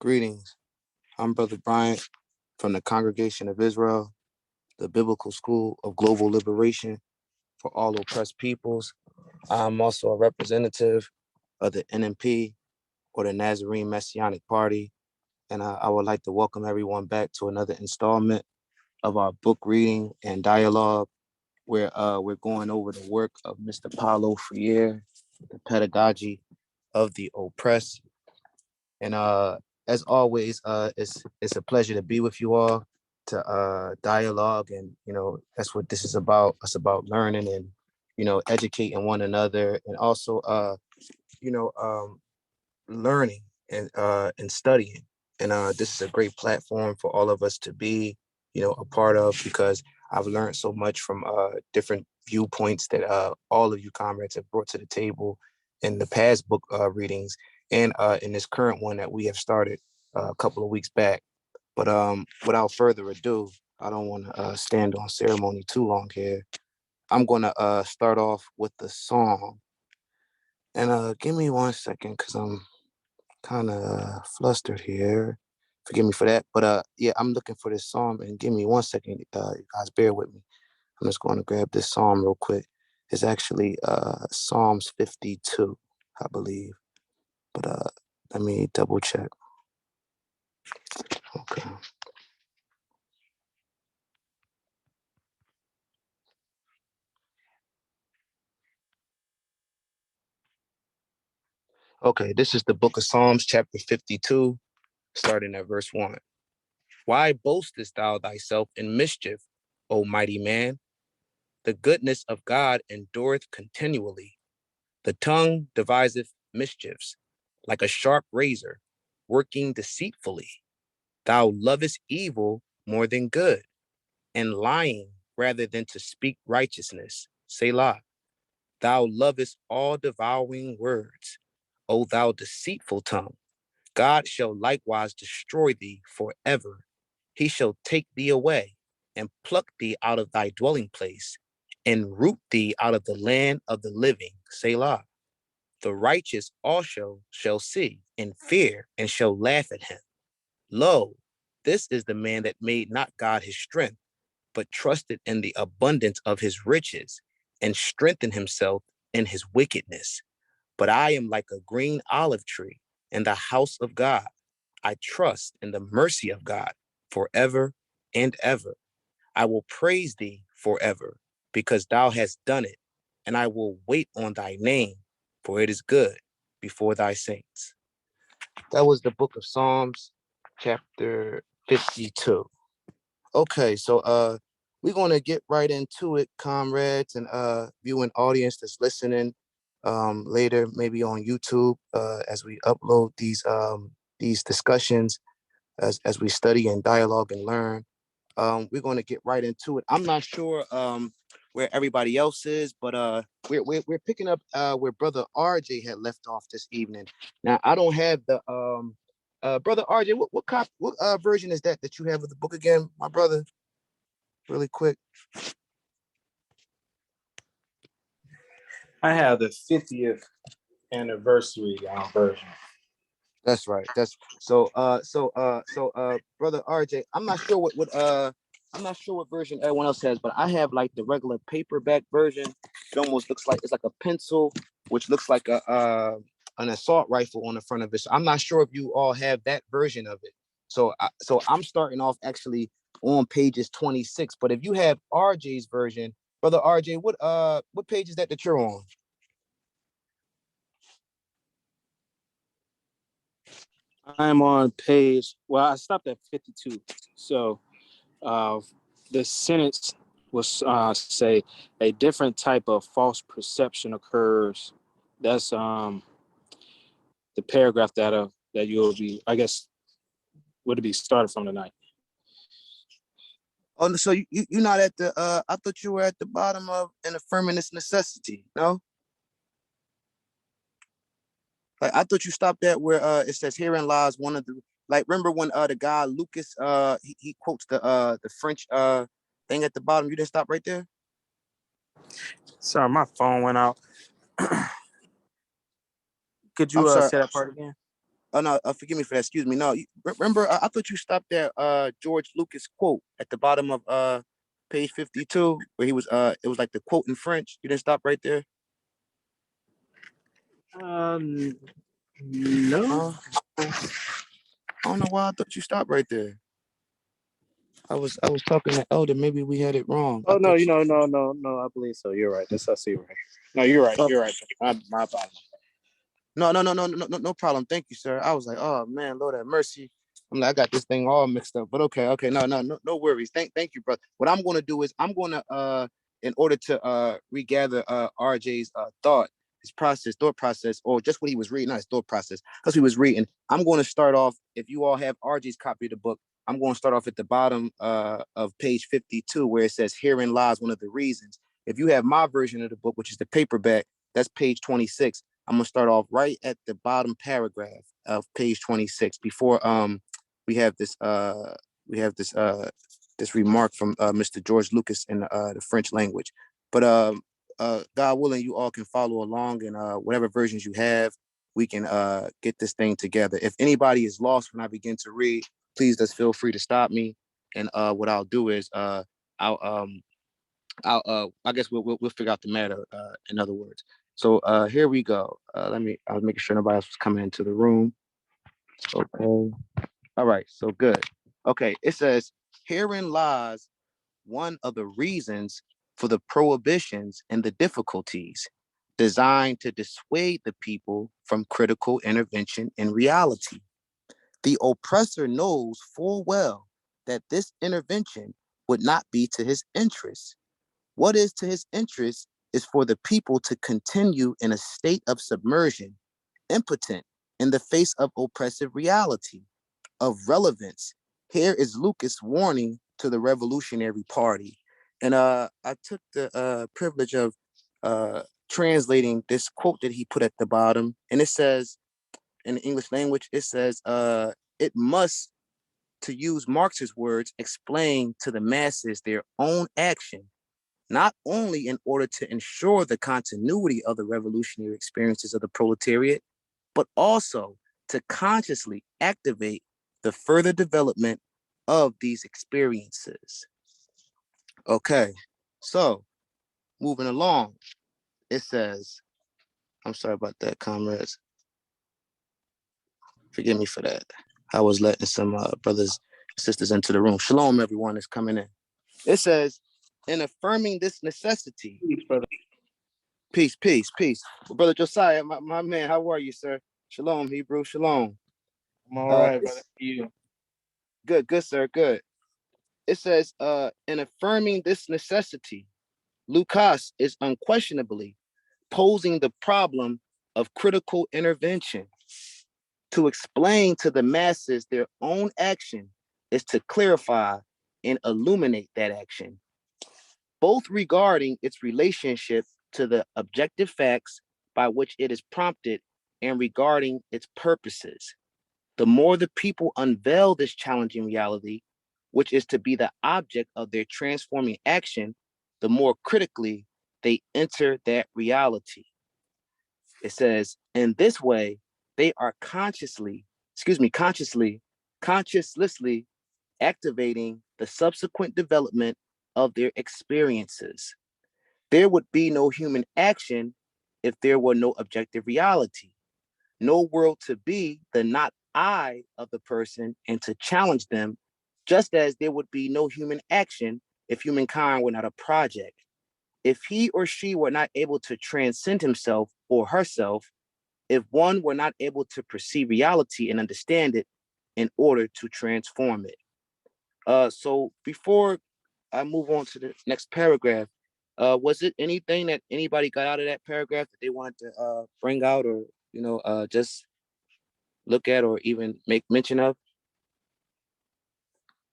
Greetings. I'm Brother Bryant from the Congregation of Israel, the Biblical School of Global Liberation for all oppressed peoples. I'm also a representative of the NMP, or the Nazarene Messianic Party, and I would like to welcome everyone back to another installment of our book reading and dialogue, where we're going over the work of Mr. Paulo Freire, the Pedagogy of the Oppressed. And as always, it's a pleasure to be with you all to dialogue, and that's what this is about. It's about learning and educating one another, and also you know um, learning and studying. And this is a great platform for all of us to be a part of, because I've learned so much from different viewpoints that all of you comrades have brought to the table in the past book readings, and in this current one that we have started a couple of weeks back. But without further ado, I don't want to stand on ceremony too long here. I'm going to start off with the song. And give me 1 second, because I'm kind of flustered here. Forgive me for that. But yeah, I'm looking for this psalm, and give me 1 second. You guys, bear with me. I'm just going to grab this psalm real quick. It's actually Psalms 52, I believe. But let me double check. Okay. Okay, this is the book of Psalms, chapter 52, starting at verse 1. Why boastest thou thyself in mischief, O mighty man? The goodness of God endureth continually. The tongue deviseth mischiefs, like a sharp razor, working deceitfully. Thou lovest evil more than good, and lying rather than to speak righteousness. Selah. Thou lovest all devouring words, O thou deceitful tongue. God shall likewise destroy thee forever. He shall take thee away, and pluck thee out of thy dwelling place, and root thee out of the land of the living. Selah. The righteous also shall see and fear, and shall laugh at him. Lo, this is the man that made not God his strength, but trusted in the abundance of his riches, and strengthened himself in his wickedness. But I am like a green olive tree in the house of God. I trust in the mercy of God forever and ever. I will praise thee forever, because thou hast done it, and I will wait on thy name, for it is good before thy saints. That was the book of Psalms, chapter 52. Okay, so we're gonna get right into it, comrades, and viewing audience that's listening later, maybe on YouTube, as we upload these discussions, as we study and dialogue and learn. We're going to get right into it. I'm not sure where everybody else is, but we're picking up where Brother RJ had left off this evening. Now, I don't have the Brother RJ. What version is that you have of the book again, my brother? Really quick. I have the 50th anniversary version. That's right. That's so. Brother RJ, I'm not sure what version everyone else has, but I have like the regular paperback version. It almost looks like it's like a pencil, which looks like an assault rifle on the front of it. So I'm not sure if you all have that version of it. So I'm starting off actually on pages 26. But if you have RJ's version, Brother RJ, what page is that you're on? I'm on page, well, I stopped at 52. So the sentence was say a different type of false perception occurs. That's the paragraph that you'll be, I guess, would be started from tonight. Oh, so you're not at the I thought you were at the bottom of an affirming its necessity, no? Like I thought you stopped at where it says herein lies one of the, like, remember when the guy Lucas he quotes the French thing at the bottom. You didn't stop right there? Sorry, my phone went out. Could I'm you sorry. say that part again? Oh no, forgive me for that. Excuse me. No, remember, I thought you stopped at George Lucas quote at the bottom of page 52, where he was it was like the quote in French. You didn't stop right there? No. I don't know why I thought you stopped right there. I was talking to Elder. Maybe we had it wrong. Oh no, no. I believe so. You're right. That's I see right. No, you're right. Oh, You're right. My apologies. no problem. Thank you, sir. I was like, oh man, Lord have mercy. I'm like, I got this thing all mixed up. But okay. No worries. Thank you, brother. What I'm gonna do is I'm gonna in order to regather RJ's thought process, or just what he was reading, not his thought process, because he was reading. I'm gonna start off, if you all have RJ's copy of the book, I'm gonna start off at the bottom of page 52, where it says, herein lies one of the reasons. If you have my version of the book, which is the paperback, that's page 26. I'm gonna start off right at the bottom paragraph of page 26 before we have this this remark from Mr. George Lucas in the French language. But God willing, you all can follow along, and whatever versions you have, we can get this thing together. If anybody is lost when I begin to read, please just feel free to stop me. And what I'll do is I'll I guess we'll figure out the matter. In other words, so here we go. I was making sure nobody else was coming into the room. Okay. All right. So good. Okay. It says, herein lies one of the reasons for the prohibitions and the difficulties designed to dissuade the people from critical intervention in reality. The oppressor knows full well that this intervention would not be to his interest. What is to his interest is for the people to continue in a state of submersion, impotent in the face of oppressive reality, of relevance. Here is Lucas' warning to the Revolutionary Party. And I took the privilege of translating this quote that he put at the bottom. And it says, in the English language, it says, it must, to use Marx's words, explain to the masses their own action, not only in order to ensure the continuity of the revolutionary experiences of the proletariat, but also to consciously activate the further development of these experiences. Okay, so moving along, it says, I'm sorry about that, comrades. Forgive me for that. I was letting some brothers and sisters into the room. Shalom, everyone that's coming in. It says, in affirming this necessity, Peace, brother. peace. Well, Brother Josiah, my man, how are you, sir? Shalom, Hebrew, shalom. I'm all right, brother. You. Good, sir, good. It says, in affirming this necessity, Lucas is unquestionably posing the problem of critical intervention. To explain to the masses their own action is to clarify and illuminate that action, both regarding its relationship to the objective facts by which it is prompted and regarding its purposes. The more the people unveil this challenging reality, which is to be the object of their transforming action, the more critically they enter that reality. It says, in this way, they are consciously activating the subsequent development of their experiences. There would be no human action if there were no objective reality, no world to be the not I of the person and to challenge them, just as there would be no human action if humankind were not a project. If he or she were not able to transcend himself or herself, if one were not able to perceive reality and understand it in order to transform it. So before I move on to the next paragraph, was it anything that anybody got out of that paragraph that they wanted to bring out, or just look at, or even make mention of?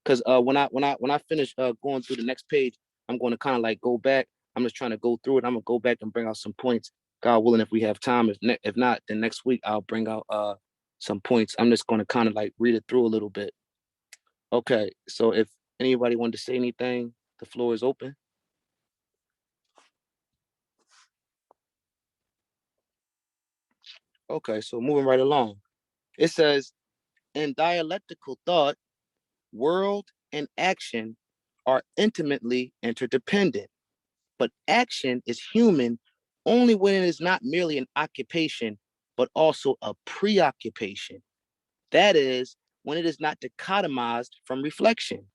Because when I finish going through the next page, I'm going to kind of like go back. I'm just trying to go through it. I'm gonna go back and bring out some points. God willing, if we have time. If not, then next week I'll bring out some points. I'm just going to kind of like read it through a little bit. Okay, so if anybody wanted to say anything, the floor is open. Okay, so moving right along. It says, in dialectical thought, world and action are intimately interdependent, but action is human only when it is not merely an occupation, but also a preoccupation. That is, when it is not dichotomized from reflection.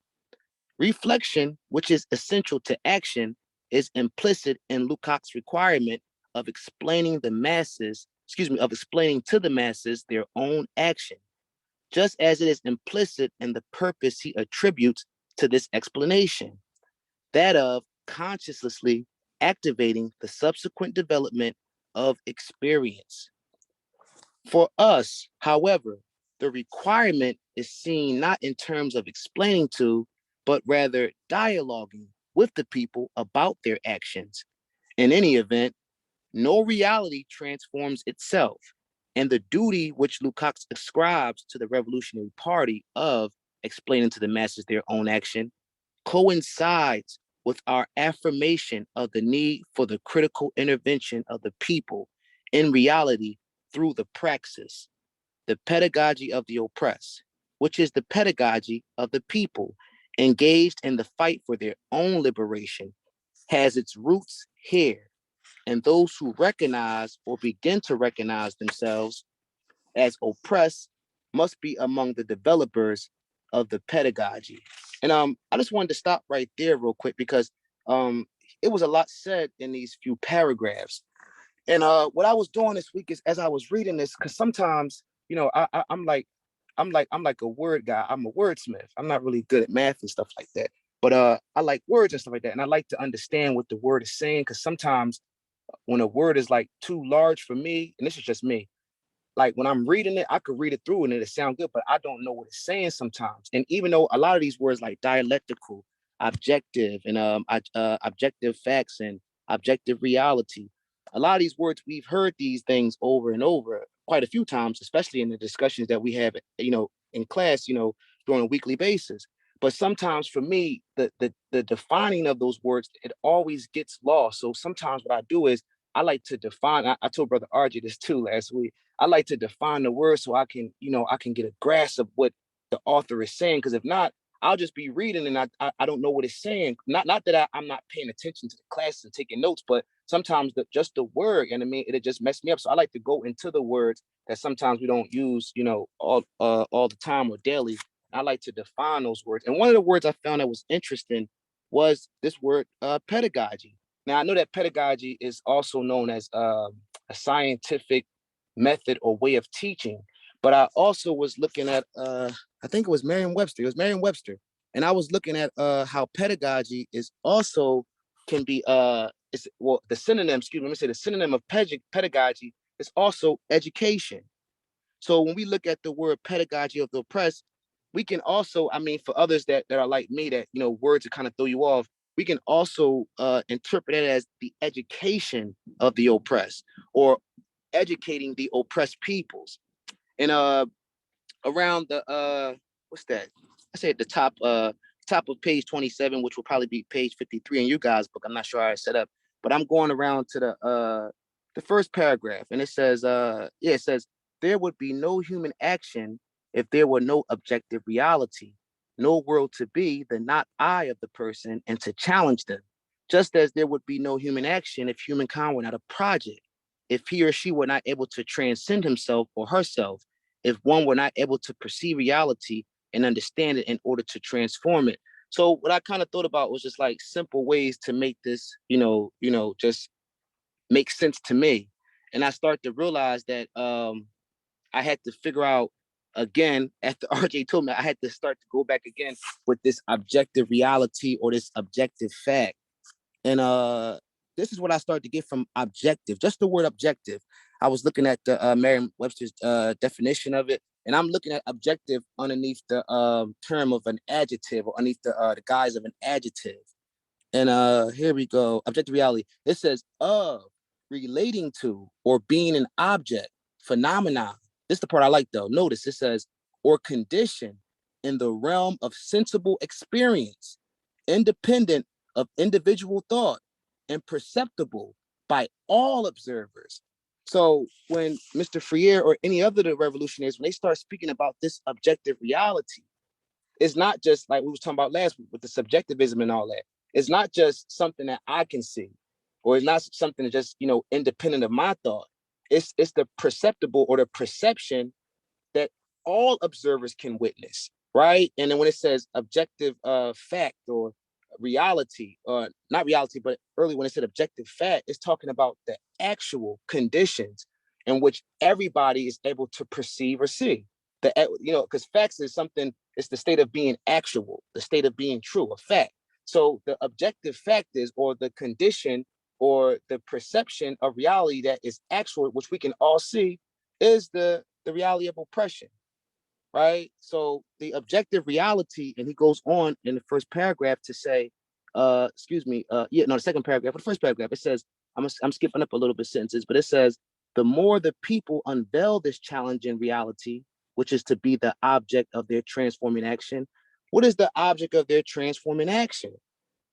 Reflection, which is essential to action, is implicit in Lukács' requirement of explaining of explaining to the masses their own action, just as it is implicit in the purpose he attributes to this explanation, that of consciously activating the subsequent development of experience. For us, however, the requirement is seen not in terms of explaining to, but rather dialoguing with the people about their actions. In any event, no reality transforms itself, and the duty which Lukács ascribes to the Revolutionary Party of explaining to the masses their own action coincides with our affirmation of the need for the critical intervention of the people in reality through the praxis, the pedagogy of the oppressed, which is the pedagogy of the people engaged in the fight for their own liberation, has its roots here. And those who recognize or begin to recognize themselves as oppressed must be among the developers of the pedagogy. And I just wanted to stop right there real quick because um, it was a lot said in these few paragraphs. And what I was doing this week is as I was reading this, because sometimes, I'm like a word guy. I'm a wordsmith. I'm not really good at math and stuff like that. But I like words and stuff like that. And I like to understand what the word is saying, because sometimes when a word is like too large for me, and this is just me, like when I'm reading it, I could read it through and it'll sound good, but I don't know what it's saying sometimes. And even though a lot of these words like dialectical, objective, and objective facts and objective reality, a lot of these words, we've heard these things over and over quite a few times, especially in the discussions that we have, in class, during a weekly basis. But sometimes for me, the defining of those words, it always gets lost. So sometimes what I do is I like to define. I told Brother RJ this too last week. I like to define the word so I can get a grasp of what the author is saying. Because if not, I'll just be reading and I don't know what it's saying. Not that I'm not paying attention to the class and taking notes, but sometimes just the word, and I mean, it just messed me up. So I like to go into the words that sometimes we don't use, all the time or daily. I like to define those words. And one of the words I found that was interesting was this word, pedagogy. Now I know that pedagogy is also known as a scientific method or way of teaching. But I also was looking at I think it was Merriam-Webster. It was Merriam-Webster. And I was looking at how pedagogy is also can be the synonym, excuse me, let me say the synonym of pedagogy is also education. So when we look at the word pedagogy of the oppressed, we can also, I mean, for others that are like me, that, words that kind of throw you off, we can also interpret it as the education of the oppressed, or educating the oppressed peoples. And around the what's that? I say at the top of page 27, which will probably be page 53 in you guys' book. I'm not sure how it's set up, but I'm going around to the first paragraph, and it says it says there would be no human action if there were no objective reality, no world to be the not I of the person and to challenge them, just as there would be no human action if humankind were not a project, if he or she were not able to transcend himself or herself, if one were not able to perceive reality and understand it in order to transform it. So what I kind of thought about was just like simple ways to make this, just make sense to me. And I start to realize that I had to figure out again, after RJ told me, I had to start to go back again with this objective reality or this objective fact. And this is what I started to get from objective, just the word objective. I was looking at the Merriam-Webster's definition of it, and I'm looking at objective underneath the term of an adjective, or underneath the guise of an adjective. And here we go. Objective reality. It says of, relating to, or being an object, phenomenon. This is the part I like though. Notice it says or condition in the realm of sensible experience, independent of individual thought and perceptible by all observers. So when Mr. Freire or any other of the revolutionaries, when they start speaking about this objective reality, it's not just like we was talking about last week with the subjectivism and all that. It's not just something that I can see, or it's not something that just, independent of my thought. It's the perceptible or the perception that all observers can witness, right? And then when it says objective fact or reality, or not reality, but early when it said objective fact, it's talking about the actual conditions in which everybody is able to perceive or see. Because facts is something, it's the state of being actual, the state of being true, a fact. So the objective fact is, or the condition or the perception of reality that is actual, which we can all see, is the reality of oppression, right? So the objective reality, and he goes on in the first paragraph to say, the second paragraph, or the first paragraph, it says, I'm skipping up a little bit sentences, but it says, the more the people unveil this challenge in reality, which is to be the object of their transforming action. What is the object of their transforming action?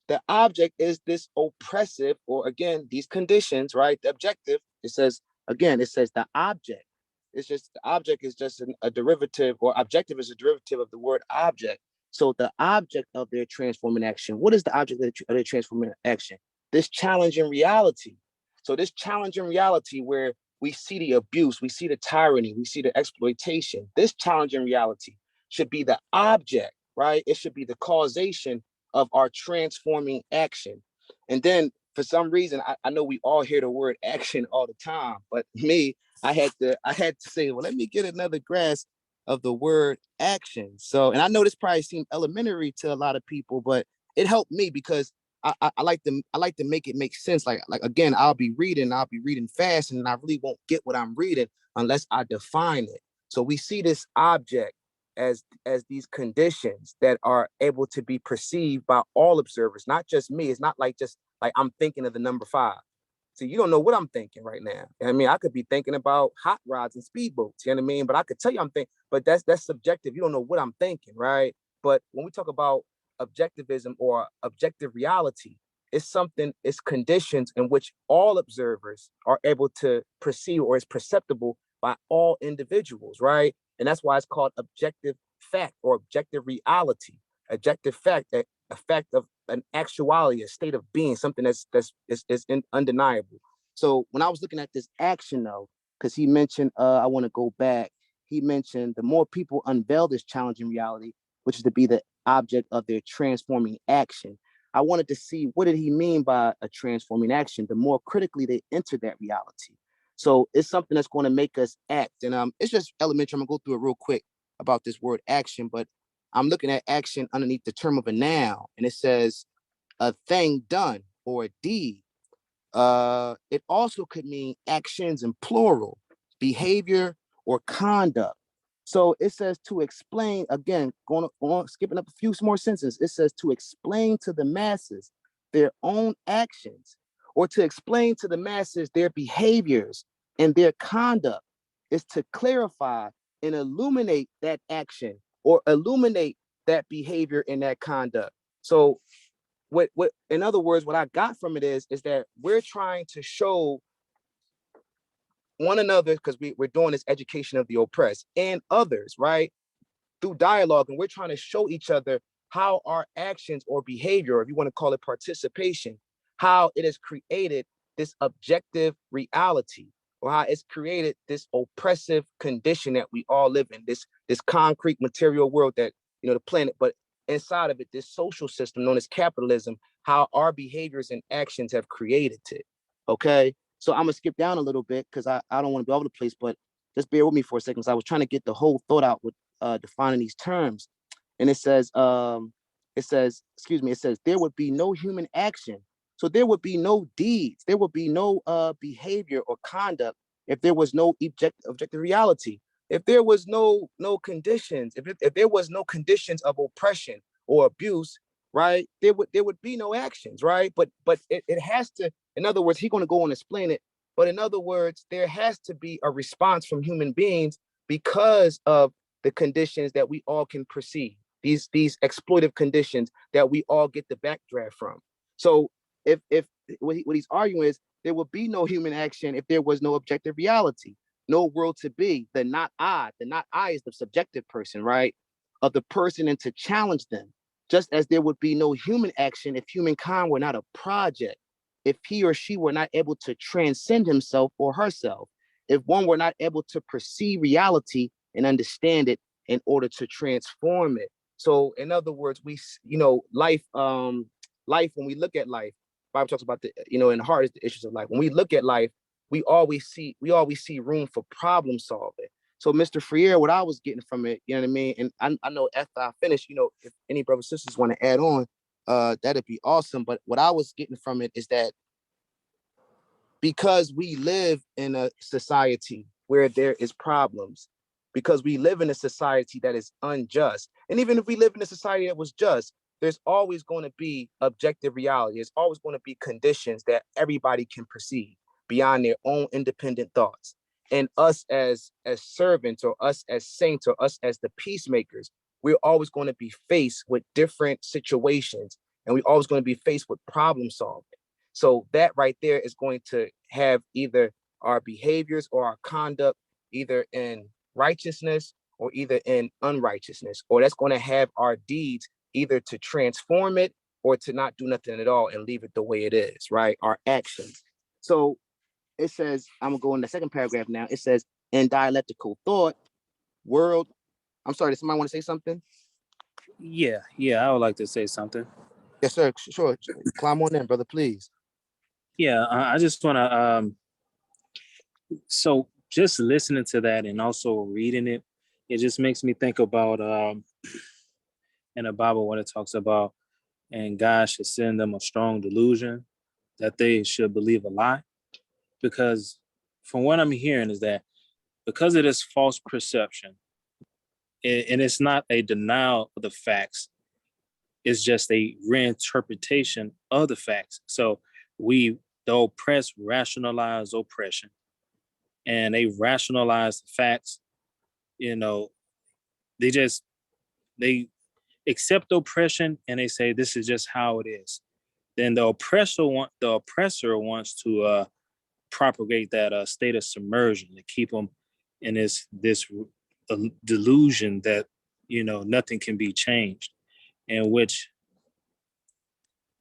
The object is this oppressive, or again, these conditions, right? The objective, it says the object. It's just the object is just a derivative, or objective is a derivative of the word object. So the object of their transforming action. What is the object of their transforming action? This challenging reality. So this challenging reality where we see the abuse, we see the tyranny, we see the exploitation. This challenging reality should be the object, right? It should be the causation of our transforming action. And then for some reason, I know we all hear the word action all the time, but me, I had to say, well, let me get another grasp of the word action. So, and I know this probably seemed elementary to a lot of people, but it helped me because I like to make it make sense. Like again, I'll be reading fast, and I really won't get what I'm reading unless I define it. So we see this object as these conditions that are able to be perceived by all observers, not just me. It's not like just like I'm thinking of the number 5. So you don't know what I'm thinking right now. I mean, I could be thinking about hot rods and speedboats, you know what I mean? But I could tell you I'm thinking, but that's subjective. You don't know what I'm thinking, right? But when we talk about objectivism or objective reality, it's conditions in which all observers are able to perceive, or is perceptible by all individuals, right? And that's why it's called objective fact or objective reality. Objective fact, a fact of an actuality, a state of being, something that's undeniable. So when I was looking at this action though, because he mentioned, I want to go back. He mentioned the more people unveil this challenging reality, which is to be the object of their transforming action. I wanted to see, what did he mean by a transforming action? The more critically they enter that reality. So it's something that's going to make us act. And it's just elementary. I'm going to go through it real quick about this word action, but I'm looking at action underneath the term of a noun, and it says a thing done or a deed. It also could mean actions in plural, behavior or conduct. So it says to explain, again, going on, skipping up a few more sentences, it says to explain to the masses their own actions, or to explain to the masses their behaviors and their conduct, is to clarify and illuminate that action, or illuminate that behavior and that conduct. So what in other words, what I got from it is that we're trying to show one another, because we're doing this education of the oppressed and others, right, through dialogue, and we're trying to show each other how our actions or behavior, if you want to call it participation, how it has created this objective reality, or how it's created this oppressive condition that we all live in, this concrete material world that, the planet, but inside of it, this social system known as capitalism, how our behaviors and actions have created it. Okay. So I'm gonna skip down a little bit because I don't want to be all over the place, but just bear with me for a second. So I was trying to get the whole thought out with defining these terms. And it says, it says, there would be no human action. So there would be no deeds. There would be no behavior or conduct if there was no objective reality. If there was no conditions, if there was no conditions of oppression or abuse, right, there would be no actions, right? But it has to, in other words, he's going to go on and explain it. But in other words, there has to be a response from human beings because of the conditions that we all can perceive, these exploitive conditions that we all get the backdraft from. So if what he's arguing is, there would be no human action if there was no objective reality, no world to be. The not I is the subjective person, right? Of the person, and to challenge them. Just as there would be no human action if humankind were not a project, if he or she were not able to transcend himself or herself, if one were not able to perceive reality and understand it in order to transform it. So, in other words, life, when we look at life, Bible talks about in the heart is the issues of life. When we look at life, we always see room for problem solving. So, Mr. Freire, what I was getting from it, you know what I mean? And I know after I finish, if any brothers and sisters want to add on, that'd be awesome. But what I was getting from it is that because we live in a society where there is problems, because we live in a society that is unjust, and even if we live in a society that was just, there's always going to be objective reality. There's always going to be conditions that everybody can perceive beyond their own independent thoughts. And us as servants, or us as saints, or us as the peacemakers, we're always going to be faced with different situations, and we're always going to be faced with problem solving. So that right there is going to have either our behaviors or our conduct either in righteousness or either in unrighteousness, or that's going to have our deeds either to transform it or to not do nothing at all and leave it the way it is, right? Our actions. So it says, I'm gonna go in the second paragraph now. It says, in dialectical thought, world. I'm sorry, does somebody want to say something? Yeah, I would like to say something. Yes, sir. Sure. Climb on in, brother, please. Yeah, I just want to so just listening to that and also reading it, it just makes me think about in the Bible when it talks about, and God should send them a strong delusion that they should believe a lie. Because from what I'm hearing is that because of this false perception, and it's not a denial of the facts, it's just a reinterpretation of the facts. So the oppressed rationalize oppression, and they rationalize the facts. You know, they just they accept oppression and they say this is just how it is. Then the oppressor wants to propagate that state of submersion to keep them in this delusion that nothing can be changed, in which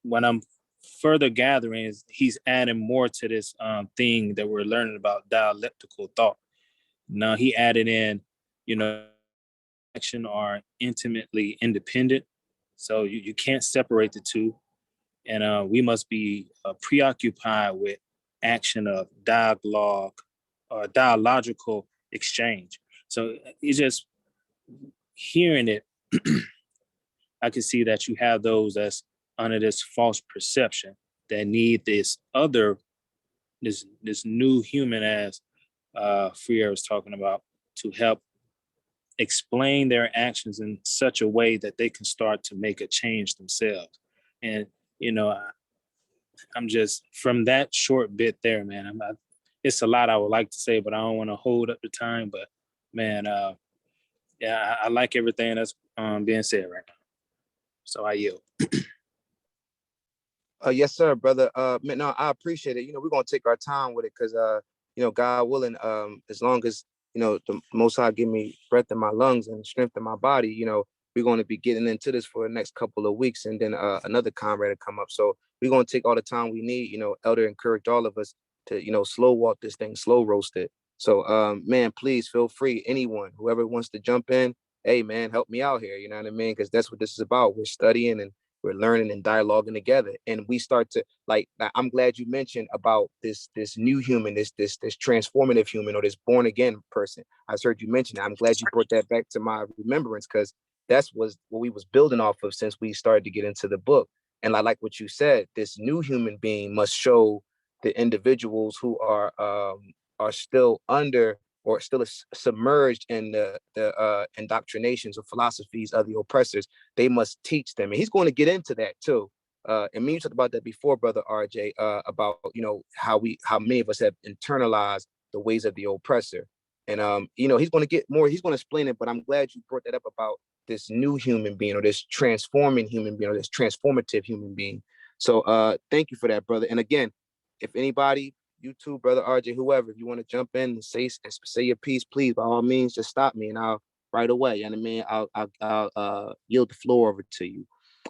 when I'm further gathering is he's adding more to this thing that we're learning about dialectical thought. Now he added in, action are intimately independent, so you can't separate the two, and we must be preoccupied with action of dialogue or dialogical exchange. So it's just hearing it, I can see that you have those that's under this false perception that need this new human, as Freire was talking about, to help explain their actions in such a way that they can start to make a change themselves. And I'm just from that short bit there, man. It's a lot I would like to say, but I don't want to hold up the time. But man, yeah, I like everything that's being said right now. So I yield. Yes, sir, brother. Man, no, I appreciate it. We're gonna take our time with it because God willing, as long as the Most High give me breath in my lungs and strength in my body, we're going to be getting into this for the next couple of weeks, and then another comrade to come up. So we're gonna take all the time we need. Elder encouraged all of us to slow walk this thing, slow roast it. So man, please feel free. Anyone, whoever wants to jump in, hey man, help me out here. You know what I mean? Because that's what this is about. We're studying and we're learning and dialoguing together, and we start to like. I'm glad you mentioned about this new human, this transformative human, or this born again person. I heard you mention it. I'm glad you brought that back to my remembrance, because that's was what we was building off of since we started to get into the book. And I like what you said. This new human being must show the individuals who are still under or still submerged in the indoctrinations or philosophies of the oppressors. They must teach them, and he's going to get into that too. And me, you talked about that before, brother RJ, about how many of us have internalized the ways of the oppressor, and he's going to get more. He's going to explain it, but I'm glad you brought that up about this new human being, or this transforming human being, or this transformative human being. So thank you for that, brother. And again, if anybody, you too, brother RJ, whoever, if you want to jump in and say your piece, please, by all means, just stop me and I'll right away. You know what I mean? I'll yield the floor over to you.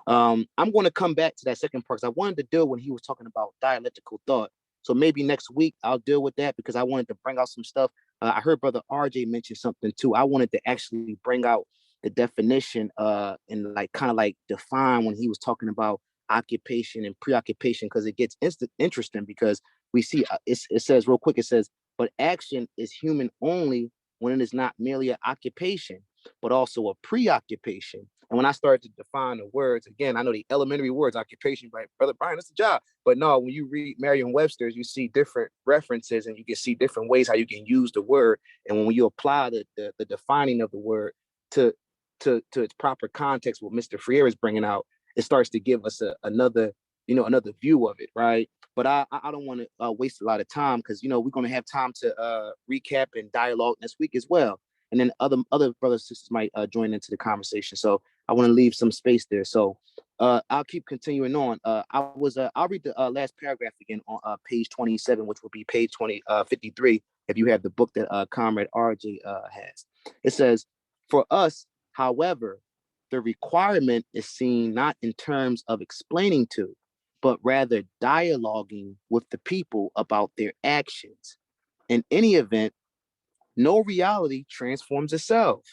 I'm going to come back to that second part because I wanted to deal when he was talking about dialectical thought. So maybe next week I'll deal with that because I wanted to bring out some stuff. I heard brother RJ mention something too. I wanted to actually bring out the definition and like kind of like define when he was talking about occupation and preoccupation because it gets interesting because we see it says real quick, it says, but action is human only when it is not merely an occupation, but also a preoccupation. And when I started to define the words, again, I know the elementary words, occupation, right? Brother Brian, that's a job. But no, when you read Merriam-Webster's, you see different references and you can see different ways how you can use the word. And when you apply the defining of the word to its proper context, what Mr. Freire is bringing out, it starts to give us another view of it, right? But I don't want to waste a lot of time because we're going to have time to recap and dialogue next week as well, and then other brothers and sisters might join into the conversation. So I want to leave some space there. So I'll keep continuing on. I'll read the last paragraph again on page 27, which will be page 53 if you have the book that Comrade RJ has. It says, for us, however, the requirement is seen not in terms of explaining to, but rather dialoguing with the people about their actions. In any event, no reality transforms itself,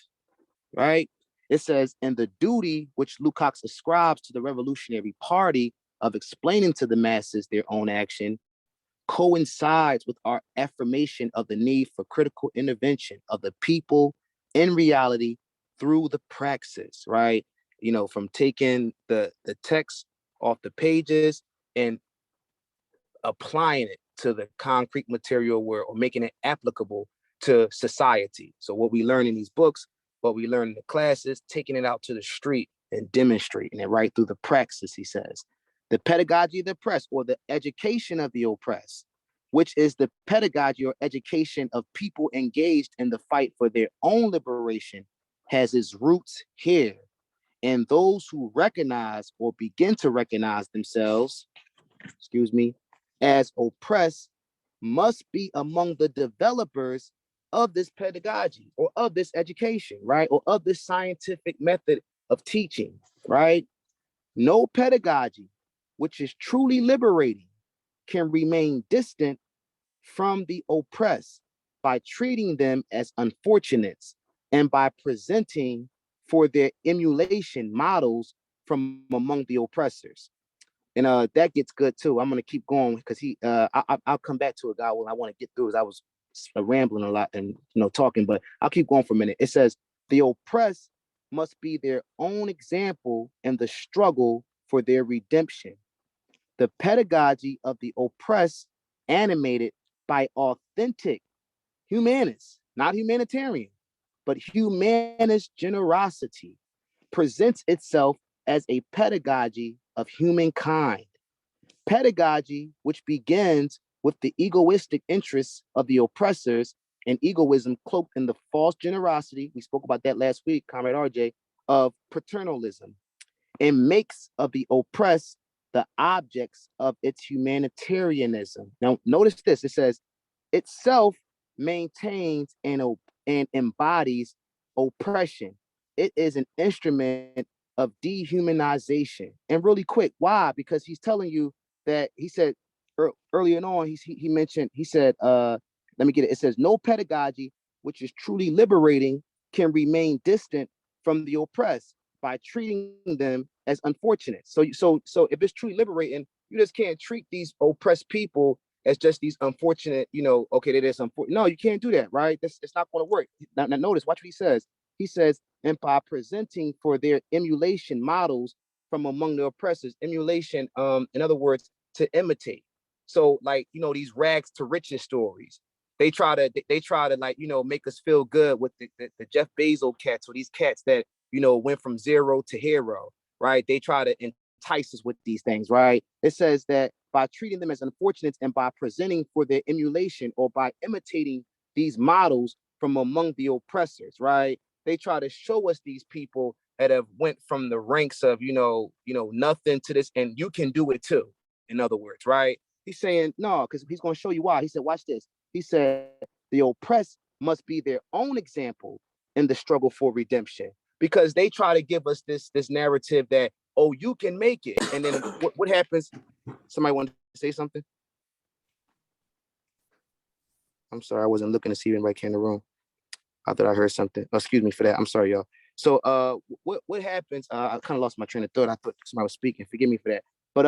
right? It says, and the duty which Lukács ascribes to the Revolutionary Party of explaining to the masses their own action coincides with our affirmation of the need for critical intervention of the people in reality through the praxis, right? From taking the text off the pages and applying it to the concrete material world or making it applicable to society. So what we learn in these books, what we learn in the classes, taking it out to the street and demonstrating it right through the praxis, he says. The pedagogy of the oppressed, or the education of the oppressed, which is the pedagogy or education of people engaged in the fight for their own liberation, has its roots here. And those who recognize or begin to recognize themselves, as oppressed must be among the developers of this pedagogy or of this education, right? Or of this scientific method of teaching, right? No pedagogy, which is truly liberating, can remain distant from the oppressed by treating them as unfortunates and by presenting for their emulation models from among the oppressors. And that gets good too. I'm gonna keep going because I'll come back to a guy when I want to get through. As I was rambling a lot and talking, but I'll keep going for a minute. It says the oppressed must be their own example in the struggle for their redemption. The pedagogy of the oppressed, animated by authentic humanists, not humanitarian, but humanist generosity, presents itself as a pedagogy of humankind. Pedagogy, which begins with the egoistic interests of the oppressors and egoism cloaked in the false generosity, we spoke about that last week, Comrade RJ, of paternalism, and makes of the oppressed the objects of its humanitarianism. Now, notice this, it says, itself maintains and embodies oppression. It is an instrument of dehumanization. And really quick, why? Because he's telling you that he said earlier on, he mentioned, he said, let me get it. It says, no pedagogy, which is truly liberating, can remain distant from the oppressed by treating them as unfortunate. So if it's truly liberating, you just can't treat these oppressed people as just these unfortunate, okay, that is unfortunate. No, you can't do that, right? It's not going to work. Now notice, watch what he says. He says, and by presenting for their emulation models from among the oppressors, emulation, in other words, to imitate. So like, these rags to riches stories, they try to like, make us feel good with the Jeff Bezos cats, or these cats that, went from zero to hero, right? They try to entice us with these things, right? It says that by treating them as unfortunates and by presenting for their emulation or by imitating these models from among the oppressors, right? They try to show us these people that have went from the ranks of, nothing to this, and you can do it too. In other words, right? He's saying no, because he's going to show you why. He said, watch this. He said the oppressed must be their own example in the struggle for redemption, because they try to give us this narrative that, oh, you can make it, and then what happens? Somebody wanted to say something? I'm sorry, I wasn't looking to see if anybody came in the room. I thought I heard something. Oh, excuse me for that. I'm sorry, y'all. So what happens? I kind of lost my train of thought. I thought somebody was speaking. Forgive me for that. But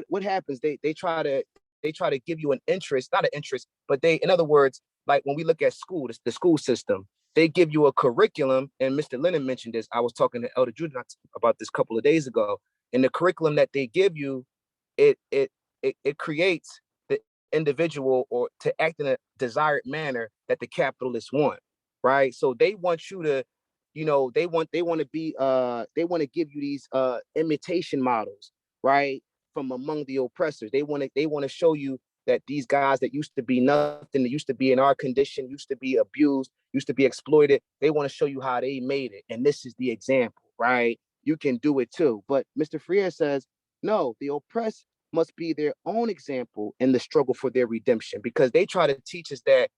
what happens? They try to give you an interest, not an interest, but in other words, like when we look at school, the school system, they give you a curriculum. And Mr. Lennon mentioned this. I was talking to Elder Judah about this a couple of days ago. And the curriculum that they give you, it creates the individual or to act in a desired manner that the capitalists want, right? So they want you to, they want to be they want to give you these imitation models, right, from among the oppressors. They want to show you that these guys that used to be nothing, that used to be in our condition, used to be abused, used to be exploited, they want to show you how they made it, and this is the example, right? You can do it too. But Mr. Freire says no, the oppressed must be their own example in the struggle for their redemption, because they try to teach us that,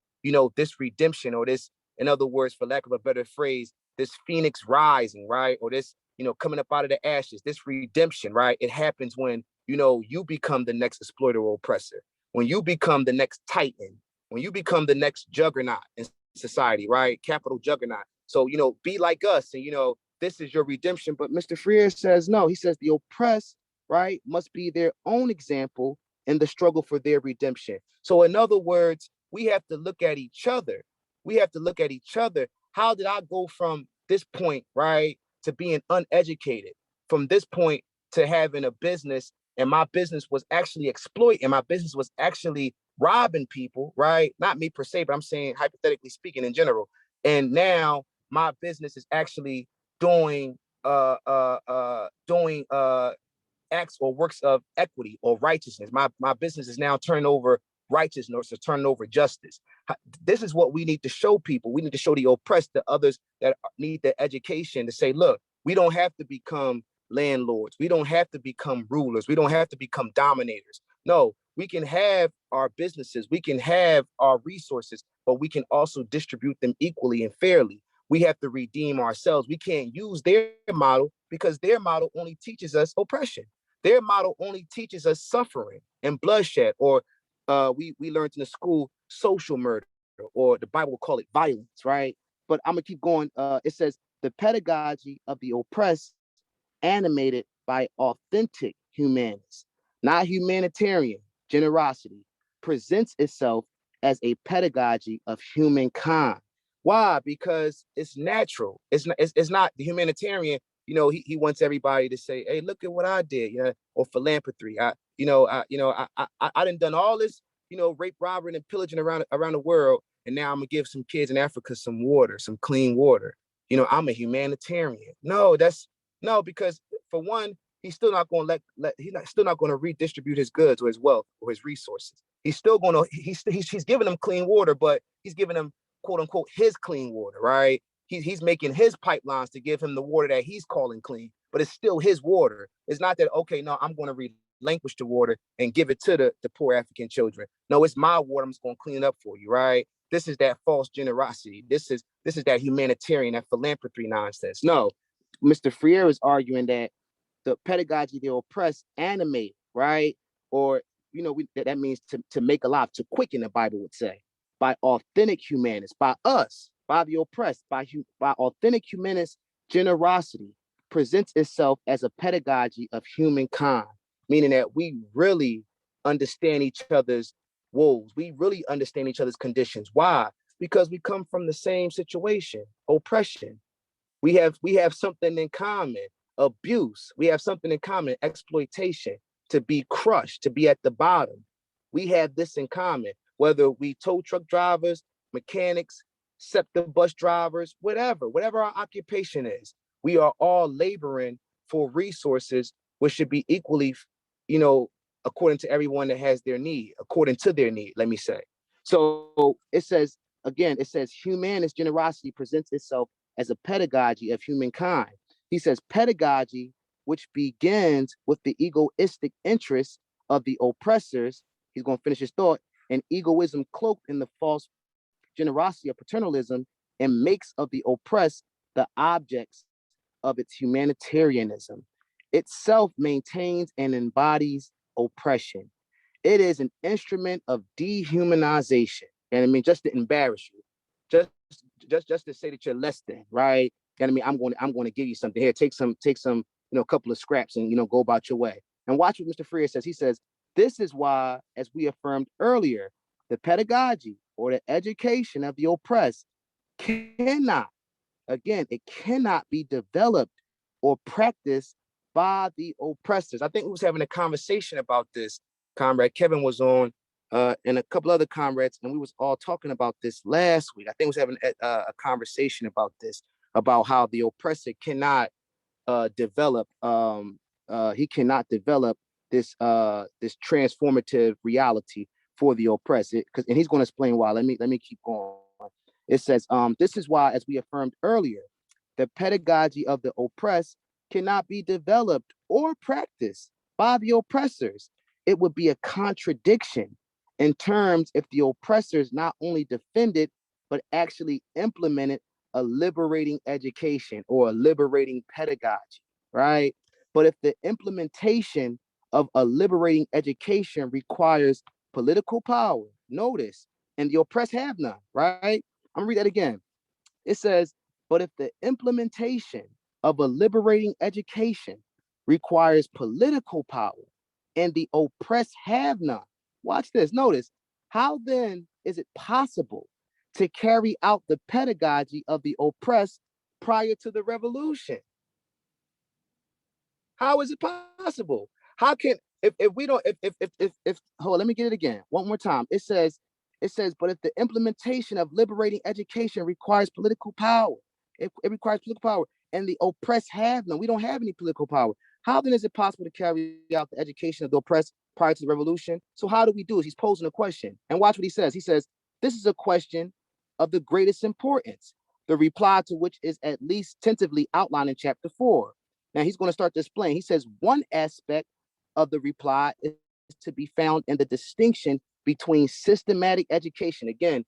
this redemption, or this, in other words, for lack of a better phrase, this phoenix rising, right? Or this, coming up out of the ashes, this redemption, right? It happens when, you become the next exploiter or oppressor, when you become the next titan, when you become the next juggernaut in society, right? Capital juggernaut. So, be like us, and, this is your redemption. But Mr. Freire says no. He says the oppressed, right, must be their own example in the struggle for their redemption. So in other words, we have to look at each other. We have to look at each other. How did I go from this point, right, to being uneducated, from this point to having a business, and my business was actually exploiting, my business was actually robbing people, right? Not me per se, but I'm saying hypothetically speaking in general. And now my business is actually doing acts or works of equity or righteousness. My business is now turning over righteousness, or turning over justice. This is what we need to show people. We need to show the oppressed, the others that need the education, to say, look, we don't have to become landlords. We don't have to become rulers. We don't have to become dominators. No, we can have our businesses. We can have our resources, but we can also distribute them equally and fairly. We have to redeem ourselves. We can't use their model, because their model only teaches us oppression. Their model only teaches us suffering and bloodshed, or we learned in the school social murder, or the Bible will call it violence, right? But I'm gonna keep going. It says the pedagogy of the oppressed, animated by authentic humanists, not humanitarian generosity, presents itself as a pedagogy of humankind. Why? Because it's natural. It's not the humanitarian. He wants everybody to say, "Hey, look at what I did," or philanthropy. I done all this, rape, robbery, and pillaging around the world, and now I'm gonna give some kids in Africa some water, some clean water. I'm a humanitarian. No, because for one, he's still not going to still not going to redistribute his goods or his wealth or his resources. He's still going to he's giving them clean water, but he's giving them, quote unquote, his clean water, right? He's making his pipelines to give him the water that he's calling clean, but it's still his water. It's not that, okay, no, I'm going to relinquish the water and give it to the poor African children. No, it's my water. I'm just going to clean it up for you, right? This is that false generosity. This is that humanitarian, that philanthropy nonsense. No, Mr. Freire is arguing that the pedagogy of the oppressed animate, right? Or, that means to make alive, to quicken, the Bible would say, by authentic humanists, by us, by the oppressed, by authentic humanist generosity, presents itself as a pedagogy of humankind, meaning that we really understand each other's woes. We really understand each other's conditions. Why? Because we come from the same situation, oppression. We have something in common, abuse. We have something in common, exploitation, to be crushed, to be at the bottom. We have this in common, whether we tow truck drivers, mechanics, SEPTA bus drivers, whatever our occupation is. We are all laboring for resources which should be equally, according to everyone that has their need, according to their need, let me say. So it says, again, humanist generosity presents itself as a pedagogy of humankind. He says pedagogy, which begins with the egoistic interests of the oppressors, he's going to finish his thought, and egoism cloaked in the false generosity of paternalism, and makes of the oppressed the objects of its humanitarianism. Itself maintains and embodies oppression. It is an instrument of dehumanization. And I mean, just to embarrass you, just to say that you're less than, right? And I mean, I'm going to give you something here. Take some, a couple of scraps and go about your way. And watch what Mr. Freire says. He says, this is why, as we affirmed earlier, the pedagogy or the education of the oppressed cannot, again, it cannot be developed or practiced by the oppressors. I think we was having a conversation about this. Comrade Kevin was on, and a couple other comrades, and we was all talking about this last week. I think we was having a conversation about this, about how the oppressor cannot develop. He cannot develop this this transformative reality for the oppressed. And he's going to explain why. Let me keep going. It says, this is why, as we affirmed earlier, the pedagogy of the oppressed cannot be developed or practiced by the oppressors. It would be a contradiction in terms if the oppressors not only defended, but actually implemented a liberating education or a liberating pedagogy, right? But if the implementation of a liberating education requires political power, notice, and the oppressed have none, right? I'm gonna read that again. It says, but if the implementation of a liberating education requires political power and the oppressed have none, watch this, notice, how then is it possible to carry out the pedagogy of the oppressed prior to the revolution? How is it possible? How can, if we don't, if hold on, let me get it again one more time. It says, but if the implementation of liberating education requires political power, it requires political power, and the oppressed have none. We don't have any political power. How then is it possible to carry out the education of the oppressed prior to the revolution? So how do we do it? He's posing a question. And watch what he says. He says, this is a question of the greatest importance, the reply to which is at least tentatively outlined in chapter 4. Now he's going to start to explain. He says, one aspect of the reply is to be found in the distinction between systematic education. Again,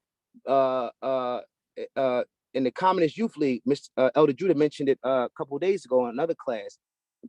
in the Communist Youth League, Mr. Elder Judah mentioned it a couple of days ago in another class.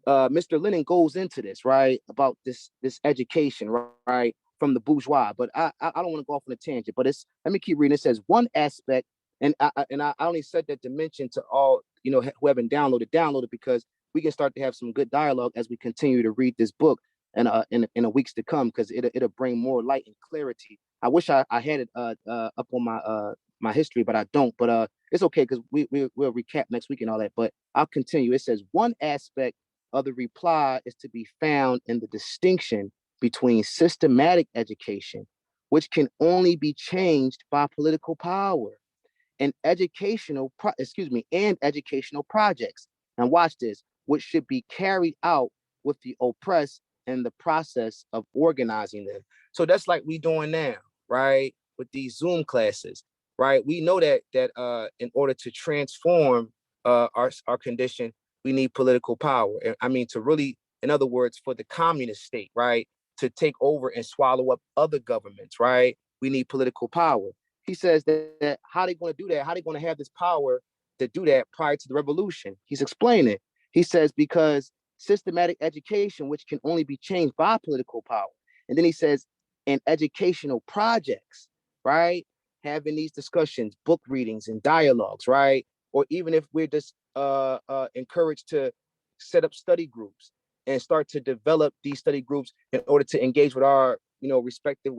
Mr. Lennon goes into this, right, about this education, right, from the bourgeois. But I don't want to go off on a tangent. But let me keep reading. It says one aspect, and I only said that to mention to all who haven't downloaded because we can start to have some good dialogue as we continue to read this book and in the weeks to come, because it'll bring more light and clarity. I wish I had it up on my history, but I don't. But it's okay, because we'll recap next week and all that. But I'll continue. It says one aspect of the reply is to be found in the distinction between systematic education, which can only be changed by political power, and educational projects. And watch this, which should be carried out with the oppressed in the process of organizing them. So that's like we doing now, right? With these Zoom classes, right? We know that in order to transform our condition, we need political power. I mean, to really, in other words, for the communist state, right, to take over and swallow up other governments, right? We need political power. He says that how they going to do that? How they going to have this power to do that prior to the revolution? He's explaining. He says because systematic education, which can only be changed by political power. And then he says, and educational projects, right? Having these discussions, book readings and dialogues, right? Or even if we're just encouraged to set up study groups and start to develop these study groups in order to engage with our, respective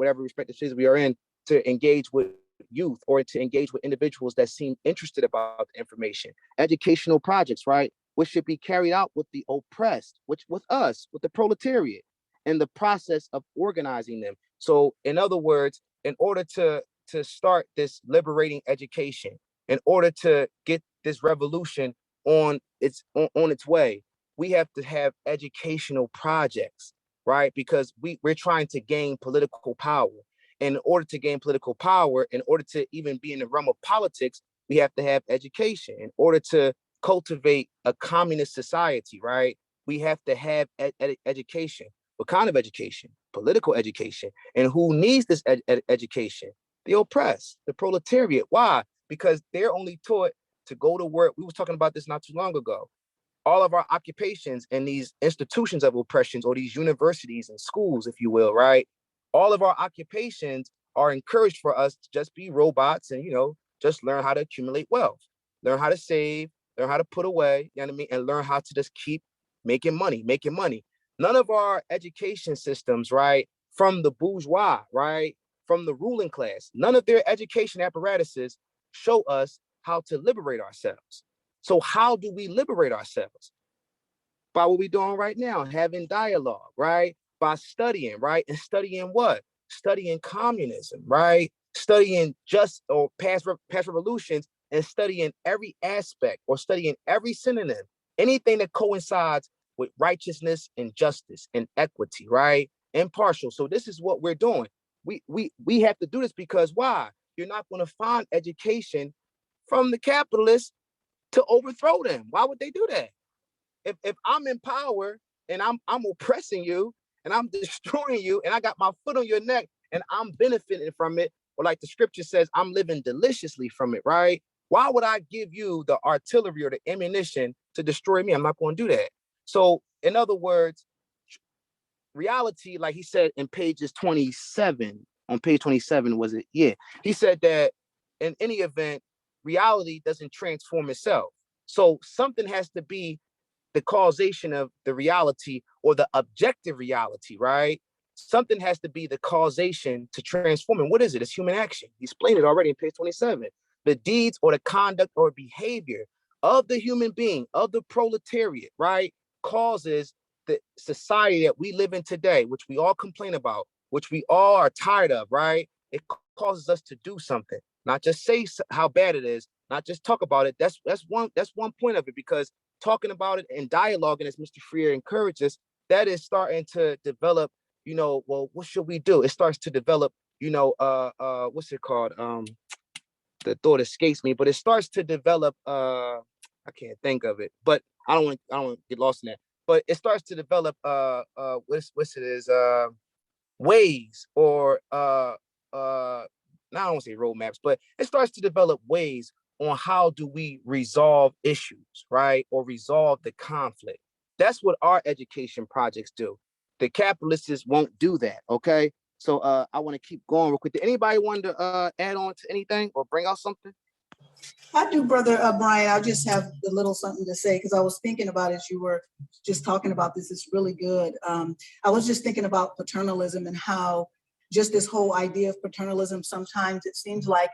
cities we are in, to engage with youth or to engage with individuals that seem interested about the information. Educational projects, right? Which should be carried out with the oppressed, with us, with the proletariat, in the process of organizing them. So in other words, in order to start this liberating education, in order to get this revolution on its way, we have to have educational projects, right? Because we're trying to gain political power. And in order to gain political power, in order to even be in the realm of politics, we have to have education. In order to cultivate a communist society, right, we have to have education. What kind of education? political education. And who needs this education? The oppressed, the proletariat. Why? Because they're only taught to go to work. We were talking about this not too long ago. All of our occupations and these institutions of oppressions, or these universities and schools, if you will, right? All of our occupations are encouraged for us to just be robots and, just learn how to accumulate wealth, learn how to save, learn how to put away, you know what I mean? And learn how to just keep making money. None of our education systems, right, from the bourgeois, right, from the ruling class, none of their education apparatuses show us how to liberate ourselves. So how do we liberate ourselves? By what we're doing right now, having dialogue, right? By studying, right? And studying what? Studying communism, right? Studying just or past revolutions, and studying every aspect, or studying every synonym, anything that coincides with righteousness and justice and equity, right? Impartial. So this is what we're doing. We have to do this because why? You're not going to find education from the capitalists to overthrow them. Why would they do that? If I'm in power and I'm oppressing you and I'm destroying you and I got my foot on your neck and I'm benefiting from it, or like the scripture says, I'm living deliciously from it, right? Why would I give you the artillery or the ammunition to destroy me? I'm not going to do that. So in other words, reality, like he said in pages 27, on page 27, was it? Yeah. He said that in any event, reality doesn't transform itself. So something has to be the causation of the reality, or the objective reality, right? Something has to be the causation to transform. And what is it? It's human action. He explained it already in page 27. The deeds or the conduct or behavior of the human being, of the proletariat, right, causes the society that we live in today, which we all complain about, which we all are tired of, right? It causes us to do something, not just say how bad it is, not just talk about it. That's one point of it, because talking about it and dialoguing, as Mr. Freer encourages, that is starting to develop, well, what should we do? It starts to develop, what's it called? The thought escapes me, but it starts to develop, I can't think of it, but I don't want to get lost in that. But it starts to develop what's it is ways, or now I don't want to say roadmaps, but it starts to develop ways on how do we resolve issues, right? Or resolve the conflict. That's what our education projects do. The capitalists won't do that, okay? So I want to keep going real quick. Did anybody want to add on to anything or bring out something? I do, Brother Brian. I just have a little something to say, because I was thinking about, as you were just talking about this, it's really good. I was just thinking about paternalism and how just this whole idea of paternalism, sometimes it seems like,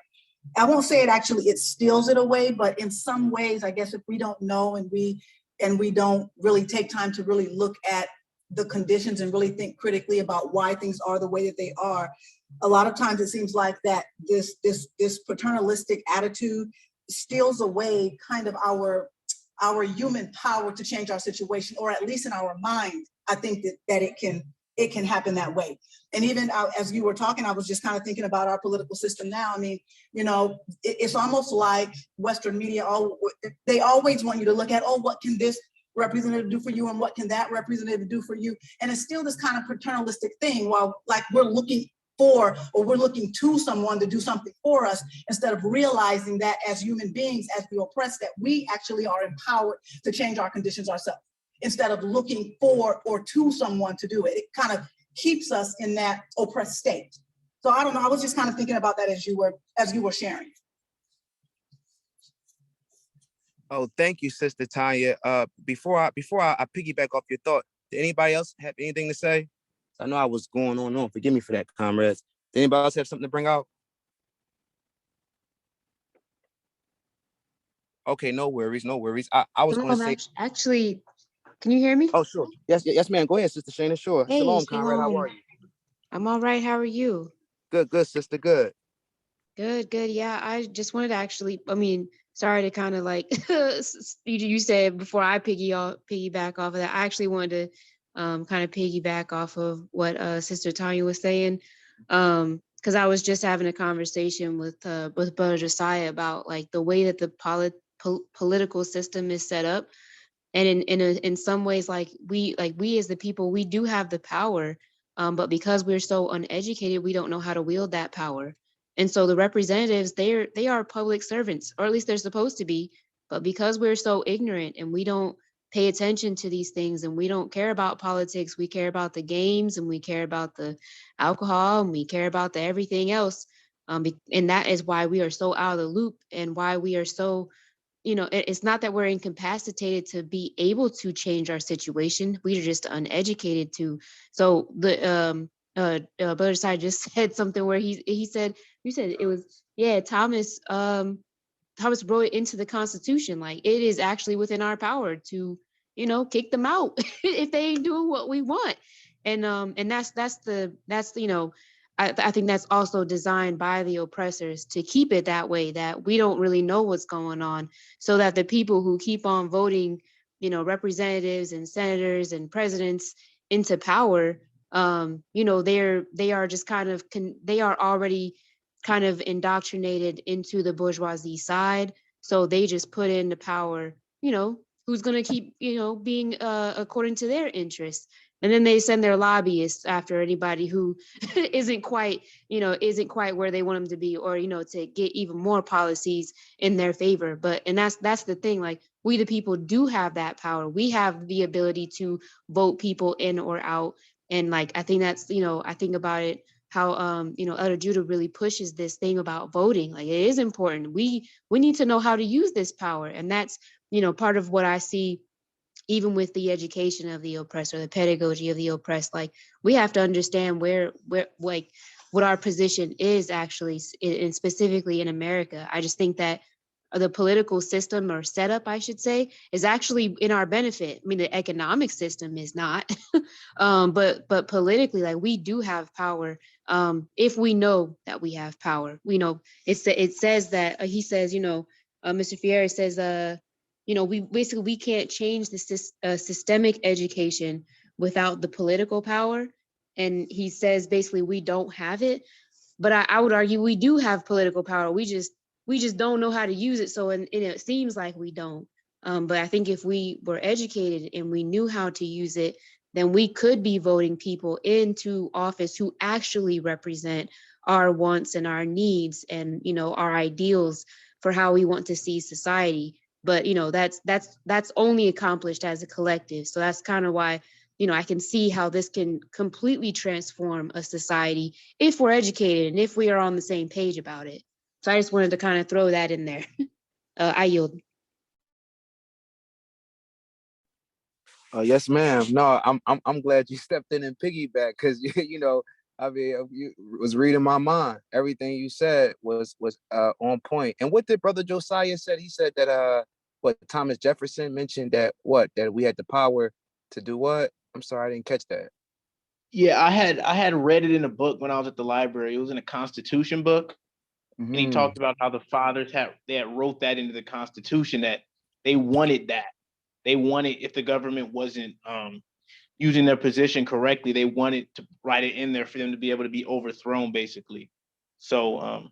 I won't say it steals it away, but in some ways, I guess if we don't know and we don't really take time to really look at the conditions and really think critically about why things are the way that they are, a lot of times it seems like that this paternalistic attitude steals away kind of our human power to change our situation, or at least in our mind. I think that it can happen that way. And even as you were talking, I was just kind of thinking about our political system now. I mean, it's almost like Western media, they always want you to look at, oh, what can this representative do for you, and what can that representative do for you? And it's still this kind of paternalistic thing, while like we're looking for, or we're looking to someone to do something for us, instead of realizing that as human beings, as we oppress, that we actually are empowered to change our conditions ourselves, instead of looking for or to someone to do it. It kind of keeps us in that oppressed state. So I don't know, I was just kind of thinking about that as you were sharing. Oh, thank you, Sister Tanya. Before I piggyback off your thought, did anybody else have anything to say? I know I was going on. Forgive me for that, comrades. Did anybody else have something to bring out? Okay, no worries. I was going to say. Actually, can you hear me? Oh, sure. Yes, ma'am. Go ahead, Sister Shana. Sure. Hey, Shalom, comrade. How are you? I'm all right. How are you? Good, sister. Good. Good. Yeah, I just wanted to actually, sorry to kind of like, you said before I piggyback off of that, I actually wanted to kind of piggyback off of what Sister Tanya was saying. Because I was just having a conversation with Brother Josiah about like the way that the political system is set up. And in some ways, like we as the people, we do have the power But because we're so uneducated, we don't know how to wield that power. And so the representatives, they are public servants, or at least they're supposed to be. But because we're so ignorant and we don't pay attention to these things and we don't care about politics, we care about the games and we care about the alcohol and we care about the everything else. And that is why we are so out of the loop and why we are so, it's not that we're incapacitated to be able to change our situation. We are just uneducated to. So the Brother Sai just said something where he said, you said it was, yeah, Thomas wrote it into the Constitution. Like, it is actually within our power to, kick them out if they ain't doing what we want. And that's I think that's also designed by the oppressors to keep it that way, that we don't really know what's going on, so that the people who keep on voting, representatives and senators and presidents into power, they are just kind of they are already kind of indoctrinated into the bourgeoisie side. So they just put in the power, who's going to keep, being according to their interests. And then they send their lobbyists after anybody who isn't quite where they want them to be, or, to get even more policies in their favor. And that's the thing. Like, we, the people, do have that power. We have the ability to vote people in or out. And like, I think that's, I think about it, how Elder Judah really pushes this thing about voting. Like, it is important. We need to know how to use this power. And that's, part of what I see even with the education of the oppressed, or the pedagogy of the oppressed. Like, we have to understand where like what our position is actually, and specifically in America. I just think that the political system, or setup, I should say, is actually in our benefit. I mean, the economic system is not, but politically, like, we do have power. If we know that we have power, we know it says that he says, Mr. Fieri says, we can't change the systemic education without the political power. And he says basically we don't have it. But I would argue we do have political power. We just don't know how to use it. So, and it seems like we don't. But I think if we were educated and we knew how to use it, then we could be voting people into office who actually represent our wants and our needs and, our ideals for how we want to see society. But, that's only accomplished as a collective. So that's kind of why, I can see how this can completely transform a society if we're educated and if we are on the same page about it. So I just wanted to kind of throw that in there. I yield. Yes, ma'am. No, I'm glad you stepped in and piggyback, because I mean, you was reading my mind. Everything you said was on point. And what did Brother Josiah said? He said that what Thomas Jefferson mentioned, that we had the power to do what? I'm sorry, I didn't catch that. Yeah, I had read it in a book when I was at the library. It was in a Constitution book. And he talked about how the fathers had wrote that into the Constitution, that they wanted that. They wanted, if the government wasn't using their position correctly, they wanted to write it in there for them to be able to be overthrown, basically. So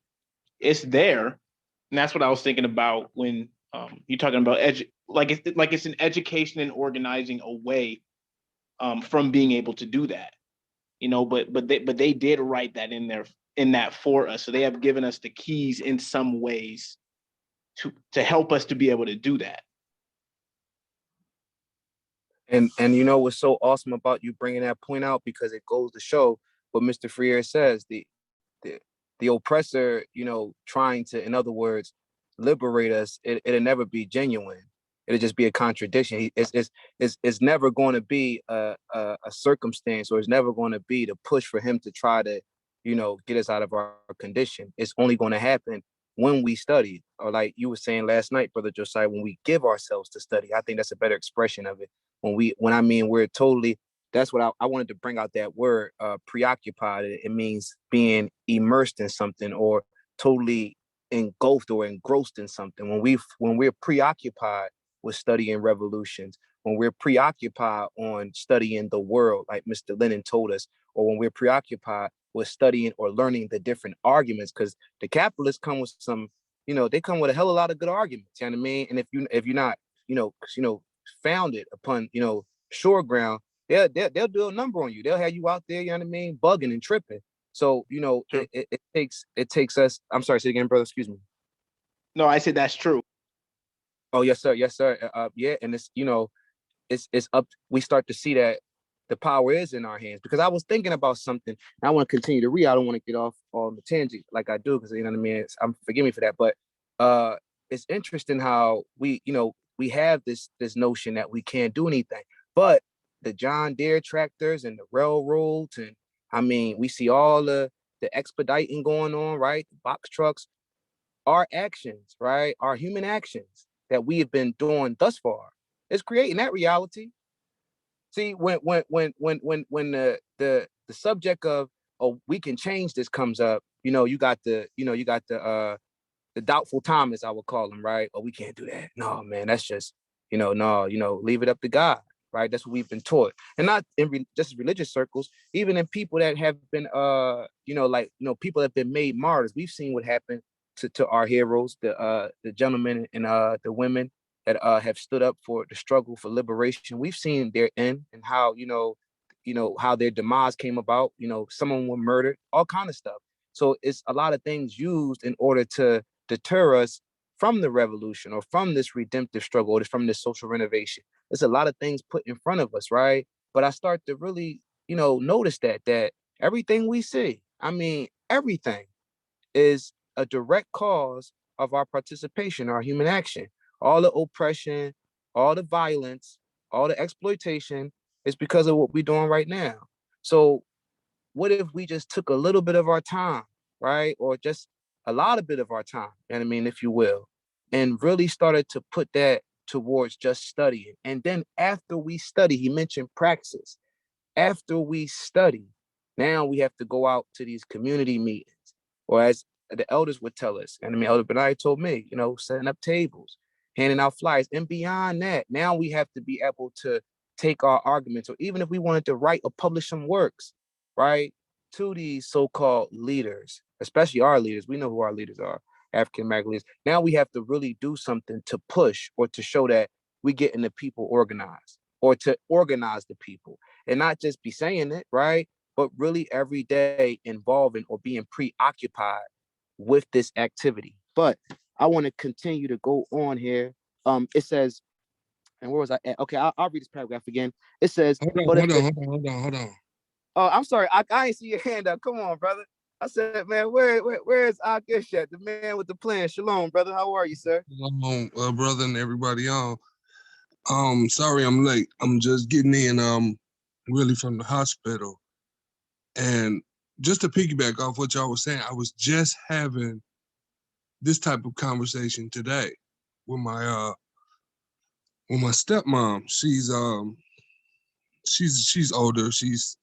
it's there, and that's what I was thinking about when you're talking about it's an education and organizing away from being able to do that. But they did write that in there, in that for us. So they have given us the keys in some ways to help us to be able to do that. And what's so awesome about you bringing that point out, because it goes to show what Mr. Freire says, the oppressor, trying to, in other words, liberate us, it'll never be genuine. It'll just be a contradiction. It's never going to be a circumstance, or it's never going to be the push for him to try to, get us out of our condition. It's only going to happen when we study, or like you were saying last night, Brother Josiah, when we give ourselves to study. I think that's a better expression of it. We're totally, that's what I wanted to bring out, that word, preoccupied. It means being immersed in something, or totally engulfed or engrossed in something. When we're preoccupied with studying revolutions, when we're preoccupied on studying the world, like Mr. Lennon told us, or when we're preoccupied with studying or learning the different arguments, because the capitalists come with some, they come with a hell of a lot of good arguments. You know what I mean? And if you're not, founded upon, sure ground, they'll do a number on you. They'll have you out there, you know what I mean, bugging and tripping. So, you know, it takes us. I'm sorry, say it again, brother. Excuse me. No, I said that's true. Oh, yes, sir. Yes, sir. Yeah, and it's, you know, it's up. We start to see that the power is in our hands. Because I was thinking about something, and I want to continue to read. I don't want to get off on the tangent like I do, because you know what I mean. Forgive me for that, but it's interesting how we, you know, we have this notion that we can't do anything, but the John Deere tractors and the railroads, and I mean, we see all the expediting going on, right? Box trucks, our actions, right? Our human actions that we have been doing thus far is creating that reality. See, when the subject of, oh, we can change this comes up, you know, you got the doubtful Thomas, I would call him, right? Oh, we can't do that. No, man, that's just, no, leave it up to God, right? That's what we've been taught. And not in just religious circles, even in people that have been, people that have been made martyrs. We've seen what happened to our heroes, the gentlemen and the women that have stood up for the struggle for liberation. We've seen their end and how, how their demise came about. Some of them were murdered, all kind of stuff. So it's a lot of things used in order to deter us from the revolution or from this redemptive struggle or from this social renovation. There's a lot of things put in front of us, right? But I start to really, notice that everything we see, I mean, everything is a direct cause of our participation, our human action. All the oppression, all the violence, all the exploitation is because of what we're doing right now. So what if we just took a little bit of our time, right? Or just a lot of bit of our time, you know what I mean, if you will, and really started to put that towards just studying. And then after we study, he mentioned praxis. After we study, now we have to go out to these community meetings, or as the elders would tell us. And I mean, Elder Benai told me, setting up tables, handing out flyers. And beyond that, now we have to be able to take our arguments, or even if we wanted to write or publish some works, right, to these so-called leaders, especially our leaders. We know who our leaders are, African American leaders. Now we have to really do something to push or to show that we getting the people organized, or to organize the people, and not just be saying it, right? But really every day involving or being preoccupied with this activity. But I want to continue to go on here. It says, and where was I at? Okay, I'll read this paragraph again. It says, hold on. Oh, I'm sorry. I ain't see your hand up. Come on, brother. I said, man, where's Akishat, the man with the plan? Shalom, brother. How are you, sir? Shalom, brother, and everybody on. Sorry I'm late. I'm just getting in, really from the hospital. And just to piggyback off what y'all was saying, I was just having this type of conversation today with my stepmom. She's older. She's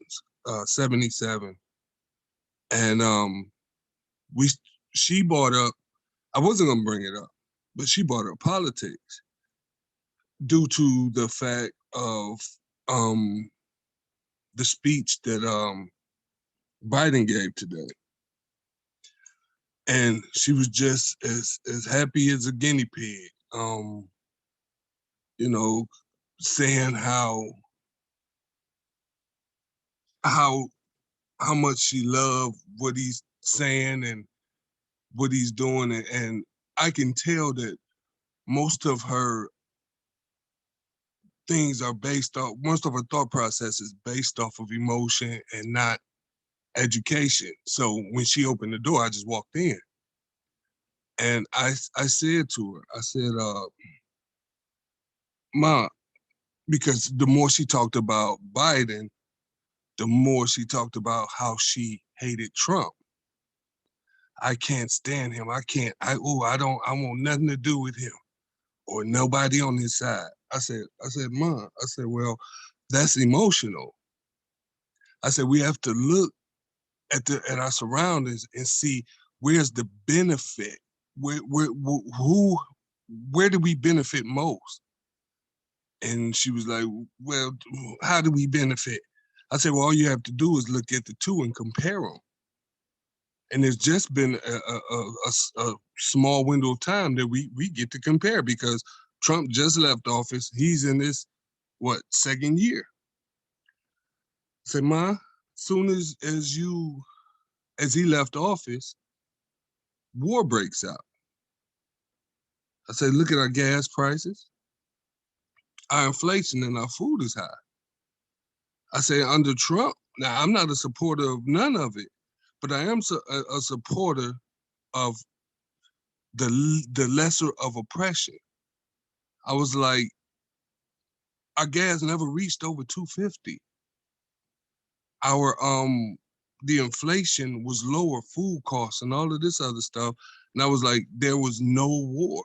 77, and she brought up. I wasn't gonna bring it up, but she brought up politics due to the fact of the speech that Biden gave today, and she was just as happy as a guinea pig. Saying how much she loved what he's saying and what he's doing, and I can tell that most of her things are based off, most of her thought process is based off of emotion and not education. So when she opened the door, I just walked in. And I said to her, I said, Ma, because the more she talked about Biden, the more she talked about how she hated Trump. I can't stand him. I want nothing to do with him or nobody on his side. I said, Ma, I said, well, that's emotional. I said, we have to look at our surroundings and see where's the benefit. Where do we benefit most? And she was like, well, how do we benefit? I said, well, all you have to do is look at the two and compare them. And there's just been a small window of time that we get to compare, because Trump just left office. He's in his, second year. Say, Ma, soon as he left office, war breaks out. I said, look at our gas prices, our inflation, and our food is high. I say, under Trump, now I'm not a supporter of none of it, but I am a supporter of the lesser of oppression. I was like, our gas never reached over 250. Our the inflation was lower, food costs and all of this other stuff. And I was like, there was no war.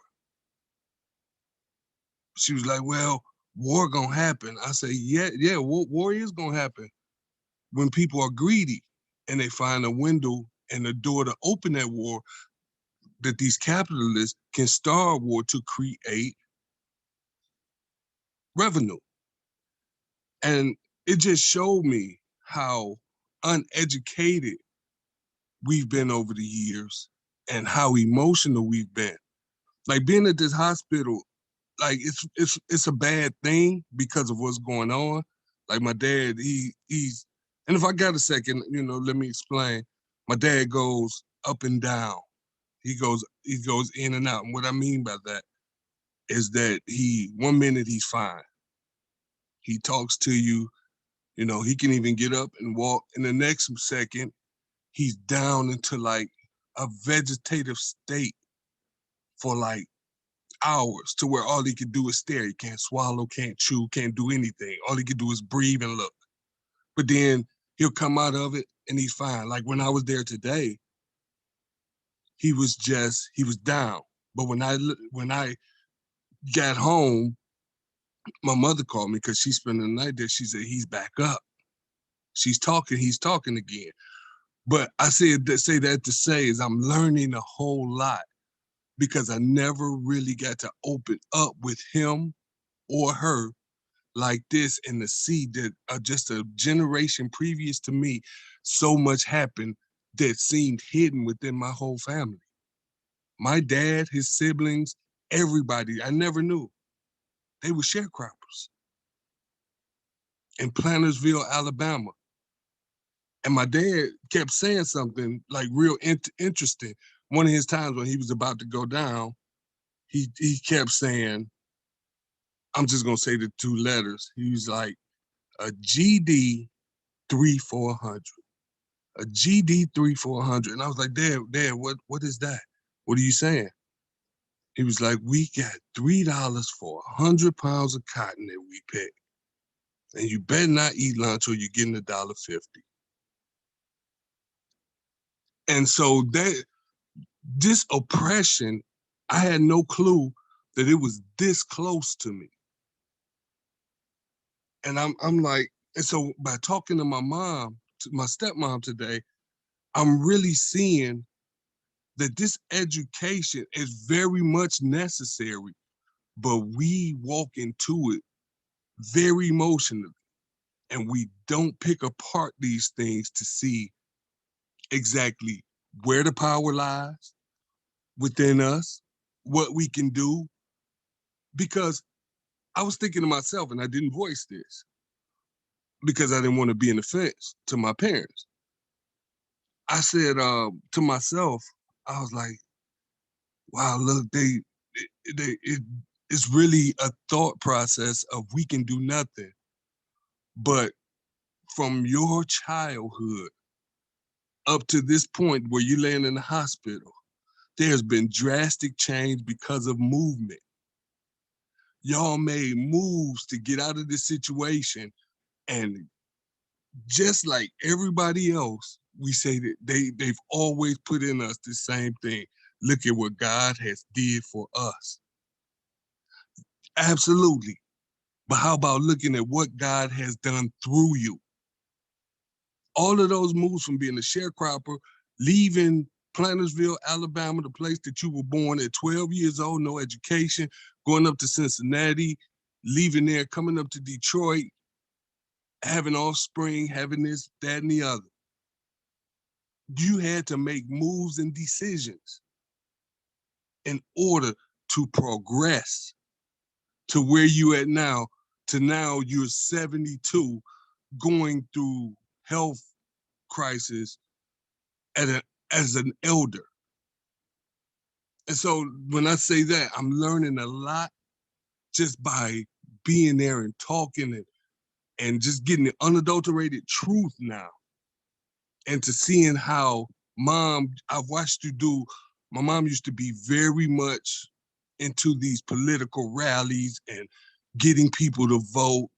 She was like, well, war gonna happen. I say, yeah, war is gonna happen when people are greedy and they find a window and a door to open that war, that these capitalists can start war to create revenue. And it just showed me how uneducated we've been over the years and how emotional we've been. Like being at this hospital, like it's a bad thing because of what's going on. Like my dad, he's, and if I got a second, let me explain. My dad goes up and down. He goes in and out. And what I mean by that is that 1 minute he's fine. He talks to you, he can even get up and walk. In the next second, he's down into like a vegetative state for like hours, to where all he can do is stare. He can't swallow, can't chew, can't do anything. All he can do is breathe and look. But then he'll come out of it and he's fine. Like when I was there today, he was down. But when I got home, my mother called me because she's spending the night there. She said, he's back up. He's talking again. But I say that to say is I'm learning a whole lot, because I never really got to open up with him or her like this, and to see that just a generation previous to me, so much happened that seemed hidden within my whole family. My dad, his siblings, everybody, I never knew. They were sharecroppers in Plantersville, Alabama. And my dad kept saying something like real interesting. One of his times when he was about to go down, he kept saying, I'm just gonna say the 2 letters. He was like, a GD 3400, a GD 3400. And I was like, Dad, what is that? What are you saying? He was like, we got $3 for 100 pounds of cotton that we pick. And you better not eat lunch or you're getting $1.50. And so this oppression, I had no clue that it was this close to me. And I'm like, and so by talking to my mom, my stepmom today, I'm really seeing that this education is very much necessary, but we walk into it very emotionally, and we don't pick apart these things to see exactly where the power lies within us, what we can do. Because I was thinking to myself, and I didn't voice this because I didn't want to be an offense to my parents. I said to myself, I was like, wow, look, it's really a thought process of we can do nothing. But from your childhood up to this point where you land in the hospital, there's been drastic change because of movement. Y'all made moves to get out of this situation. And just like everybody else, we say that they've always put in us the same thing. Look at what God has did for us. Absolutely. But how about looking at what God has done through you? All of those moves, from being a sharecropper, leaving Plantersville, Alabama, the place that you were born at 12 years old, no education, going up to Cincinnati, leaving there, coming up to Detroit, having offspring, having this, that, and the other. You had to make moves and decisions in order to progress to where you at now, to now you're 72, going through health crisis as an elder. And so when I say that, I'm learning a lot just by being there and talking and just getting the unadulterated truth now. And to seeing how I've watched you do, my mom used to be very much into these political rallies and getting people to vote,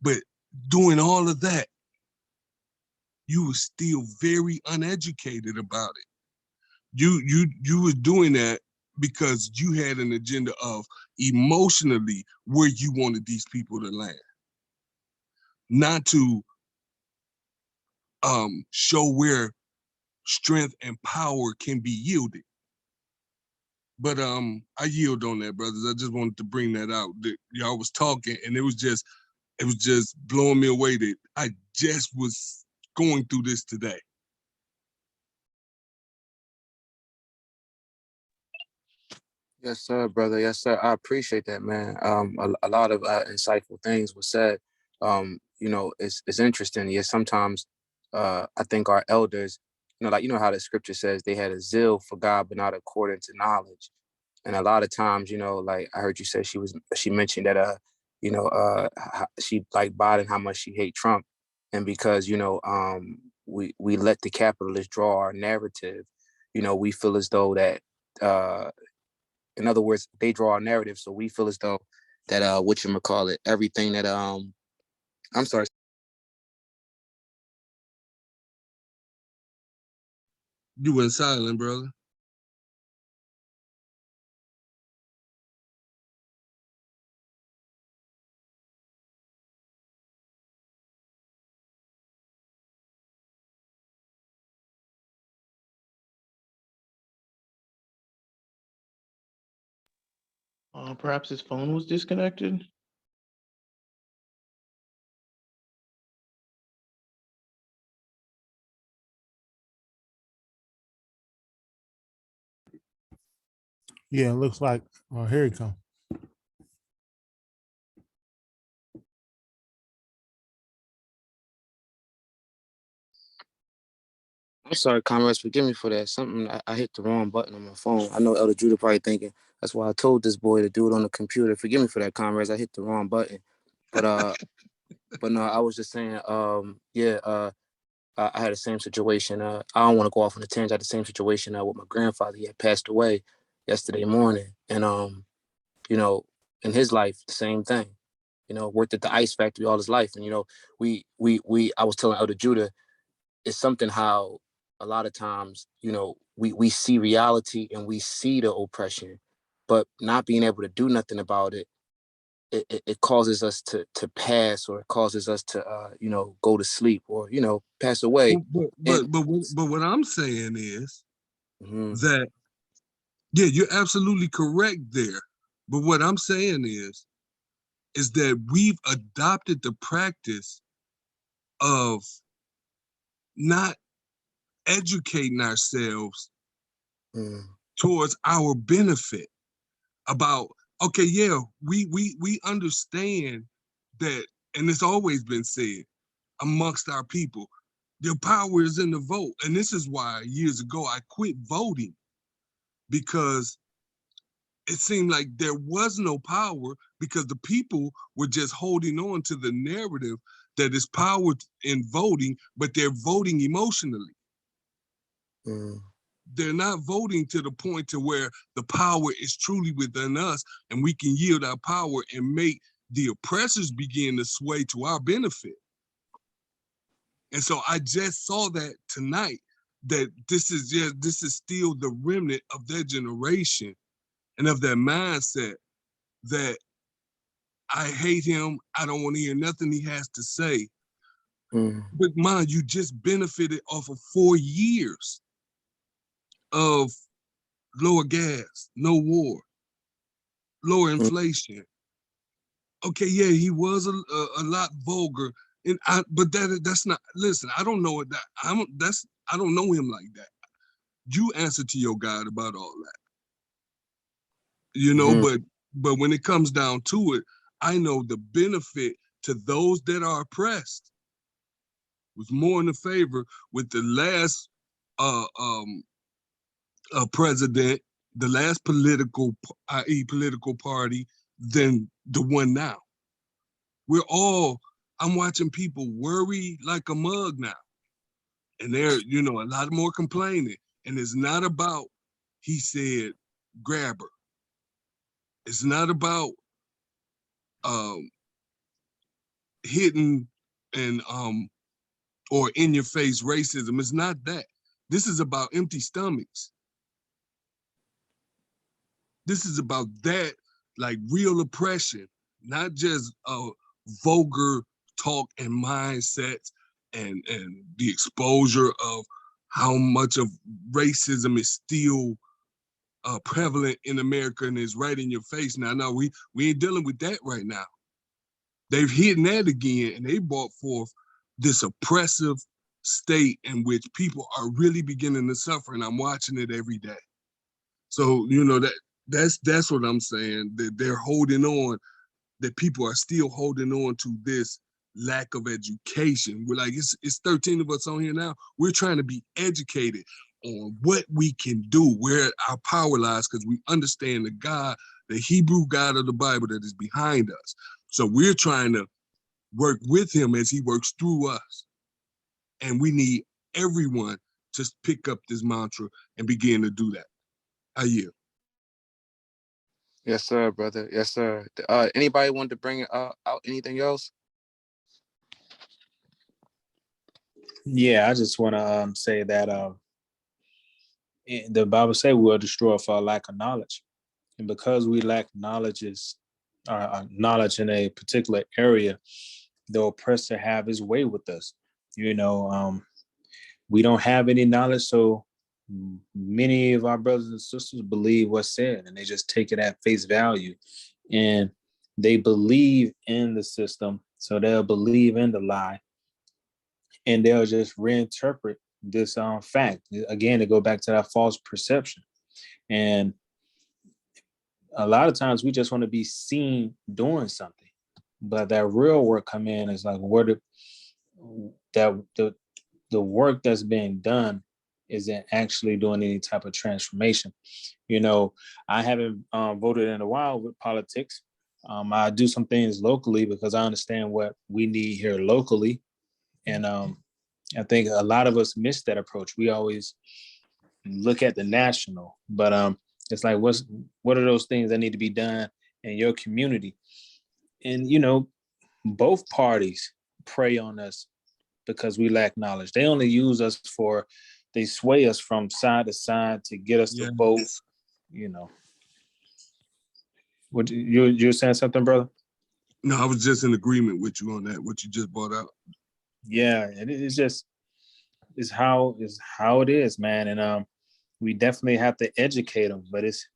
but doing all of that, you were still very uneducated about it. You were doing that because you had an agenda of emotionally where you wanted these people to land, not to show where strength and power can be yielded. But I yield on that, brothers. I just wanted to bring that out. That y'all was talking, and it was just blowing me away that I just was going through this today. Yes, sir, brother. Yes, sir. I appreciate that, man. A lot of insightful things were said. It's interesting. Yeah, sometimes I think our elders, like how the scripture says they had a zeal for God, but not according to knowledge. And a lot of times, like I heard you say she mentioned that she like Biden, how much she hate Trump, and because we let the capitalists draw our narrative, we feel as though that. In other words, they draw our narrative, so we feel as though that whatchamacallit, everything that I'm sorry. You went silent, brother. Perhaps his phone was disconnected. Yeah, it looks like, oh, here he comes. I'm sorry, comrades, forgive me for that. I hit the wrong button on my phone. I know Elder Judah probably thinking that's why I told this boy to do it on the computer. Forgive me for that, comrades. I hit the wrong button. But but no, I was just saying, I had the same situation. I don't want to go off on a tangent. I had the same situation with my grandfather. He had passed away yesterday morning, and in his life, the same thing. Worked at the ice factory all his life, and I was telling Elder Judah, it's something how a lot of times, we see reality and we see the oppression, but not being able to do nothing about it. It causes us to pass, or it causes us to go to sleep, or pass away. But what I'm saying is Mhm. that, yeah, you're absolutely correct there. But what I'm saying is that we've adopted the practice of not educating ourselves towards our benefit about, okay, yeah, we understand that, and it's always been said amongst our people, the power is in the vote. And this is why years ago I quit voting, because it seemed like there was no power, because the people were just holding on to the narrative that is power in voting, but they're voting emotionally. They're not voting to the point to where the power is truly within us and we can yield our power and make the oppressors begin to sway to our benefit. And so I just saw that tonight, that this is still the remnant of that generation and of that mindset that I hate him, I don't want to hear nothing he has to say. But mind you, just benefited off of 4 years of lower gas, no war, lower inflation. Okay, yeah, he was a lot vulgar, but that's not. Listen, I don't know that. I don't know him like that. You answer to your God about all that, but when it comes down to it, I know the benefit to those that are oppressed was more in the favor with the last president, the last political, i.e. political party, than the one now. I'm watching people worry like a mug now. And there, a lot more complaining. And it's not about, he said, grab her. It's not about hitting and or in your face racism. It's not that. This is about empty stomachs. This is about that, like real oppression, not just vulgar talk and mindsets and the exposure of how much of racism is still prevalent in America and is right in your face now. No, we ain't dealing with that right now. They've hidden that again, and they brought forth this oppressive state in which people are really beginning to suffer, and I'm watching it every day. So, that's what I'm saying, that they're holding on, that people are still holding on to this lack of education. We're like, it's 13 of us on here now. We're trying to be educated on what we can do, where our power lies, because we understand the Hebrew God of the Bible that is behind us. So we're trying to work with him as he works through us. And we need everyone to pick up this mantra and begin to do that. I yield. Yes, sir, brother. Yes, sir. Anybody want to bring out anything else? Yeah, I just want to say that the Bible says we will destroy for a lack of knowledge. And because we lack knowledge in a particular area, the oppressor have his way with us. We don't have any knowledge, so many of our brothers and sisters believe what's said, and they just take it at face value. And they believe in the system, so they'll believe in the lie, and they'll just reinterpret this fact. Again, to go back to that false perception. And a lot of times we just want to be seen doing something, but that real work come in is like the work that's being done isn't actually doing any type of transformation. I haven't voted in a while with politics. I do some things locally because I understand what we need here locally. And I think a lot of us miss that approach. We always look at the national, but it's like, what are those things that need to be done in your community? And, both parties prey on us because we lack knowledge. They only use us they sway us from side to side to get us to vote, What you're saying something, brother? No, I was just in agreement with you on that, what you just brought out. Yeah, it's how it is, man. And we definitely have to educate them, but it's,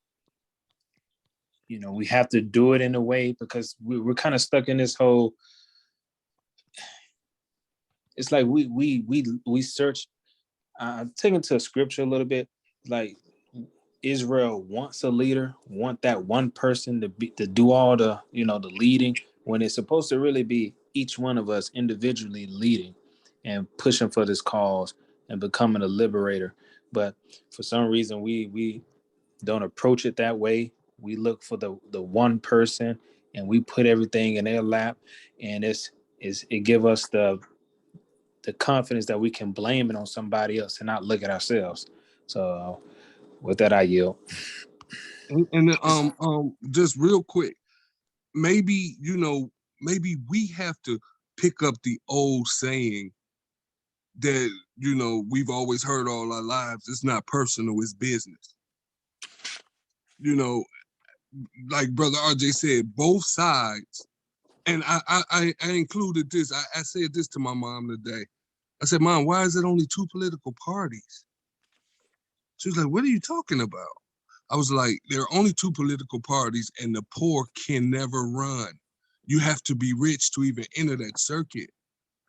we have to do it in a way because we're kind of stuck in this whole, it's like we search, taking to scripture a little bit, like Israel wants a leader, want that one person to do all the, the leading, when it's supposed to really be each one of us individually leading and pushing for this cause and becoming a liberator. But for some reason, we don't approach it that way. We look for the one person and we put everything in their lap, and it give us the confidence that we can blame it on somebody else and not look at ourselves. So with that, I yield. And just real quick, maybe we have to pick up the old saying that we've always heard all our lives. It's not personal, it's business. Like Brother RJ said, both sides. And I included this. I said this to my mom today. I said, Mom, why is it only two political parties? She was like, what are you talking about? I was like, there are only two political parties and the poor can never run. You have to be rich to even enter that circuit.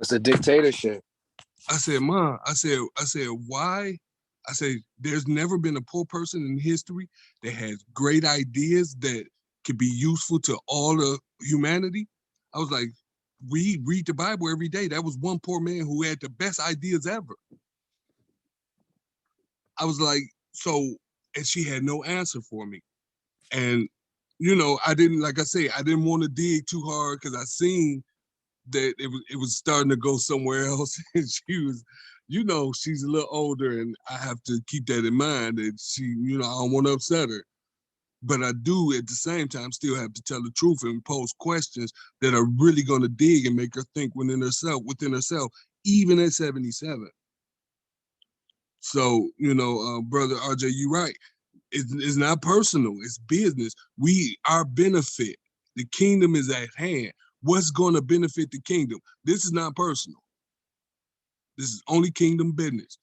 It's a dictatorship. I said, Mom, I said, why? I said, there's never been a poor person in history that has great ideas that could be useful to all of humanity. I was like, we read the Bible every day. That was one poor man who had the best ideas ever. I was like, so, and she had no answer for me. And, you know, I didn't, like I say, I didn't want to dig too hard because I seen that it was starting to go somewhere else. And she was, you know, she's a little older, and I have to keep that in mind that she, you know, I don't want to upset her. But I do at the same time still have to tell the truth and pose questions that are really going to dig and make her think within herself, even at 77. So, you know, brother RJ, you're right. It's not personal, it's business. Our benefit, the kingdom is at hand. What's going to benefit the kingdom? This is not personal. This is only kingdom business.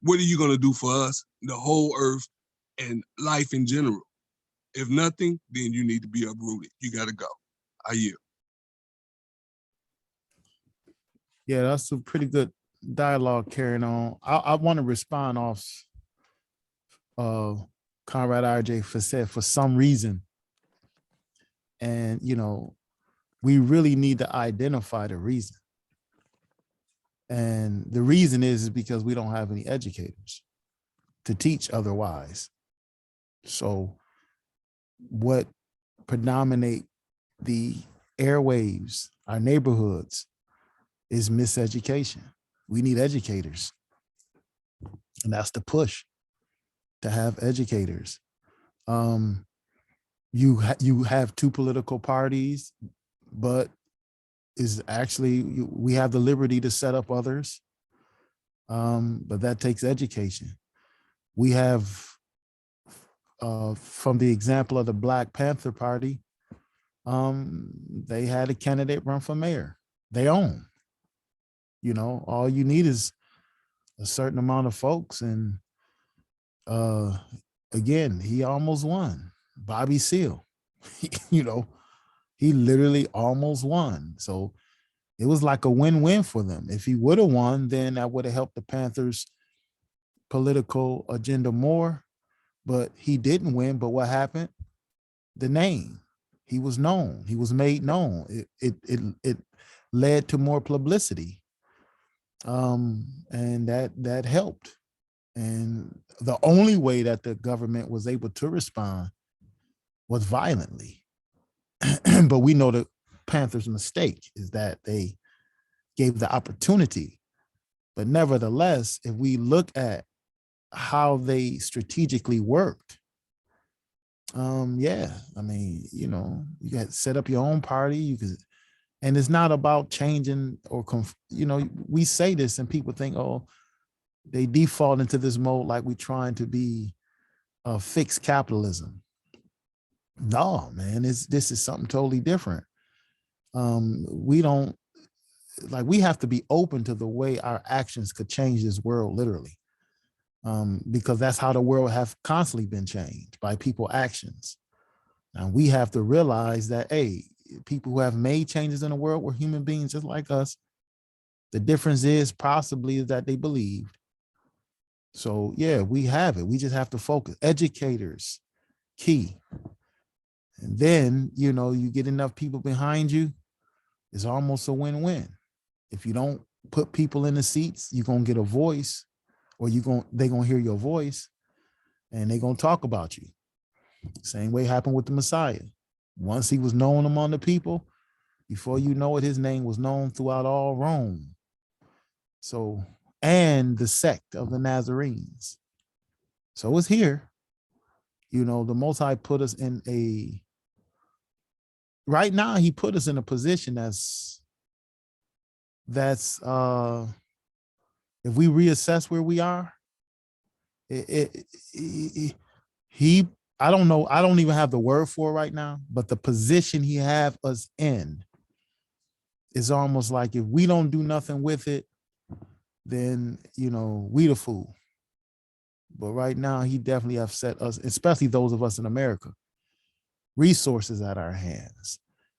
What are you going to do for us, the whole earth, and life in general? If nothing, then you need to be uprooted. You got to go. I yield. Yeah, that's a pretty good dialogue carrying on. I want to respond off Conrad RJ for some reason. And, you know, we really need to identify the reason. And the reason is because we don't have any educators to teach otherwise. So what predominate the airwaves, our neighborhoods, is miseducation. We need educators. And that's the push, to have educators. You have two political parties, but is actually, we have the liberty to set up others. But that takes education. We have, from the example of the Black Panther Party, they had a candidate run for mayor, their own. You know, all you need is a certain amount of folks. And again, he almost won. Bobby Seale, you know, he literally almost won. So it was like a win-win for them. If he would have won, then that would have helped the Panthers' political agenda more. But he didn't win. But what happened? The name. He was known. He was made known. It led to more publicity. And that helped. And the only way that the government was able to respond was violently. But we know the Panthers' mistake is that they gave the opportunity. But nevertheless, if we look at how they strategically worked, yeah, I mean, you know, you got to set up your own party. You could, and it's not about changing or, you know, we say this and people think, oh, they default into this mode like we're trying to be fix capitalism. No, man, this is something totally different. We don't, like, we have to be open to the way our actions could change this world, literally. Because that's how the world has constantly been changed, by people's actions. And we have to realize that, hey, people who have made changes in the world were human beings just like us. The difference is possibly that they believed. So yeah, we have it. We just have to focus. Educators, key. And then, you know, you get enough people behind you, it's almost a win-win. If you don't put people in the seats, you're gonna get a voice, or they're gonna hear your voice, and they're gonna talk about you. Same way happened with the Messiah. Once he was known among the people, before you know it, his name was known throughout all Rome. So, and the sect of the Nazarenes. So it's here. You know, the Most High put us in right now, he put us in a position that's if we reassess where we are, I don't know, I don't even have the word for it right now, but the position he have us in is almost like, if we don't do nothing with it, then, you know, we the fool. But right now, he definitely have set us, especially those of us in America, resources at our hands,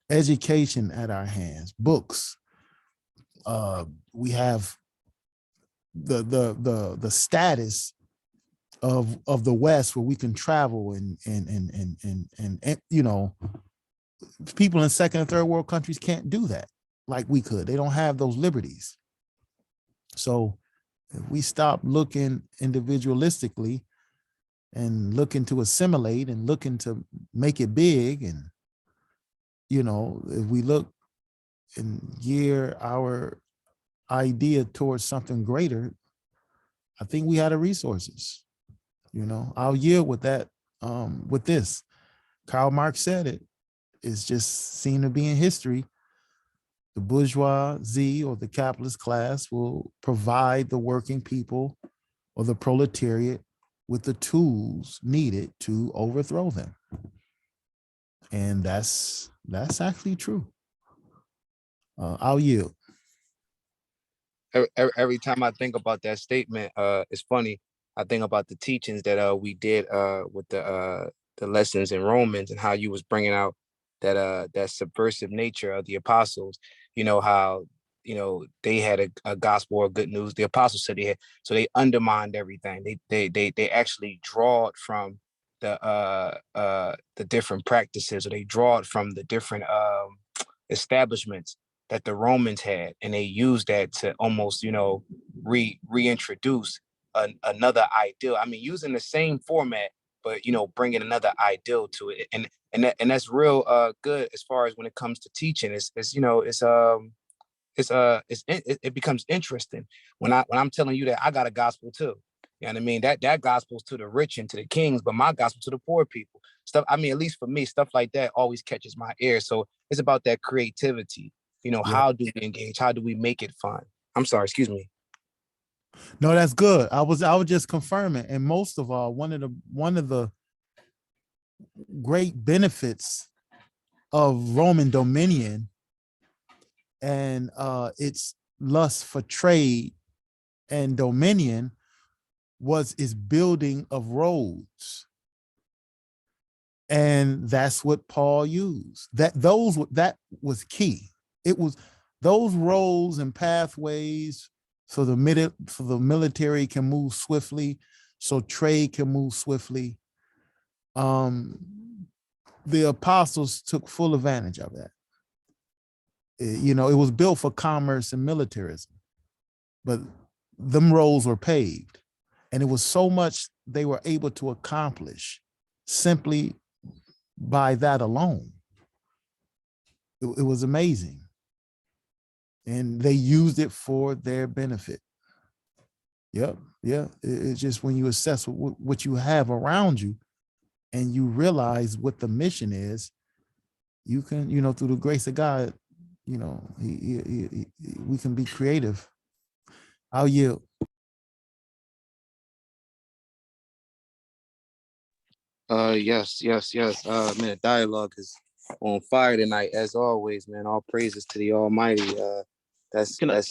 education at our hands, books. We have the status of the West, where we can travel and you know, people in second and third world countries can't do that. like we could. They don't have those liberties. So if we stop looking individualistically and looking to assimilate and looking to make it big, and, you know, if we look and gear our idea towards something greater, I think we have the resources. You know, I'll yield with that. With this, Karl Marx said it. It's just seen to be in history. The bourgeoisie or the capitalist class will provide the working people or the proletariat with the tools needed to overthrow them. And that's actually true. I'll yield. Every time I think about that statement, it's funny. I think about the teachings that we did with the lessons in Romans, and how you was bringing out that subversive nature of the apostles. You know how, you know, they had a gospel of good news. The apostles said they had, so they undermined everything. They actually draw it from the different practices, or they draw it from the different establishments that the Romans had, and they used that to almost, you know, reintroduce another ideal. I mean, using the same format, but, you know, bringing another ideal to it, and that's real good as far as when it comes to teaching. It's you know, it becomes interesting when I'm telling you that I got a gospel too. You know what I mean? That gospel's to the rich and to the kings, but my gospel to the poor people. Stuff, I mean, at least for me, stuff like that always catches my ear. So it's about that creativity. You know, Yeah. how do we engage? How do we make it fun? I'm sorry, excuse me. No, that's good. I was just confirming. And most of all, one of the great benefits of Roman dominion and its lust for trade and dominion was its building of roads. And that's what Paul used. That was key. It was those roads and pathways so the military can move swiftly, so trade can move swiftly. The apostles took full advantage of that. You know, it was built for commerce and militarism, but them roads were paved. And it was so much they were able to accomplish simply by that alone. It was amazing. And they used it for their benefit. Yep, yeah. It's just when you assess what you have around you and you realize what the mission is, you can, you know, through the grace of God, you know, we can be creative. I'll yield. Yes. Man, the dialogue is on fire tonight, as always, man. All praises to the Almighty. That's Can I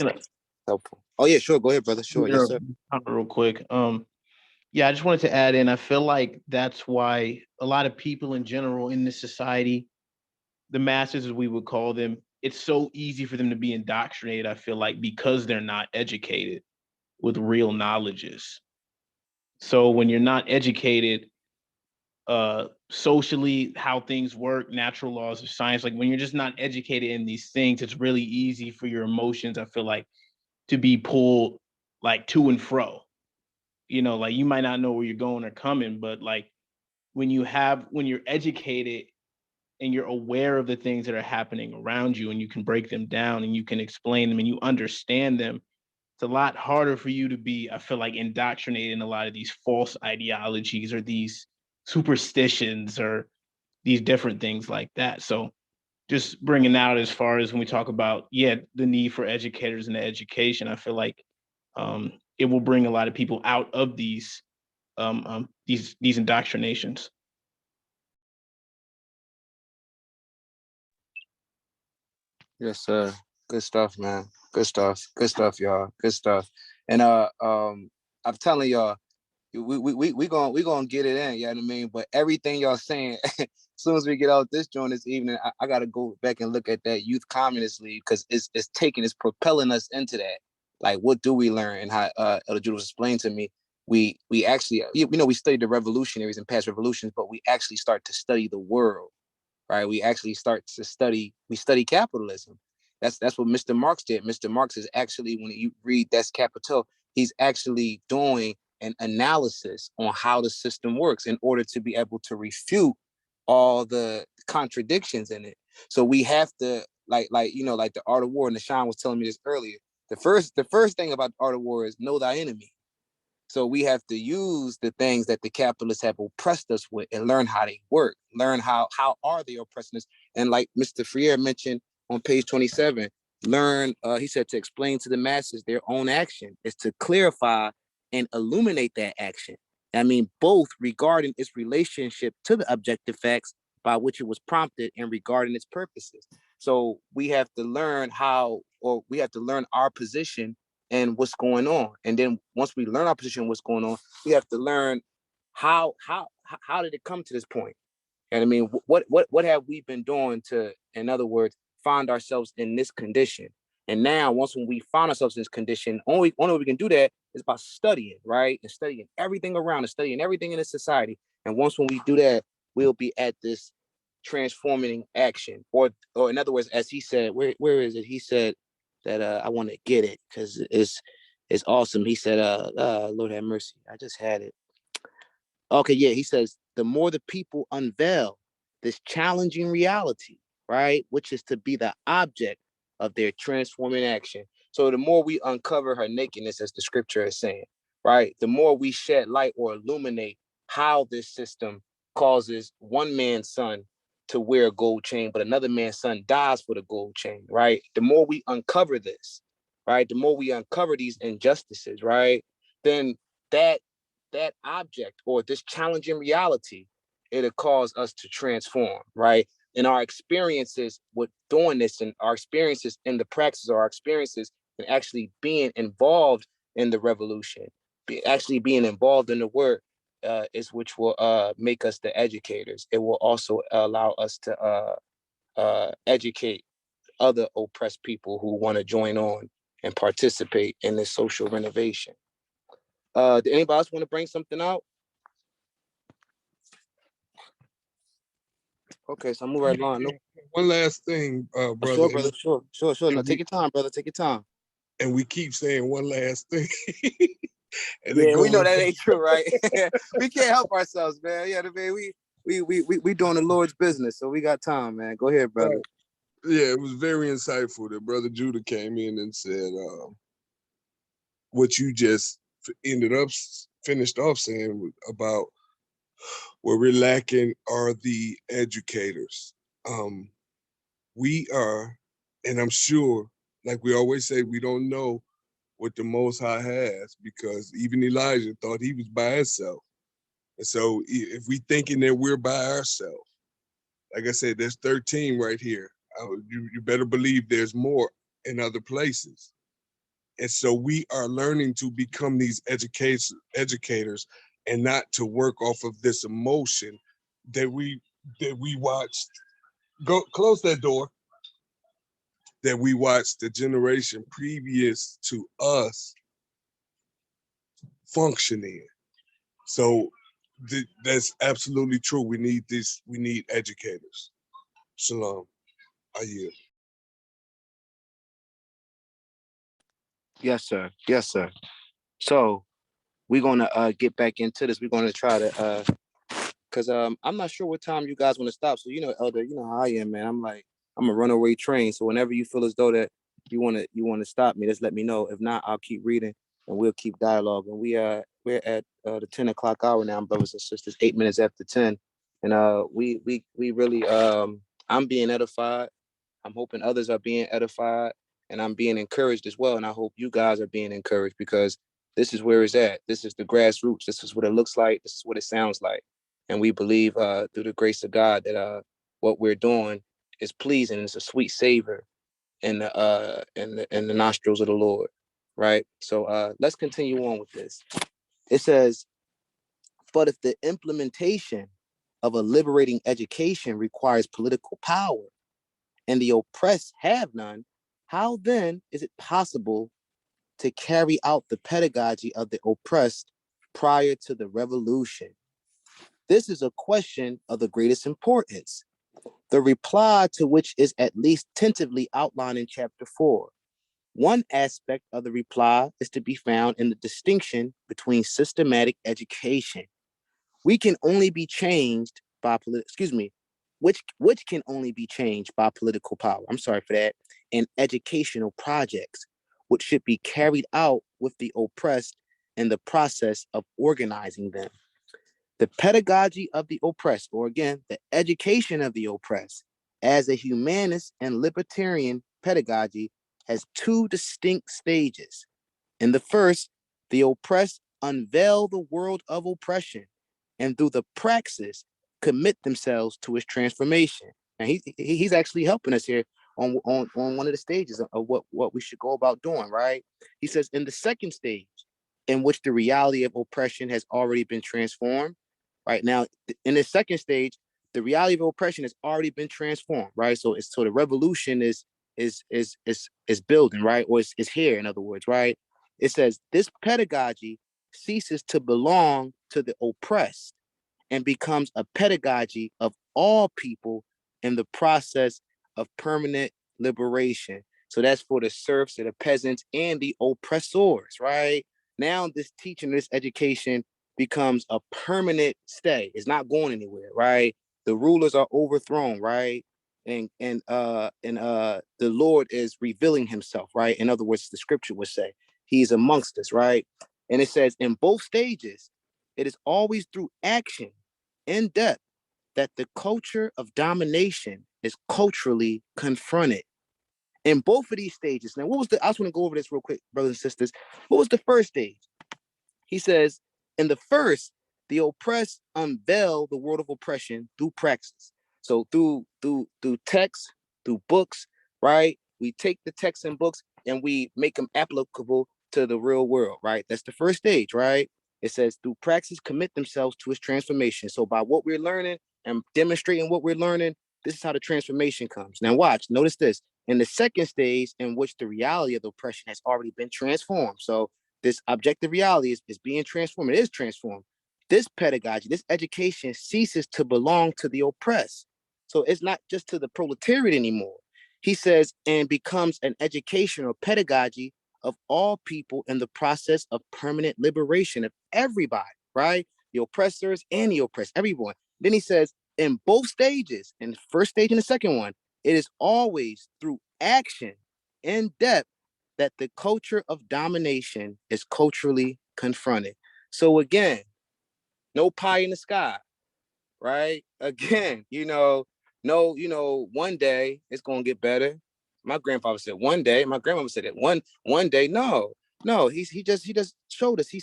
helpful. Oh yeah, sure. Go ahead, brother. Sure, yes, sir. real quick? Yeah, I just wanted to add in. I feel like that's why a lot of people in general in this society, the masses as we would call them, it's so easy for them to be indoctrinated. I feel like because they're not educated with real knowledges. So when you're not educated socially, how things work, natural laws of science, like when you're just not educated in these things, it's really easy for your emotions, I feel like, to be pulled like to and fro. You know, like you might not know where you're going or coming, but like when you're educated and you're aware of the things that are happening around you and you can break them down and you can explain them and you understand them, it's a lot harder for you to be, I feel like, indoctrinated in a lot of these false ideologies or these superstitions or these different things like that. So just bringing out as far as when we talk about, yeah, the need for educators and the education, I feel like it will bring a lot of people out of these indoctrinations. Yes, sir. Good stuff, man. Good stuff. Good stuff, y'all. Good stuff. And I'm telling y'all, we gonna get it in, you know what I mean? But everything y'all saying, as soon as we get out this joint this evening, I gotta go back and look at that Youth Communist League, because it's propelling us into that. Like, what do we learn? And how Elder Judah was explained to me, we actually, you know, we study the revolutionaries and past revolutions, but we actually start to study the world, right? We actually start to study capitalism. That's what Mr. Marx did. Mr. Marx is actually, when you read Das Kapital, he's actually doing an analysis on how the system works in order to be able to refute all the contradictions in it. So we have to, like the Art of War, and Nashawn was telling me this earlier. The first thing about the Art of War is know thy enemy. So we have to use the things that the capitalists have oppressed us with and learn how they work, learn how are they oppressing us. And like Mr. Freire mentioned on page 27, learn, he said, to explain to the masses their own action is to clarify and illuminate that action. I mean, both regarding its relationship to the objective facts by which it was prompted and regarding its purposes. So we have to learn we have to learn our position and what's going on. And then once we learn our position, what's going on, we have to learn how did it come to this point? And I mean, what have we been doing to, in other words, find ourselves in this condition? And now, when we find ourselves in this condition, only way we can do that is by studying, right? And studying everything around us, studying everything in the society. And when we do that, we'll be at this transforming action. Or in other words, as he said, where is it? He said that I want to get it because it's awesome. He said, Lord have mercy, I just had it. Okay, yeah, he says, the more the people unveil this challenging reality, right, which is to be the object of their transforming action. So the more we uncover her nakedness, as the scripture is saying, right, the more we shed light or illuminate how this system causes one man's son to wear a gold chain, but another man's son dies for the gold chain, right? The more we uncover this, right, the more we uncover these injustices, right, then that object or this challenging reality, it'll cause us to transform, right? And our experiences with doing this and our experiences in the practice or our experiences and actually being involved in the revolution, actually being involved in the work is which will make us the educators. It will also allow us to educate other oppressed people who want to join on and participate in this social renovation. Did anybody else want to bring something out? Okay, so I'm moving right along. No. One last thing, brother. Sure, brother. Sure. No, take your time, brother. Take your time. And we keep saying one last thing. And yeah, we know that ain't true, right? We can't help ourselves, man. Yeah, man, we doing the Lord's business, so we got time, man. Go ahead, brother. Yeah, it was very insightful that Brother Judah came in and said what you just finished off saying about where we're lacking are the educators. We are, and I'm sure, like we always say, we don't know what the Most High has, because even Elijah thought he was by himself. And so if we thinking that we're by ourselves, like I said, there's 13 right here. You better believe there's more in other places. And so we are learning to become these educators and not to work off of this emotion that we watched. Go close that door. That we watched the generation previous to us functioning. So that's absolutely true. We need this. We need educators. Shalom. I yield. Yes, sir. Yes, sir. So we're gonna get back into this. We're gonna try to because I'm not sure what time you guys want to stop. So Elder, you know how I am, man. I'm a runaway train. So whenever you feel as though that you wanna stop me, just let me know. If not, I'll keep reading and we'll keep dialogue. And we're at the 10 o'clock hour now, brothers and sisters, 8 minutes after 10. And we really I'm being edified. I'm hoping others are being edified, and I'm being encouraged as well. And I hope you guys are being encouraged, because this is where it's at. This is the grassroots. This is what it looks like. This is what it sounds like. And we believe through the grace of God that what we're doing is pleasing. It's a sweet savor in the nostrils of the Lord. Right. So let's continue on with this. It says, but if the implementation of a liberating education requires political power, and the oppressed have none, how then is it possible to carry out the pedagogy of the oppressed prior to the revolution? This is a question of the greatest importance, The reply to which is at least tentatively outlined in chapter 4. One aspect of the reply is to be found in the distinction between systematic education. We can only be changed by which can only be changed by political power. I'm sorry for that. And educational projects, which should be carried out with the oppressed in the process of organizing them. The pedagogy of the oppressed, or again, the education of the oppressed, as a humanist and libertarian pedagogy, has two distinct stages. In the first, the oppressed unveil the world of oppression and through the praxis commit themselves to its transformation. And he's actually helping us here on one of the stages of what we should go about doing, right? He says in the second stage, in which the reality of oppression has already been transformed, right? Now, in the second stage, the reality of oppression has already been transformed, right? So the revolution is building, right? Or is here, in other words, right? It says this pedagogy ceases to belong to the oppressed and becomes a pedagogy of all people in the process of permanent liberation. So that's for the serfs, the peasants, and the oppressors, right? Now this teaching, this education becomes a permanent stay. It's not going anywhere, right? The rulers are overthrown, right? And the Lord is revealing himself, right? In other words, the scripture would say, he's amongst us, right? And it says in both stages, it is always through action in depth that the culture of domination is culturally confronted. In both of these stages. Now, I just want to go over this real quick, brothers and sisters. What was the first stage? He says, in the first, the oppressed unveil the world of oppression through praxis. So through text, through books, right? We take the texts and books and we make them applicable to the real world, right? That's the first stage, right? It says through praxis commit themselves to its transformation. So by what we're learning and demonstrating what we're learning, this is how the transformation comes. Now watch, notice this. In the second stage, in which the reality of the oppression has already been transformed. So this objective reality is being transformed. It is transformed. This pedagogy, this education ceases to belong to the oppressed. So it's not just to the proletariat anymore. He says, and becomes an education or pedagogy of all people in the process of permanent liberation of everybody, right? The oppressors and the oppressed, everyone. Then he says, in both stages, in the first stage and the second one, it is always through action in depth that the culture of domination is culturally confronted. So again, no pie in the sky, right? Again, one day it's gonna get better. My grandfather said one day. My grandmama said it one day. No. He just showed us.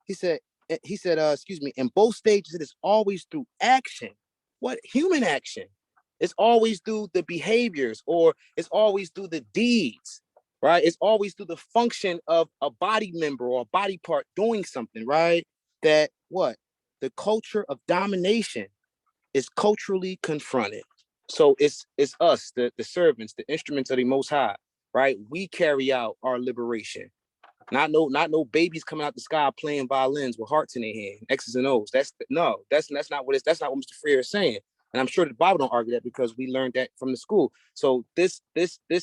Excuse me. In both stages, it is always through action. What human action? It's always through the behaviors, or it's always through the deeds, right? It's always through the function of a body member or a body part doing something, right? That what? The culture of domination is culturally confronted. So it's us, the servants, the instruments of the Most High, right? We carry out our liberation. Not no babies coming out the sky playing violins with hearts in their hand, X's and O's. That's not what Mr. Freer is saying. And I'm sure the Bible don't argue that, because we learned that from the school. So this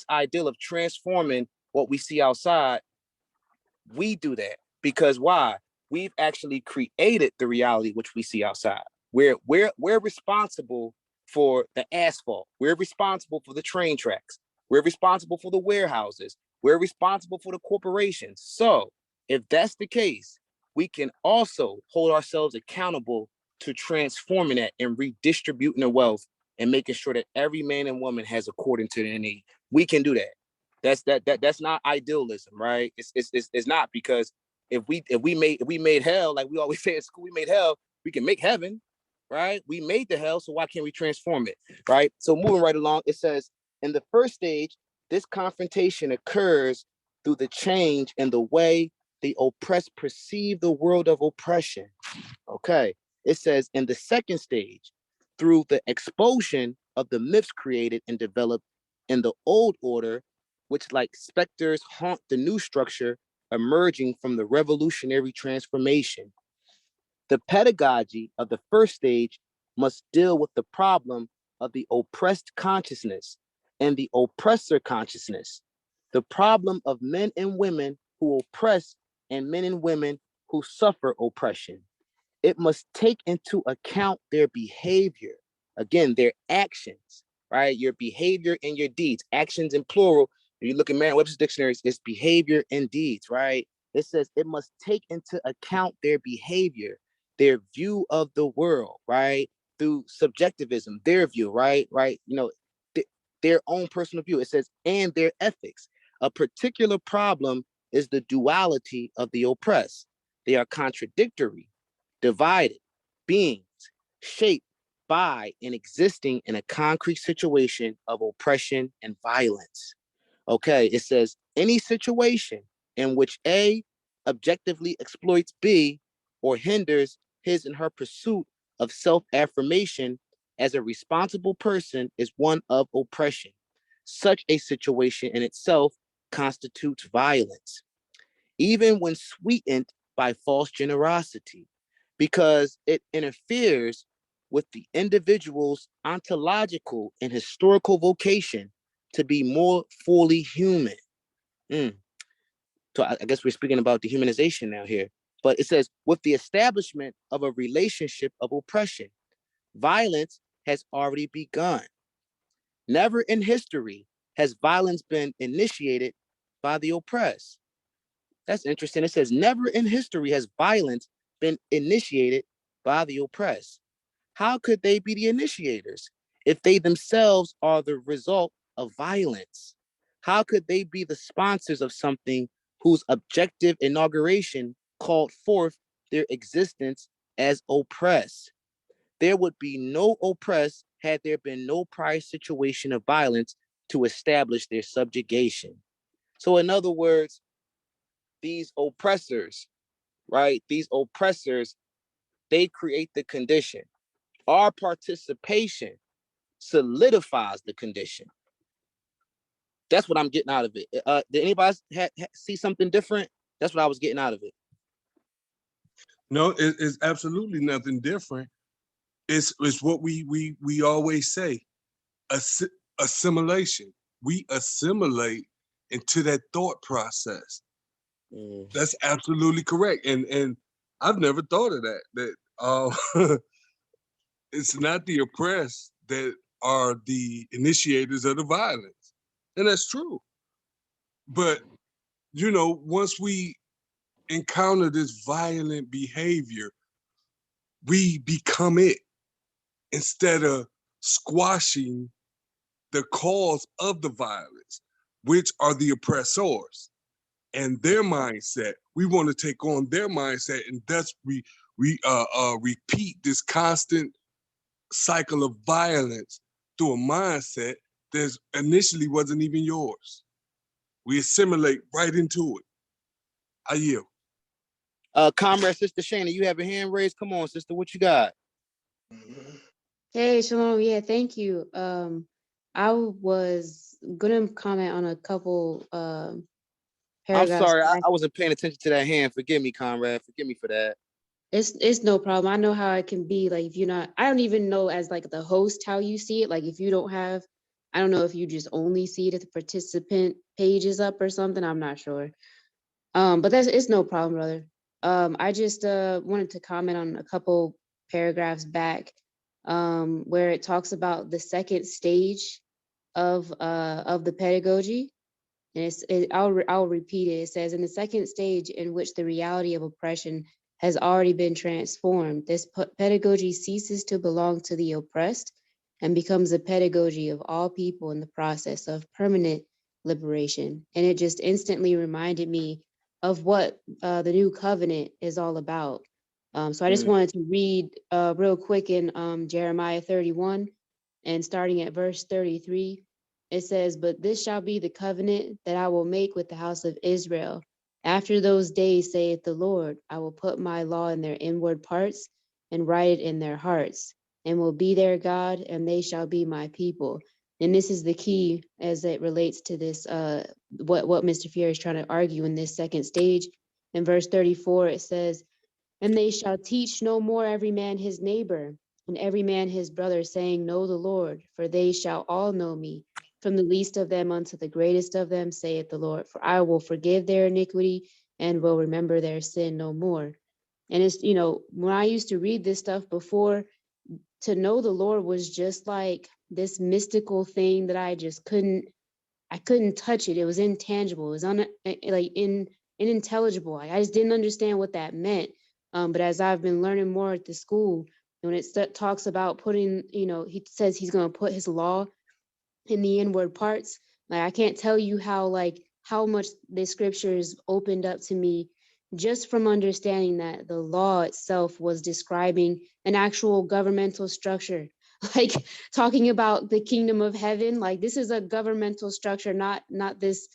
ideal of transforming what we see outside, we do that because why? We've actually created the reality which we see outside. We're responsible for the asphalt. We're responsible for the train tracks. We're responsible for the warehouses. We're responsible for the corporations. So if that's the case, we can also hold ourselves accountable to transforming that and redistributing the wealth and making sure that every man and woman has according to their need. We can do that. That's not idealism, right? It's not, because if we made hell, like we always say at school, we made hell, we can make heaven, right? We made the hell, so why can't we transform it, right? So moving right along, it says in the first stage, this confrontation occurs through the change in the way the oppressed perceive the world of oppression. Okay. It says in the second stage, through the expulsion of the myths created and developed in the old order, which like specters haunt the new structure emerging from the revolutionary transformation. The pedagogy of the first stage must deal with the problem of the oppressed consciousness and the oppressor consciousness, the problem of men and women who oppress and men and women who suffer oppression. It must take into account their behavior, again, their actions, right? Your behavior and your deeds, actions in plural. If you look at Merriam-Webster's dictionaries, it's behavior and deeds, right? It says it must take into account their behavior, their view of the world, right? Through subjectivism, their view, right? You know, their own personal view. It says, and their ethics. A particular problem is the duality of the oppressed. They are contradictory, divided beings shaped by and existing in a concrete situation of oppression and violence. Okay, it says any situation in which A objectively exploits B or hinders his and her pursuit of self-affirmation as a responsible person is one of oppression. Such a situation in itself constitutes violence, even when sweetened by false generosity, because it interferes with the individual's ontological and historical vocation to be more fully human. So I guess we're speaking about dehumanization now here. But it says, with the establishment of a relationship of oppression, violence has already begun. Never in history has violence been initiated by the oppressed. That's interesting. It says, never in history has violence been initiated by the oppressed. How could they be the initiators if they themselves are the result of violence? How could they be the sponsors of something whose objective inauguration called forth their existence as oppressed? There would be no oppressed had there been no prior situation of violence to establish their subjugation. So in other words, these oppressors, right? These oppressors, they create the condition. Our participation solidifies the condition. That's what I'm getting out of it. Did anybody see something different? That's what I was getting out of it. No, it's absolutely nothing different. It's what we always say, assimilation. We assimilate into that thought process. That's absolutely correct. And I've never thought of that. That it's not the oppressed that are the initiators of the violence. And that's true. But, you know, once we encounter this violent behavior, we become it instead of squashing the cause of the violence, which are the oppressors and their mindset. We want to take on their mindset, and thus we repeat this constant cycle of violence through a mindset that initially wasn't even yours. We assimilate right into it. I yield. Comrade Sister Shana, you have a hand raised? Come on, sister, what you got? Hey, Shalom. Yeah, thank you. I was gonna comment on a couple I'm paragraphs. sorry, I wasn't paying attention to that hand. Forgive me, comrade. Forgive me for that. It's no problem. I know how it can be. Like if you're not, I don't even know as like the host how you see it. Like if you don't have, I don't know if you just only see it if the participant page is up or something. I'm not sure. But it's no problem, brother. I just wanted to comment on a couple paragraphs back, where it talks about the second stage of the pedagogy. And I'll repeat it. It says, in the second stage in which the reality of oppression has already been transformed, this pedagogy ceases to belong to the oppressed and becomes a pedagogy of all people in the process of permanent liberation. And it just instantly reminded me of what the new covenant is all about. So I just wanted to read real quick in Jeremiah 31 and starting at verse 33. It says, but this shall be the covenant that I will make with the house of Israel. After those days, saith the Lord, I will put my law in their inward parts and write it in their hearts, and will be their God, and they shall be my people. And this is the key as it relates to this, what Mr. Fier is trying to argue in this second stage. In verse 34, it says, and they shall teach no more every man his neighbor, and every man his brother, saying, Know the Lord, for they shall all know me, from the least of them unto the greatest of them, saith the Lord. For I will forgive their iniquity and will remember their sin no more. And it's, when I used to read this stuff before, to know the Lord was just like this mystical thing that I just couldn't touch it. It was intangible. It was unintelligible. I just didn't understand what that meant. But as I've been learning more at the school, when it talks about putting, he says he's going to put his law in the inward parts. Like, I can't tell you how much the scriptures opened up to me just from understanding that the law itself was describing an actual governmental structure. Like, talking about the kingdom of heaven, like, this is a governmental structure, not this,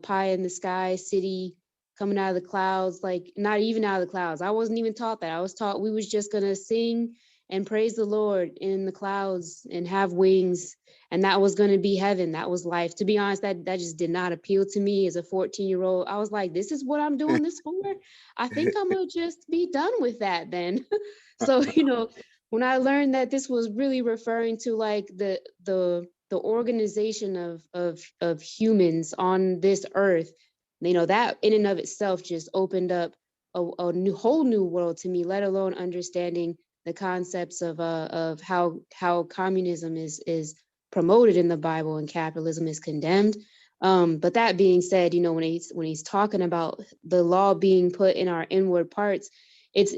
pie in the sky city coming out of the clouds, like, not even out of the clouds. I wasn't even taught that. I was taught we was just gonna sing and praise the Lord in the clouds and have wings, and that was going to be heaven. That was life. To be honest, that just did not appeal to me as a 14-year-old. I was like, this is what I'm doing this for? I think I'm going to just be done with that then. So, when I learned that this was really referring to like the organization of humans on this earth, that in and of itself just opened up a whole new world to me, let alone understanding the concepts of how communism is promoted in the Bible and capitalism is condemned. But that being said, when he's talking about the law being put in our inward parts, it's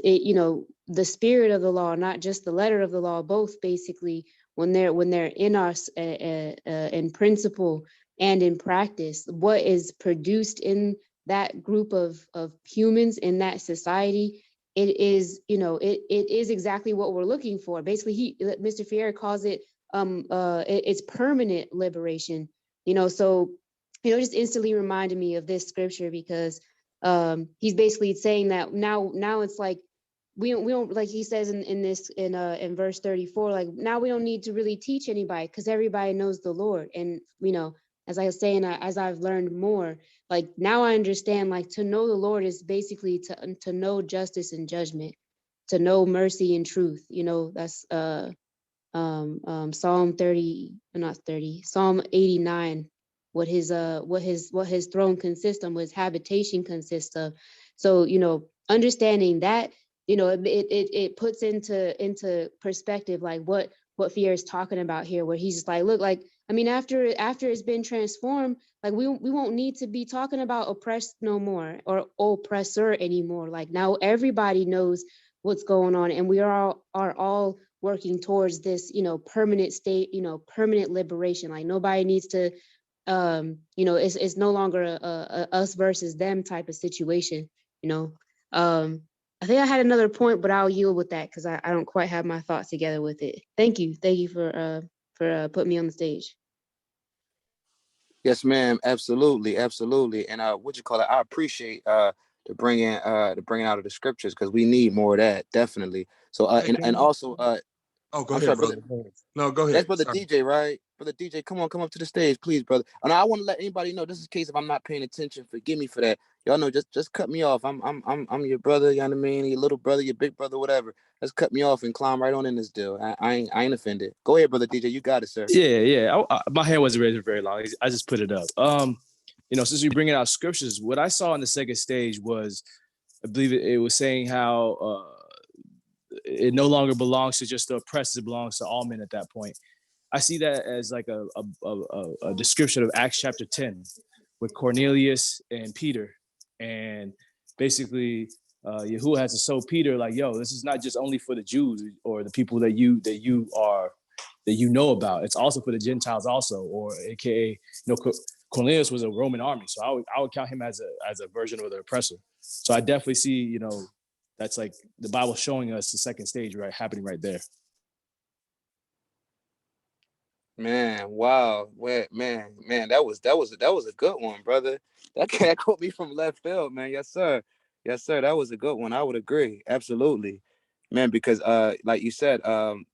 the spirit of the law, not just the letter of the law, both basically when they're in us in principle and in practice, what is produced in that group of humans in that society, it is exactly what we're looking for. Basically, Mr. Fier calls it it's permanent liberation. So just instantly reminded me of this scripture because he's basically saying that now it's like we don't like he says in verse 34, like now we don't need to really teach anybody because everybody knows the Lord. And as I was saying, as I've learned more, like now I understand, like to know the Lord is basically to know justice and judgment, to know mercy and truth. That's Psalm 30, not 30, Psalm 89, what his throne consists of, what his habitation consists of. So, understanding that, it puts into perspective, like what Fier is talking about here, where he's just like, look, like, I mean, after it's been transformed, like we won't need to be talking about oppressed no more or oppressor anymore. Like now everybody knows what's going on, and we are all working towards this, permanent state, permanent liberation. Like nobody needs to, it's no longer a us versus them type of situation. I think I had another point, but I'll yield with that because I don't quite have my thoughts together with it. Thank you for putting me on the stage. Yes, ma'am. Absolutely, absolutely. And what you call it? I appreciate the bringing out of the scriptures because we need more of that, definitely. So and also oh, go I'm ahead, sorry, brother. brother. No, go ahead. That's brother Sorry. DJ, right? Brother DJ, come up to the stage, please, brother. And I want to let anybody know this is a case if I'm not paying attention. Forgive me for that. Y'all know, just cut me off. I'm your brother. You know what I mean? Your little brother, your big brother, whatever. Just cut me off and climb right on in this deal. I ain't offended. Go ahead, brother DJ. You got it, sir. Yeah. My hand wasn't raised very long. I just put it up. Since we bringing out scriptures, what I saw on the second stage was, I believe it was saying how it no longer belongs to just the oppressed; it belongs to all men at that point. I see that as like a description of Acts chapter 10 with Cornelius and Peter, and basically Yahuwah has to show Peter like, yo, this is not just only for the Jews or the people that you know about. It's also for the Gentiles also, or AKA, Cornelius was a Roman army, so I would count him as a version of the oppressor. So I definitely see, that's like the Bible showing us the second stage happening right there. Man, wow. Man, that was a good one, brother. That caught me from left field, man. Yes, sir. Yes, sir. That was a good one. I would agree. Absolutely. Man, because like you said,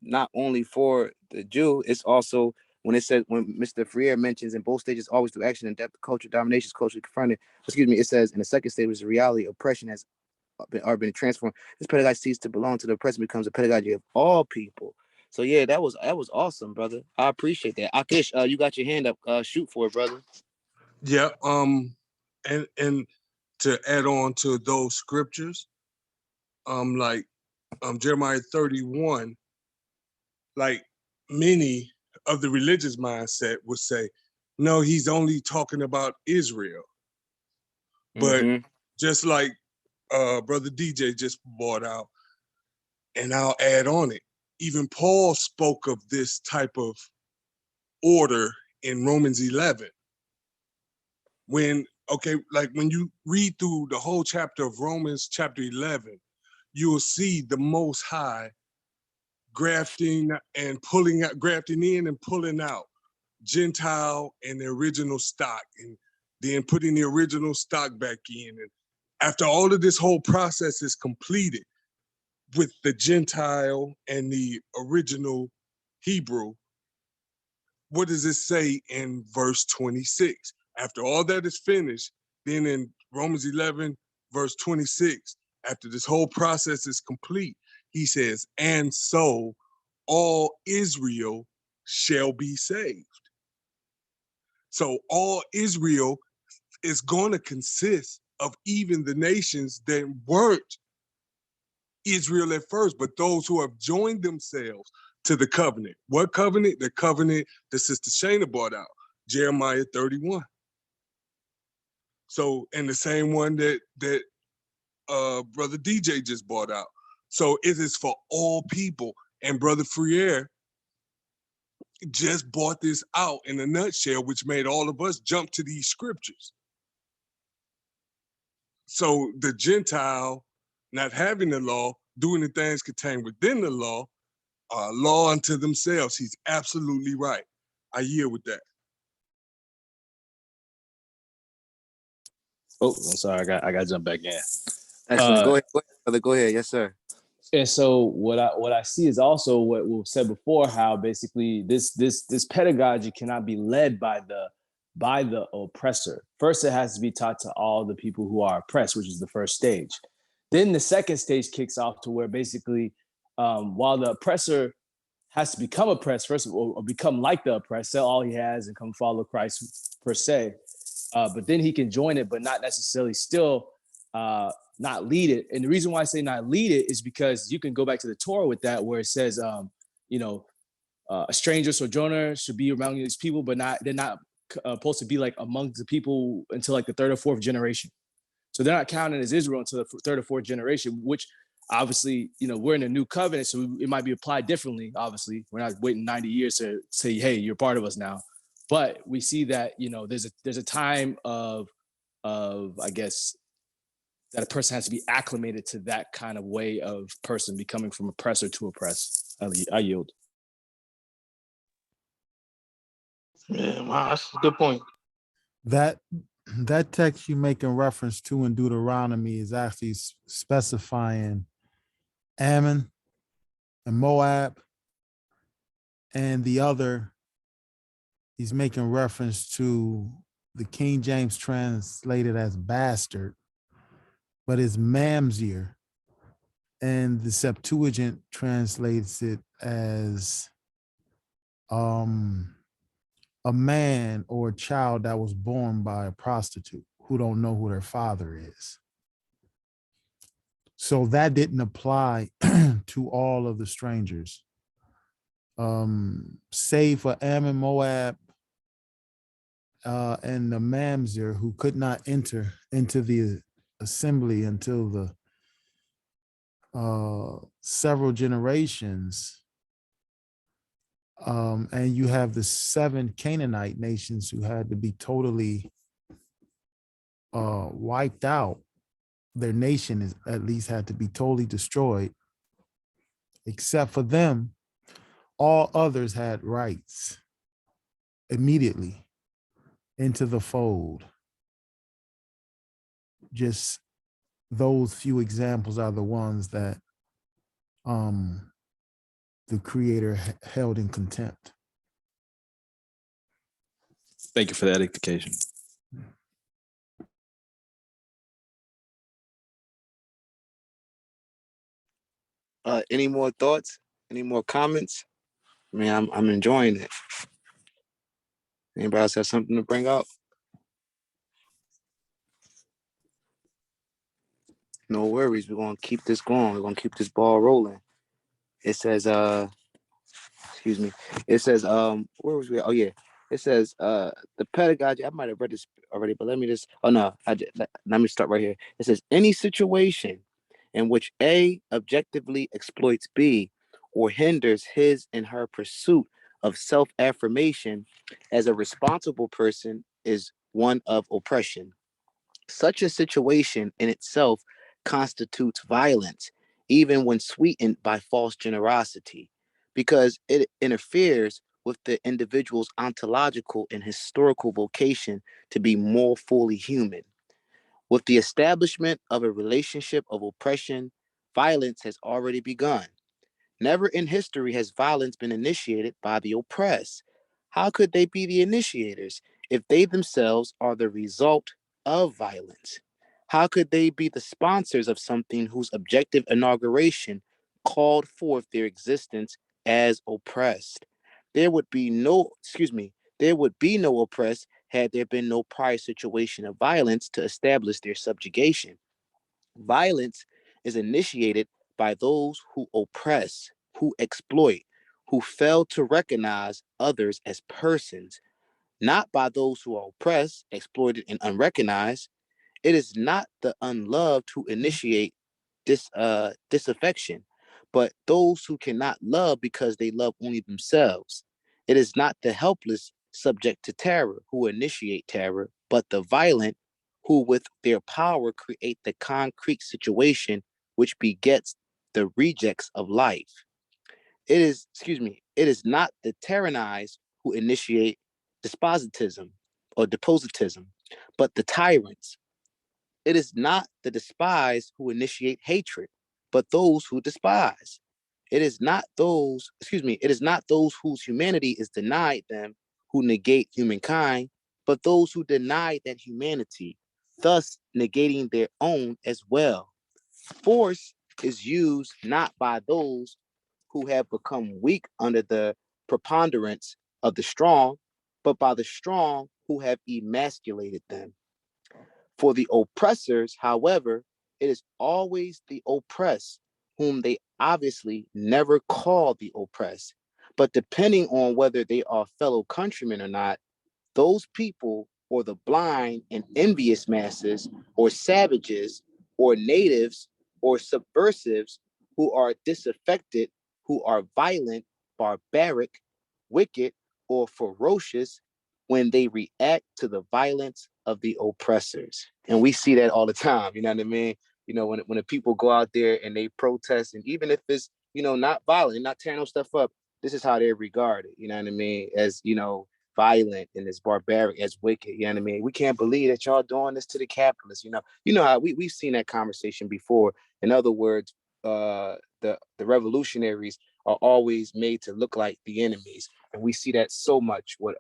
not only for the Jew, it's also when Mr. Freire mentions in both stages always through action and depth, culture, dominations, culture confronted. Excuse me, it says in the second stage was the reality, oppression has been transformed. This pedagogy ceases to belong to the oppressed, becomes a pedagogy of all people. So yeah, that was awesome, brother. I appreciate that. Akish, you got your hand up. Shoot for it, brother. Yeah. And to add on to those scriptures, like Jeremiah 31, like many of the religious mindset would say, no, he's only talking about Israel. But just like Brother DJ just brought out, and I'll add on it, even Paul spoke of this type of order in Romans 11. When you read through the whole chapter of Romans chapter 11, you will see the Most High grafting in and pulling out Gentile and the original stock, and then putting the original stock back in. And after all of this whole process is completed with the Gentile and the original Hebrew, what does it say in verse 26? After all that is finished, then in Romans 11, verse 26, after this whole process is complete, he says, and so all Israel shall be saved. So all Israel is going to consist of even the nations that weren't Israel at first, but those who have joined themselves to the covenant. What covenant? The covenant that Sister Shana brought out, Jeremiah 31. So, and the same one that Brother DJ just brought out. So it is for all people. And Brother Friere just brought this out in a nutshell, which made all of us jump to these scriptures. So the Gentile not having the law, doing the things contained within the law, law unto themselves. He's absolutely right. I yield with that. Oh, I'm sorry, I got to jump back in. Excellent. Go ahead, brother. Go ahead. Yes, sir. And so what I see is also what was said before, how basically this pedagogy cannot be led by the oppressor. First, it has to be taught to all the people who are oppressed, which is the first stage. Then the second stage kicks off to where basically, while the oppressor has to become oppressed first, or become like the oppressed, sell all he has and come follow Christ per se. But then he can join it, but not necessarily still not lead it. And the reason why I say not lead it is because you can go back to the Torah with that, where it says, a stranger sojourner should be among these people, but they're not supposed to be like among the people until like the third or fourth generation. So they're not counted as Israel until the third or fourth generation, which obviously, we're in a new covenant, so it might be applied differently. Obviously, we're not waiting 90 years to say, hey, you're part of us now. But we see that, there's a time of I guess, that a person has to be acclimated to that kind of way of person becoming from oppressor to oppressed. I yield. Yeah, wow, that's a good point. That text you're making reference to in Deuteronomy is actually specifying Ammon and Moab, and the other, he's making reference to the King James translated as bastard, but it's Mamzer, and the Septuagint translates it as a man or a child that was born by a prostitute who don't know who their father is. So that didn't apply to all of the strangers, save for Ammon, Moab, and the Mamzer, who could not enter into the assembly until the several generations. And you have the 7 Canaanite nations who had to be totally wiped out. Their nation is at least had to be totally destroyed. Except for them, all others had rights immediately into the fold. Just those few examples are the ones that the Creator held in contempt. Thank you for that edification. Any more thoughts? Any more comments? I mean, I'm enjoying it. Anybody else have something to bring up? No worries. We're gonna keep this going. We're gonna keep this ball rolling. It says, excuse me. It says, where was we? Oh yeah. It says, the pedagogy. I might have read this already, but let me just. Oh no, let me start right here. It says any situation in which A objectively exploits B or hinders his and her pursuit of self-affirmation as a responsible person is one of oppression. Such a situation in itself constitutes violence, even when sweetened by false generosity, because it interferes with the individual's ontological and historical vocation to be more fully human. With the establishment of a relationship of oppression, violence has already begun. Never in history has violence been initiated by the oppressed. How could they be the initiators if they themselves are the result of violence? How could they be the sponsors of something whose objective inauguration called forth their existence as oppressed? There would be no oppressed had there been no prior situation of violence to establish their subjugation. Violence is initiated by those who oppress, who exploit, who fail to recognize others as persons, not by those who are oppressed, exploited, and unrecognized. It is not the unloved who initiate disaffection, but those who cannot love because they love only themselves. It is not the helpless subject to terror who initiate terror, but the violent who with their power create the concrete situation which begets the rejects of life. It is not the tyrannized who initiate despotism or depositism, but the tyrants. It is not the despised who initiate hatred, but those who despise. It is not those whose humanity is denied them who negate humankind, but those who deny that humanity, thus negating their own as well. Force is used not by those who have become weak under the preponderance of the strong, but by the strong who have emasculated them. For the oppressors, however, it is always the oppressed whom they obviously never call the oppressed. But depending on whether they are fellow countrymen or not, those people, or the blind and envious masses, or savages, or natives, or subversives who are disaffected, who are violent, barbaric, wicked, or ferocious when they react to the violence of the oppressors. And we see that all the time, you know what I mean? You know, when the people go out there and they protest, and even if it's, not violent, not tearing no stuff up, this is how they're regarded, you know what I mean? As, violent and as barbaric, as wicked. You know what I mean? We can't believe that y'all doing this to the capitalists. You know how we've seen that conversation before. In other words, the revolutionaries are always made to look like the enemies, and we see that so much with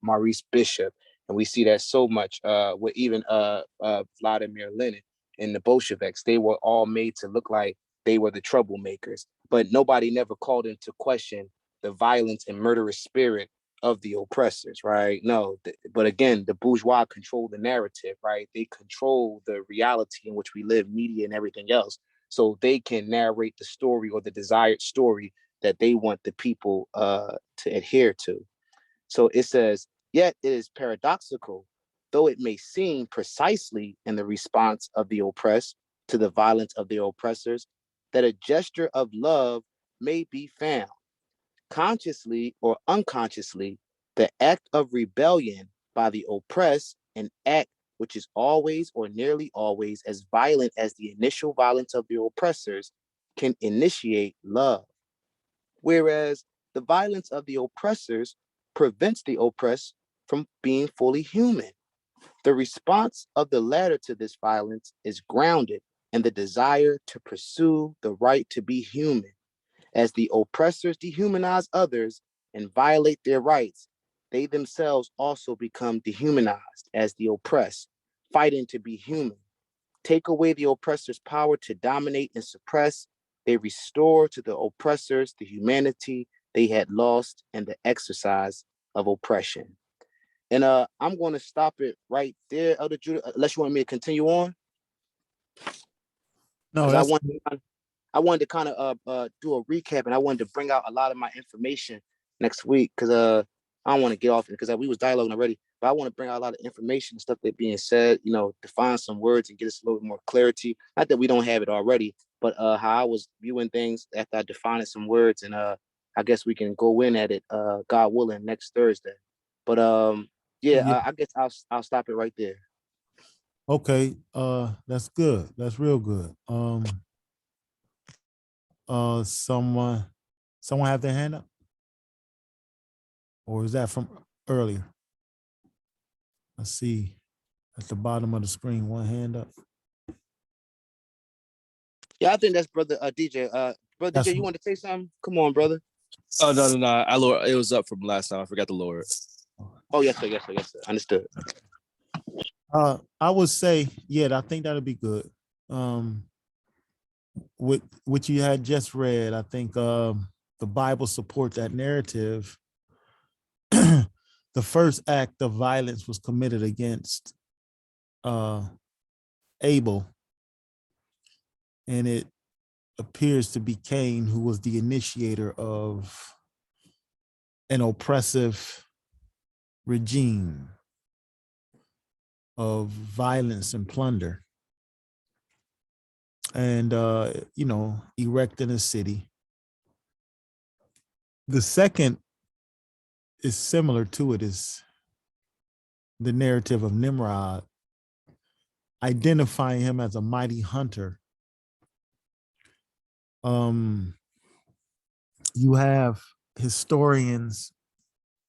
Maurice Bishop, and we see that so much with even Vladimir Lenin and the Bolsheviks. They were all made to look like they were the troublemakers, but nobody never called into question the violence and murderous spirit of the oppressors, right? No, but again, the bourgeois control the narrative, right? They control the reality in which we live, media and everything else. So they can narrate the story or the desired story that they want the people to adhere to. So it says, yet it is paradoxical, though it may seem precisely in the response of the oppressed to the violence of their oppressors, that a gesture of love may be found consciously or unconsciously. The act of rebellion by the oppressed, an act which is always or nearly always as violent as the initial violence of the oppressors, can initiate love. Whereas the violence of the oppressors prevents the oppressed from being fully human. The response of the latter to this violence is grounded in the desire to pursue the right to be human. As the oppressors dehumanize others and violate their rights, they themselves also become dehumanized as the oppressed, fighting to be human. Take away the oppressor's power to dominate and suppress, They restore to the oppressors the humanity they had lost in the exercise of oppression. And I'm going to stop it right there, Elder Judah, unless you want me to continue on. No, Because that's I wanted to kind of do a recap, and I wanted to bring out a lot of my information next week because I don't want to get off it because we was dialoguing already, but I want to bring out a lot of information and stuff that being said, you know, define some words and get us a little bit more clarity. Not that we don't have it already, but how I was viewing things after I defined some words, and I guess we can go in at it, God willing, next Thursday. But yeah. I guess I'll stop it right there. Okay. That's good. That's real good. Someone have their hand up? Or is that from earlier? I see at the bottom of the screen, one hand up. Yeah, I think that's brother DJ. Brother DJ, you want to say something? Come on, brother. Oh no! I lowered. It was up from last time. I forgot to lower it. Oh yes, sir. Understood. I would say, yeah, I think that'll be good. With what you had just read, I think the Bible supports that narrative. The first act of violence was committed against Abel, and it appears to be Cain who was the initiator of an oppressive regime of violence and plunder, and you know, erecting a city. The second is similar to it, is the narrative of Nimrod, identifying him as a mighty hunter. You have historians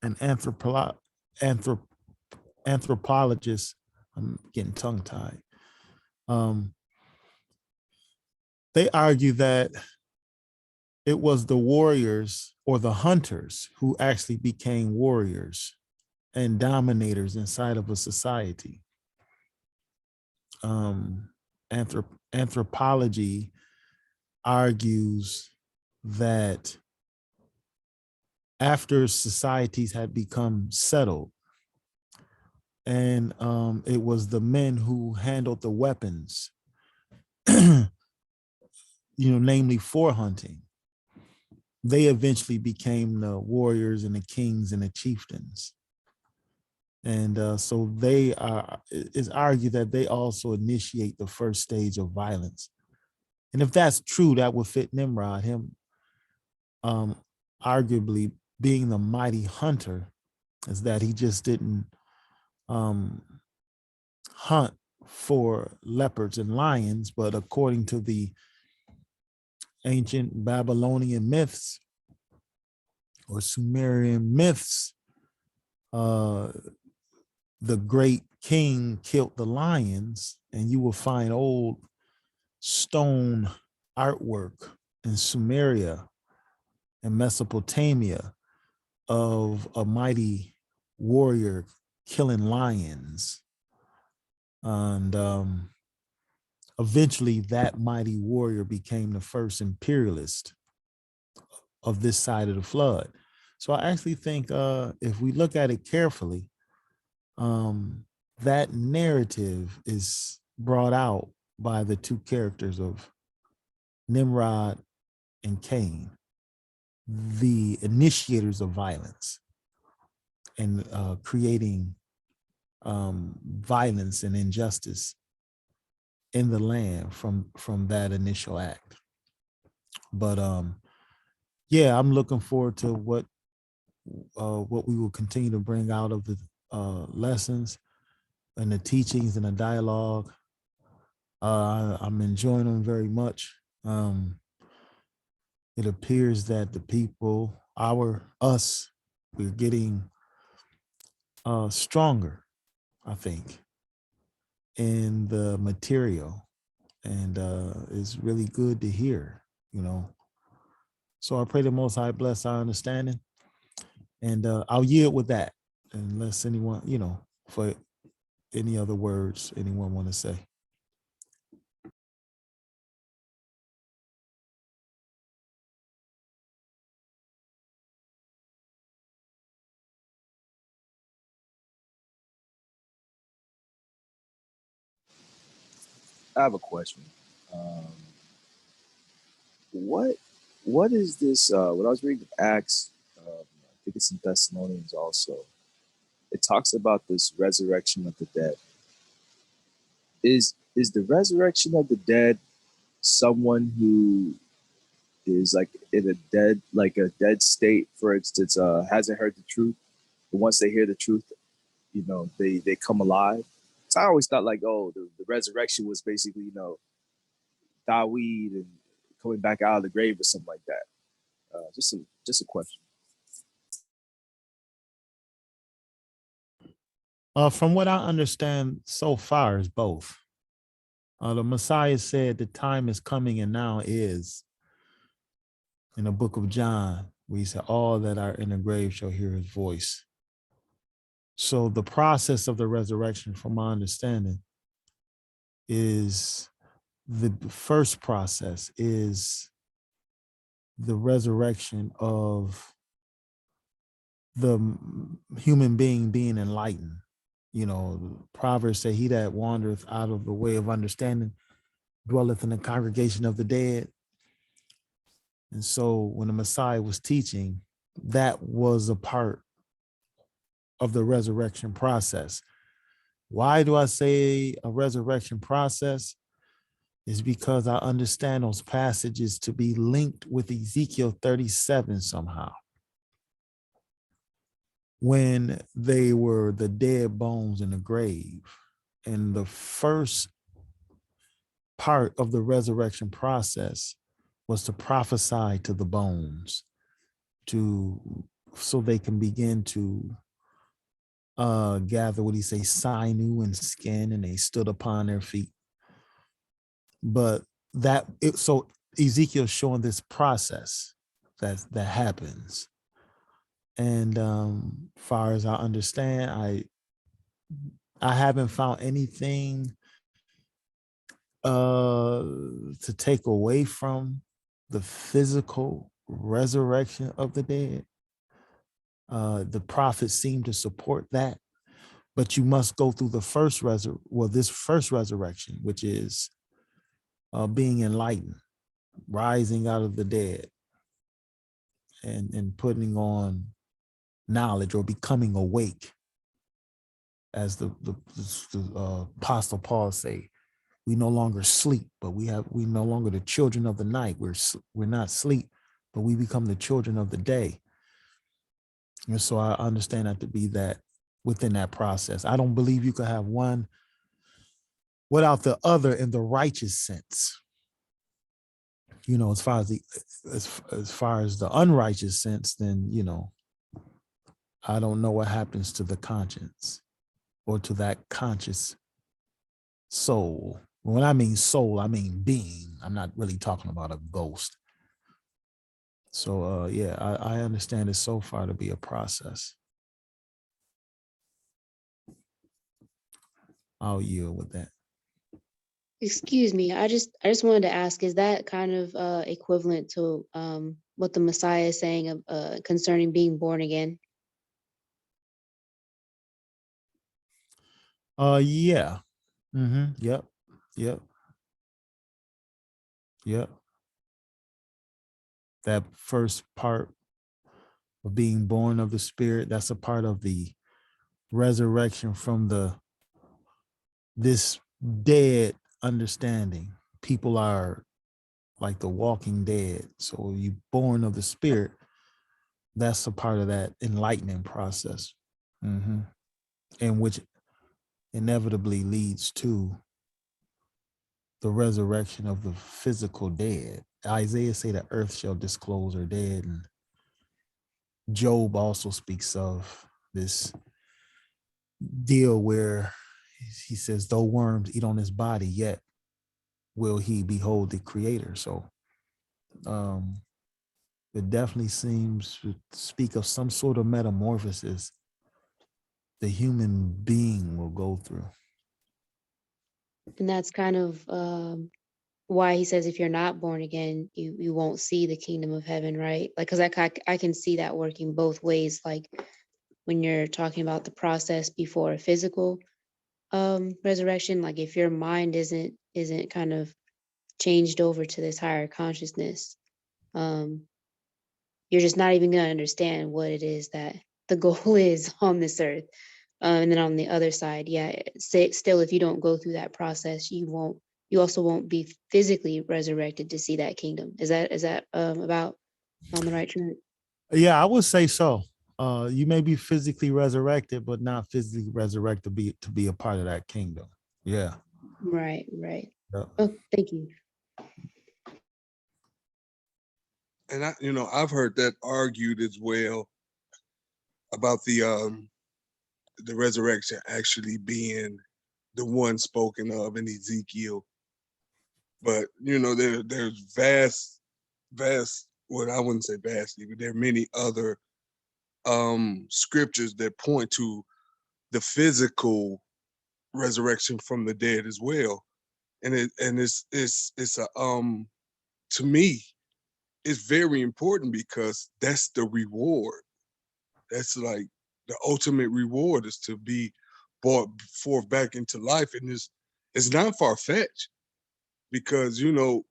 and anthropologists, I'm getting tongue-tied. They argue that it was the warriors or the hunters who actually became warriors and dominators inside of a society. Anthropology argues that after societies had become settled, and it was the men who handled the weapons, you know, namely for hunting, they eventually became the warriors and the kings and the chieftains. And so it's argued that they also initiate the first stage of violence. And if that's true, that would fit Nimrod, him arguably being the mighty hunter, is that he just didn't hunt for leopards and lions, but according to the ancient Babylonian myths or Sumerian myths, the great king killed the lions, and you will find old stone artwork in Sumeria and Mesopotamia of a mighty warrior killing lions. And eventually that mighty warrior became the first imperialist of this side of the flood. So I actually think if we look at it carefully, that narrative is brought out by the two characters of Nimrod and Cain, the initiators of violence and creating violence and injustice in the land from that initial act. But yeah, I'm looking forward to what we will continue to bring out of the lessons and the teachings and the dialogue. I'm enjoying them very much. It appears that the people, we're getting stronger, I think, in the material, and it's really good to hear, you know. So I pray the Most High bless our understanding, and I'll yield with that, unless anyone, you know, for any other words anyone want to say. I have a question. What is this? When I was reading Acts, I think it's in Thessalonians also. It talks about this resurrection of the dead. Is the resurrection of the dead someone who is like in a dead state, for instance, hasn't heard the truth, but once they hear the truth, they come alive? So I always thought like, oh, the resurrection was basically, Daweed and coming back out of the grave or something like that. Just a question. From what I understand so far is both. The Messiah said the time is coming and now is, in the book of John, where he said, all that are in the grave shall hear his voice. So the process of the resurrection, from my understanding, is the first process is the resurrection of the human being enlightened. Proverbs say, he that wandereth out of the way of understanding dwelleth in the congregation of the dead. And so when the Messiah was teaching, that was a part of the resurrection process. Why do I say a resurrection process? Is because I understand those passages to be linked with Ezekiel 37 somehow. When they were the dead bones in the grave. And the first part of the resurrection process was to prophesy to the bones so they can begin to gather, what do you say, sinew and skin, and they stood upon their feet. But so Ezekiel's showing this process that happens. And far as I understand, I haven't found anything to take away from the physical resurrection of the dead. The prophets seem to support that, but you must go through this first resurrection, which is being enlightened, rising out of the dead, and putting on knowledge or becoming awake, as the Apostle Paul say. We no longer sleep, but we no longer the children of the night. We're not sleep, but we become the children of the day. And so I understand that to be that within that process. I don't believe you could have one without the other in the righteous sense. As far as the unrighteous sense, then I don't know what happens to the conscience or to that conscious soul. When I mean soul, I mean being. I'm not really talking about a ghost. So yeah, I understand it so far to be a process. I'll yield with that. Excuse me, I just wanted to ask, is that kind of equivalent to what the Messiah is saying concerning being born again? Yeah. Yep. That first part of being born of the Spirit, that's a part of the resurrection from this dead understanding. People are like the walking dead. So you born of the Spirit, that's a part of that enlightening process. And which inevitably leads to the resurrection of the physical dead. Isaiah say the earth shall disclose her dead, and Job also speaks of this deal where he says, though worms eat on his body, yet will he behold the creator. So it definitely seems to speak of some sort of metamorphosis the human being will go through. And that's kind of why he says if you're not born again, you won't see the kingdom of heaven, right? Like, because I can see that working both ways. Like when you're talking about the process before physical resurrection, like if your mind isn't kind of changed over to this higher consciousness, you're just not even going to understand what it is that the goal is on this earth. And then on the other side, yeah, still, if you don't go through that process, you also won't be physically resurrected to see that kingdom. Is that about on the right track? Yeah, I would say so. You may be physically resurrected, but not physically resurrected to be a part of that kingdom. Yeah. Right. Yeah. Oh, thank you. And I've heard that argued as well about the resurrection actually being the one spoken of in Ezekiel. But there's vast, well, I wouldn't say vastly, but there are many other scriptures that point to the physical resurrection from the dead as well. And it's a to me, it's very important because that's the reward. That's like the ultimate reward, is to be brought forth back into life. And it's not far-fetched, because a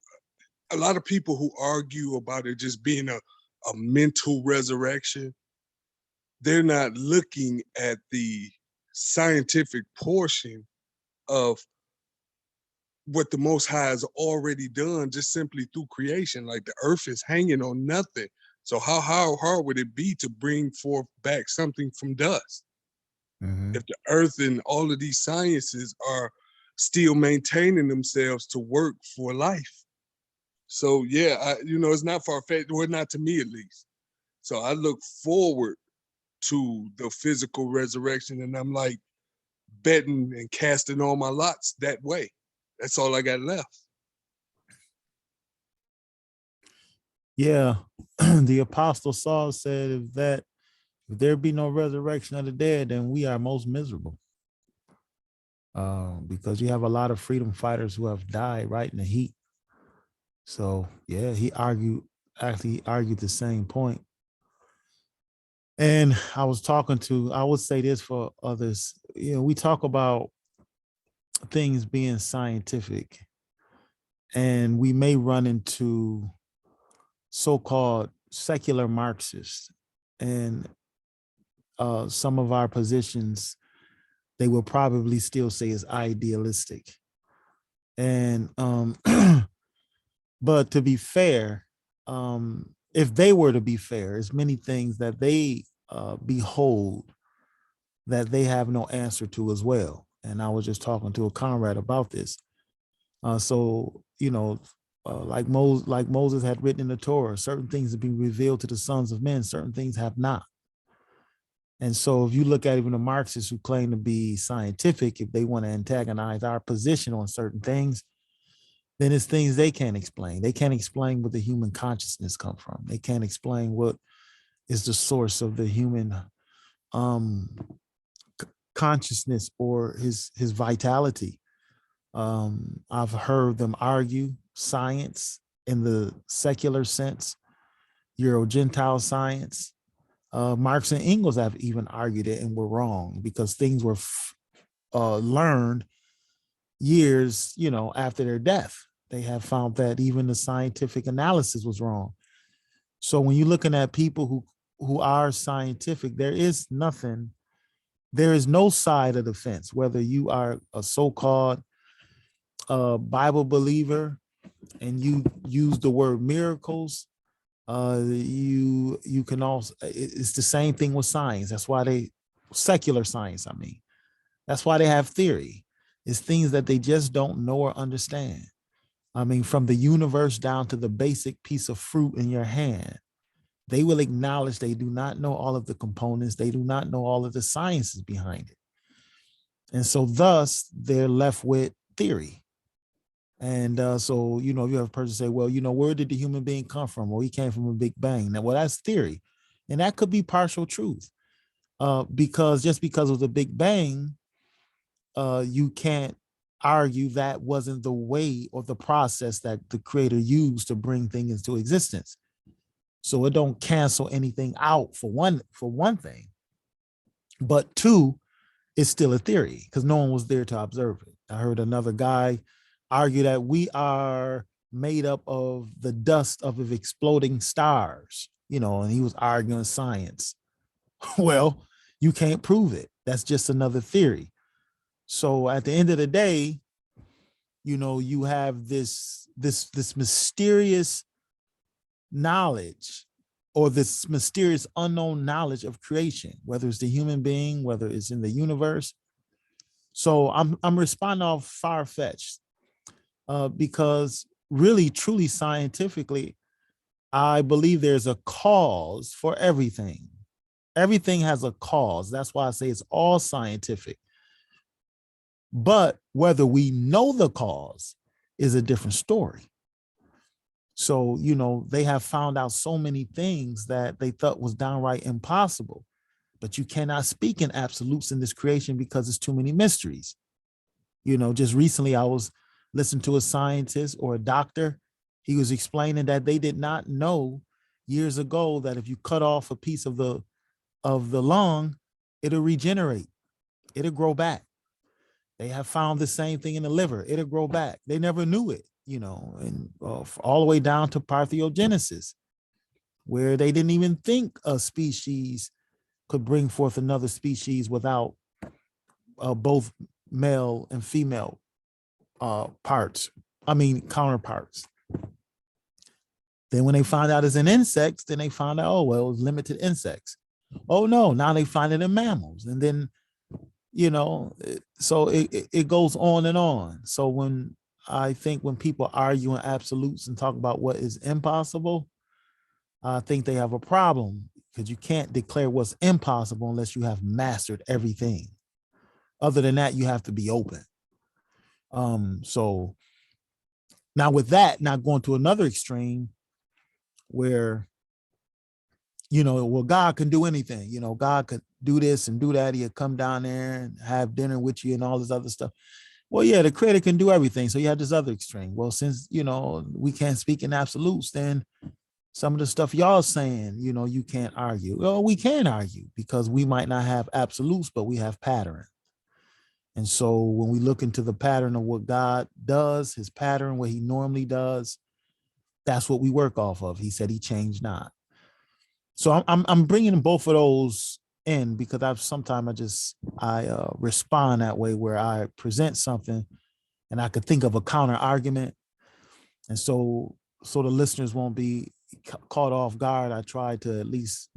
lot of people who argue about it just being a mental resurrection, they're not looking at the scientific portion of what the Most High has already done just simply through creation. Like, the earth is hanging on nothing. So how hard would it be to bring forth back something from dust? Mm-hmm. If the earth and all of these sciences are still maintaining themselves to work for life. So yeah, it's not far-fetched, or not to me at least. So I look forward to the physical resurrection, and I'm like betting and casting all my lots that way. That's all I got left. Yeah. The Apostle Saul said, if there be no resurrection of the dead, then we are most miserable. Because you have a lot of freedom fighters who have died right in the heat. So yeah, he argued the same point. And I would say this for others, we talk about things being scientific, and we may run into so-called secular Marxists, and some of our positions, they will probably still say is idealistic. And but to be fair, if they were to be fair, there's many things that they behold that they have no answer to as well. And I was just talking to a comrade about this. Like Moses had written in the Torah, certain things have been revealed to the sons of men, certain things have not. And so if you look at even the Marxists who claim to be scientific, if they want to antagonize our position on certain things, then it's things they can't explain. They can't explain where the human consciousness come from. They can't explain what is the source of the human consciousness or his vitality. I've heard them argue science in the secular sense, Euro-Gentile science. Marx and Engels have even argued it and were wrong, because things were learned years, after their death. They have found that even the scientific analysis was wrong. So when you're looking at people who are scientific, there is no side of the fence, whether you are a so-called Bible believer and you use the word miracles. You can also, it's the same thing with science. That's why secular science, that's why they have theory. It's things that they just don't know or understand. From the universe down to the basic piece of fruit in your hand, they will acknowledge they do not know all of the components. They do not know all of the sciences behind it. And so thus they're left with theory. And so, you have a person say, well, where did the human being come from? Well, he came from a big bang. Now, well, that's theory. And that could be partial truth. Because just because of the big bang, you can't argue that wasn't the way or the process that the creator used to bring things into existence. So it don't cancel anything out for one thing. But two, it's still a theory because no one was there to observe it. I heard another guy argue that we are made up of the dust of exploding stars, and he was arguing science. Well, you can't prove it. That's just another theory. So at the end of the day, you have this mysterious knowledge, or this mysterious unknown knowledge of creation, whether it's the human being, whether it's in the universe. So I'm responding off far-fetched because really, truly scientifically, I believe there's a cause for everything. Everything has a cause. That's why I say it's all scientific. But whether we know the cause is a different story. So, they have found out so many things that they thought was downright impossible. But you cannot speak in absolutes in this creation because there's too many mysteries. Just recently I was listening to a scientist or a doctor. He was explaining that they did not know years ago that if you cut off a piece of the lung, it'll regenerate. It'll grow back. They have found the same thing in the liver. It'll grow back. They never knew it, and all the way down to parthenogenesis, where they didn't even think a species could bring forth another species without both male and female counterparts. Then when they find out it's in insects, then they find out, oh, well, it was limited insects. Oh no, now they find it in mammals. And then, so it goes on and on. So when people argue in absolutes and talk about what is impossible, I think they have a problem, because you can't declare what's impossible unless you have mastered everything. Other than that, you have to be open. So now with that, now going to another extreme where, well, God can do anything. God could do this and do that. He'll come down there and have dinner with you and all this other stuff. Well, yeah, the creator can do everything. So you have this other extreme. Well, since, we can't speak in absolutes, then some of the stuff y'all saying, you can't argue. Well, we can argue because we might not have absolutes, but we have pattern. And so when we look into the pattern of what God does, his pattern, what he normally does, that's what we work off of. He said he changed not. So I'm bringing both of those in because sometimes I respond that way, where I present something and I could think of a counter argument. And so the listeners won't be caught off guard. I try to, at least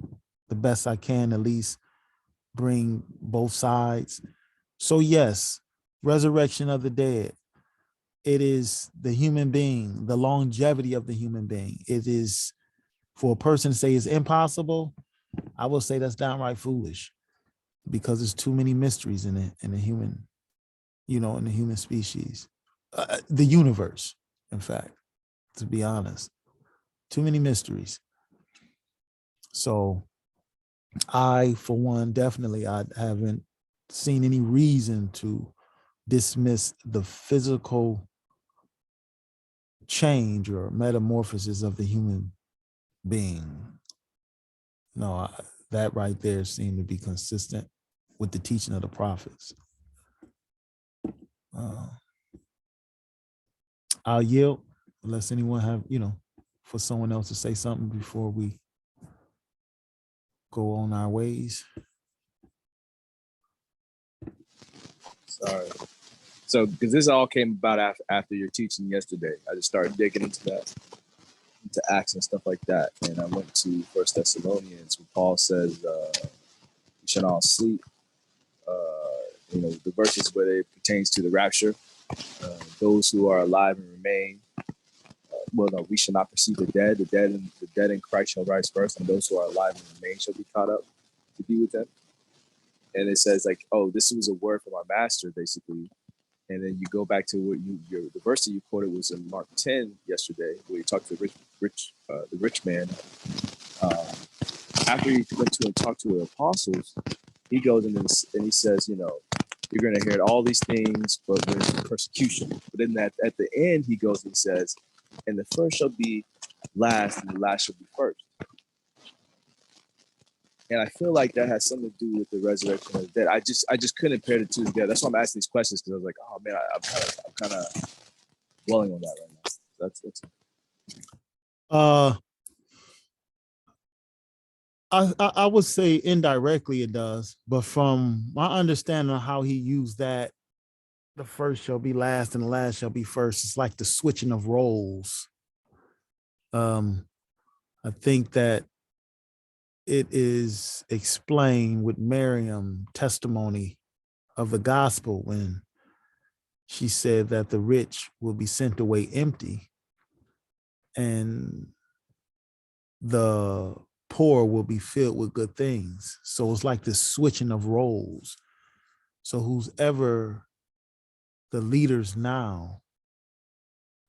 the best I can, at least bring both sides. So yes, resurrection of the dead. It is the human being, the longevity of the human being. It is, for a person to say it's impossible, I will say that's downright foolish, because there's too many mysteries in the human, in the human species, the universe, in fact, to be honest, too many mysteries. So I, for one, definitely, I haven't seen any reason to dismiss the physical change or metamorphosis of the human being. No, that right there seemed to be consistent with the teaching of the prophets. I'll yield unless anyone have, for someone else to say something before we go on our ways. Sorry. So, because this all came about after your teaching yesterday, I just started digging into that, into Acts and stuff like that. And I went to First Thessalonians, where Paul says, "We should all sleep." The verses where it pertains to the rapture. Those who are alive and remain. We shall not perceive the dead. The dead in Christ shall rise first, and those who are alive and remain shall be caught up to be with them. And it says, like, oh, this was a word from our master, basically. And then you go back to what the verse that you quoted was in Mark 10 yesterday, where you talked to the rich man. After he went to and talked to the apostles, he goes in and he says, you're going to hear all these things, but there's persecution. But then at the end, he goes and says, and the first shall be last, and the last shall be first. And I feel like that has something to do with the resurrection of the dead. I just couldn't pair the two together. That's why I'm asking these questions, because I was like, oh man, I'm kind of dwelling on that right now. That's I would say indirectly it does, but from my understanding of how he used that, the first shall be last and the last shall be first. It's like the switching of roles. I think that it is explained with Miriam testimony of the gospel when she said that the rich will be sent away empty and the poor will be filled with good things. So it's like this switching of roles. So who's ever the leaders now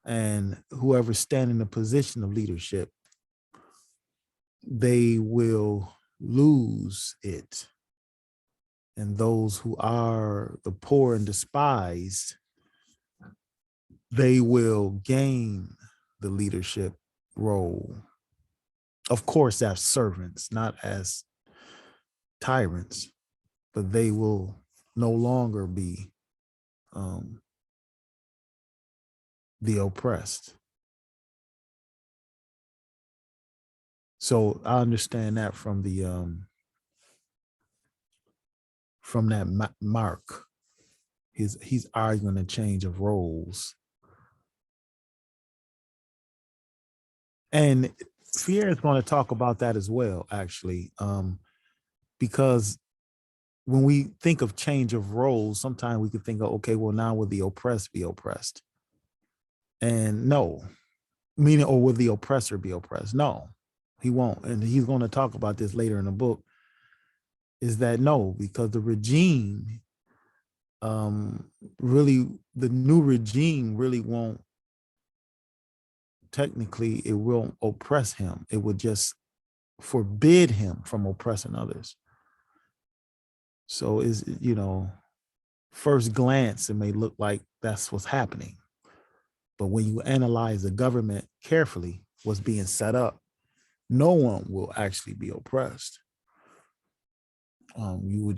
and whoever stand in the position of leadership, they will lose it. And those who are the poor and despised, they will gain the leadership role. Of course, as servants, not as tyrants, but they will no longer be the oppressed. So I understand that from the from that Mark. He's arguing a change of roles. And Fier is going to talk about that as well, actually, because when we think of change of roles, sometimes we could think of, okay, well, now will the oppressed be oppressed? And no, meaning, or will the oppressor be oppressed? No, he won't. And he's going to talk about this later in the book, is that no, because the regime, really, the new regime really won't, technically, it won't oppress him. It would just forbid him from oppressing others. So is, first glance, it may look like that's what's happening. But when you analyze the government carefully, what's being set up, no one will actually be oppressed. You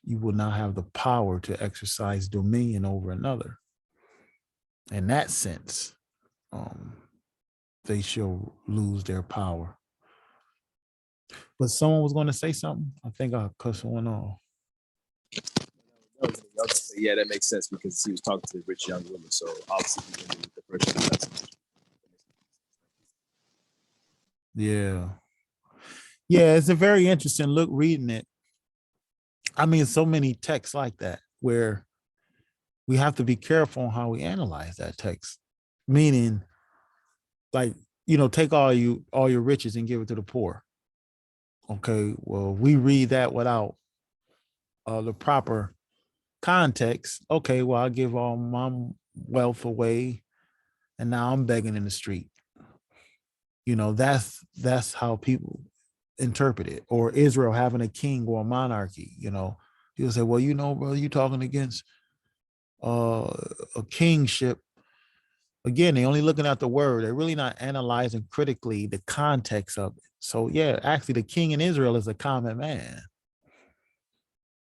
will not have the power to exercise dominion over another. In that sense, they shall lose their power. But someone was going to say something. I think I cut someone off. yeah, that makes sense because he was talking to rich young women. So obviously, the first message. Yeah. Yeah, it's a very interesting look reading it. I mean, so many texts like that where we have to be careful on how we analyze that text. Meaning, like, take all your riches and give it to the poor. Okay, well, we read that without the proper context. Okay, well, I give all my wealth away, and now I'm begging in the street. That's how people interpret it. Or Israel having a king or a monarchy. People say, well, brother, you talking against a kingship. Again, they're only looking at the word. They're really not analyzing critically the context of it. So yeah, actually the king in Israel is a common man.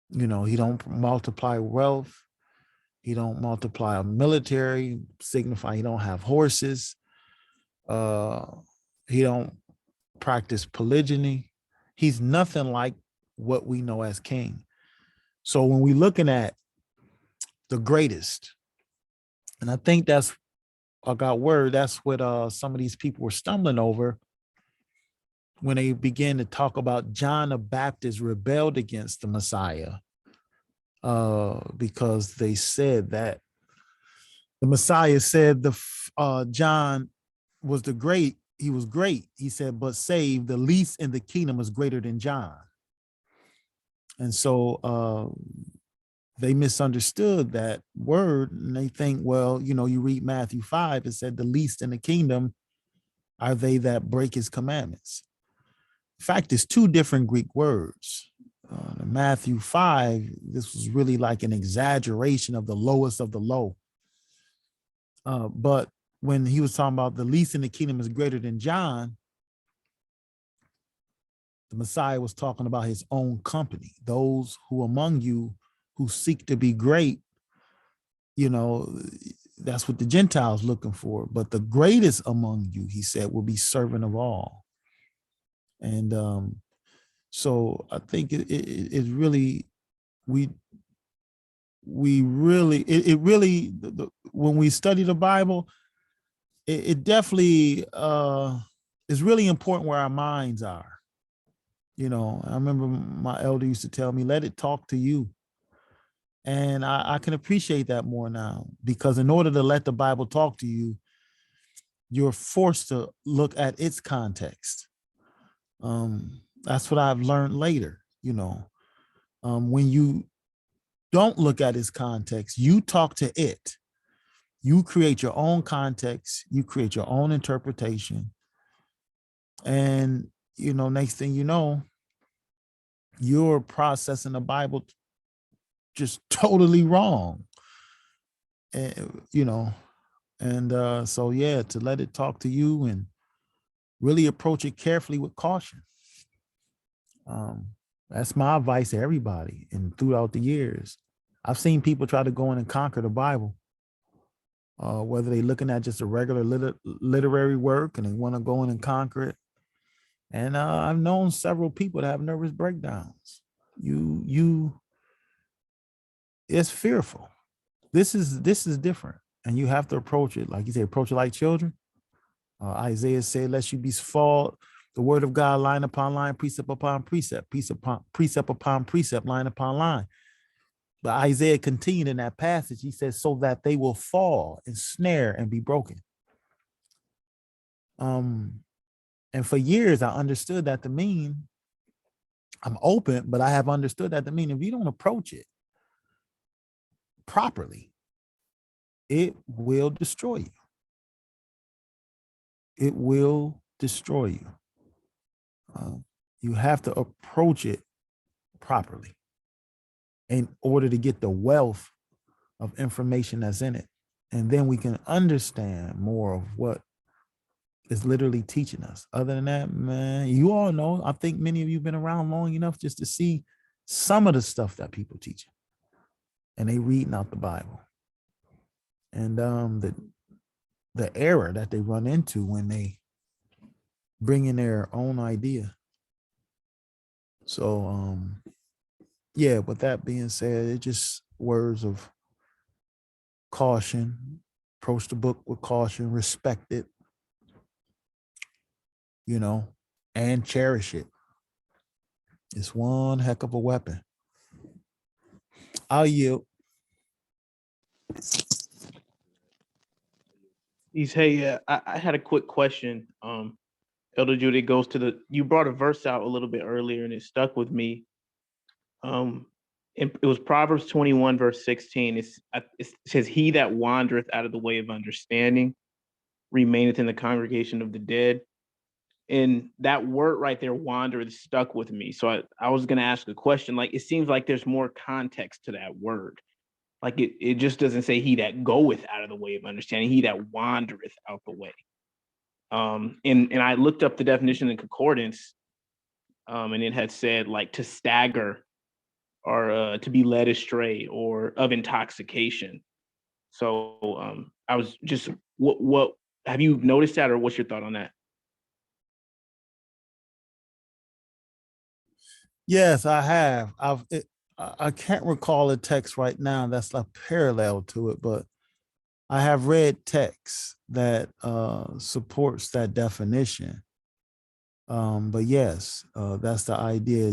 He don't multiply wealth. He don't multiply a military, signify he don't have horses. He don't practice polygyny. He's nothing like what we know as king. So when we're looking at the greatest, and I think that's what some of these people were stumbling over when they began to talk about John the Baptist rebelled against the Messiah, because they said that the Messiah said John was he was great. He said, but save the least in the kingdom is greater than John. And so they misunderstood that word, and they think, well, you read Matthew 5, it said the least in the kingdom are they that break his commandments. In fact, it's two different Greek words. In Matthew 5, this was really like an exaggeration of the lowest of the low. But when he was talking about the least in the kingdom is greater than John, The Messiah was talking about his own company, those who among you who seek to be great, you know, that's what the Gentiles looking for. But the greatest among you, he said, will be servant of all. And so I think it really, we really, it really, when we study the Bible, it definitely is really important where our minds are. You know, I remember my elder used to tell me, let it talk to you. And I can appreciate that more now, because in order to let the Bible talk to you, you're forced to look at its context. That's what I've learned later, you know. When you don't look at its context, you talk to it. You create your own context, you create your own interpretation. And, you know, next thing you know, you're processing the Bible just totally wrong. And, you know, and so, yeah, to let it talk to you and really approach it carefully with caution. That's my advice to everybody. And throughout the years, I've seen people try to go in and conquer the Bible, whether they're looking at just a regular literary work and they want to go in and conquer it. And I've known several people that have nervous breakdowns. It's fearful. This is different, and you have to approach it like you say. Approach it like children. Isaiah said, "Lest you be fall." The word of God, line upon line, precept upon precept, precept upon precept, line upon line. But Isaiah continued in that passage. He says, "So that they will fall and snare and be broken." And for years, I understood that to mean I'm open, but I have understood that to mean if you don't approach it properly, it will destroy you. It will destroy you. You have to approach it properly in order to get the wealth of information that's in it. And then we can understand more of what is literally teaching us. Other than that, man, you all know, I think many of you have been around long enough just to see some of the stuff that people teach. And they reading out the Bible. And the error that they run into when they bring in their own idea. So yeah, with that being said, it's just words of caution. Approach the book with caution, respect it, you know, and cherish it. It's one heck of a weapon. I'll yield. Hey, I had a quick question. Elder Judy, goes to you brought a verse out a little bit earlier and it stuck with me. It was Proverbs 21, verse 16. It says, "He that wandereth out of the way of understanding remaineth in the congregation of the dead." And that word right there, wander, stuck with me. So I was going to ask a question. Like, it seems like there's more context to that word. Like it just doesn't say he that goeth out of the way of understanding, he that wandereth out the way. And I looked up the definition in concordance, and it had said like to stagger or to be led astray or of intoxication. So I was just, what have you noticed that, or what's your thought on that? Yes, I have. I can't recall a text right now that's a parallel to it, but I have read texts that supports that definition. But yes, that's the idea.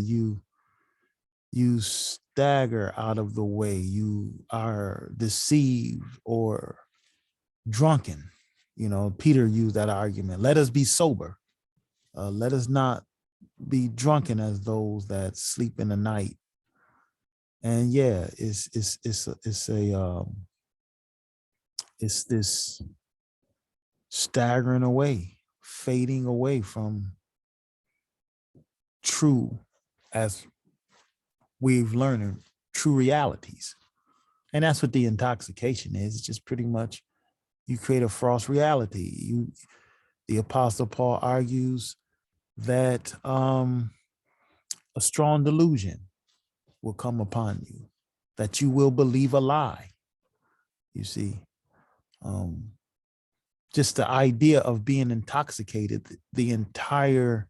You stagger out of the way. You are deceived or drunken. You know, Peter used that argument. Let us be sober. Let us not be drunken as those that sleep in the night. And yeah, it's this staggering away, fading away from true, as we've learned, true realities. And that's what the intoxication is. It's just pretty much you create a false reality. The Apostle Paul argues that a strong delusion will come upon you, that you will believe a lie. You see, just the idea of being intoxicated, the entire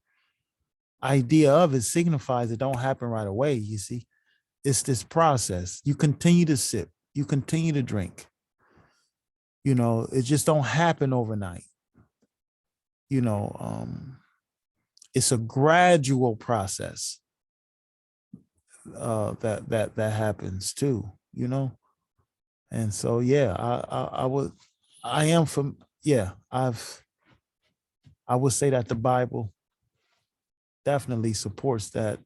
idea of it signifies it don't happen right away. You see, it's this process. You continue to sip, you continue to drink. You know, it just don't happen overnight. You know, it's a gradual process that happens too. You know, and so yeah, I would say that the Bible definitely supports that,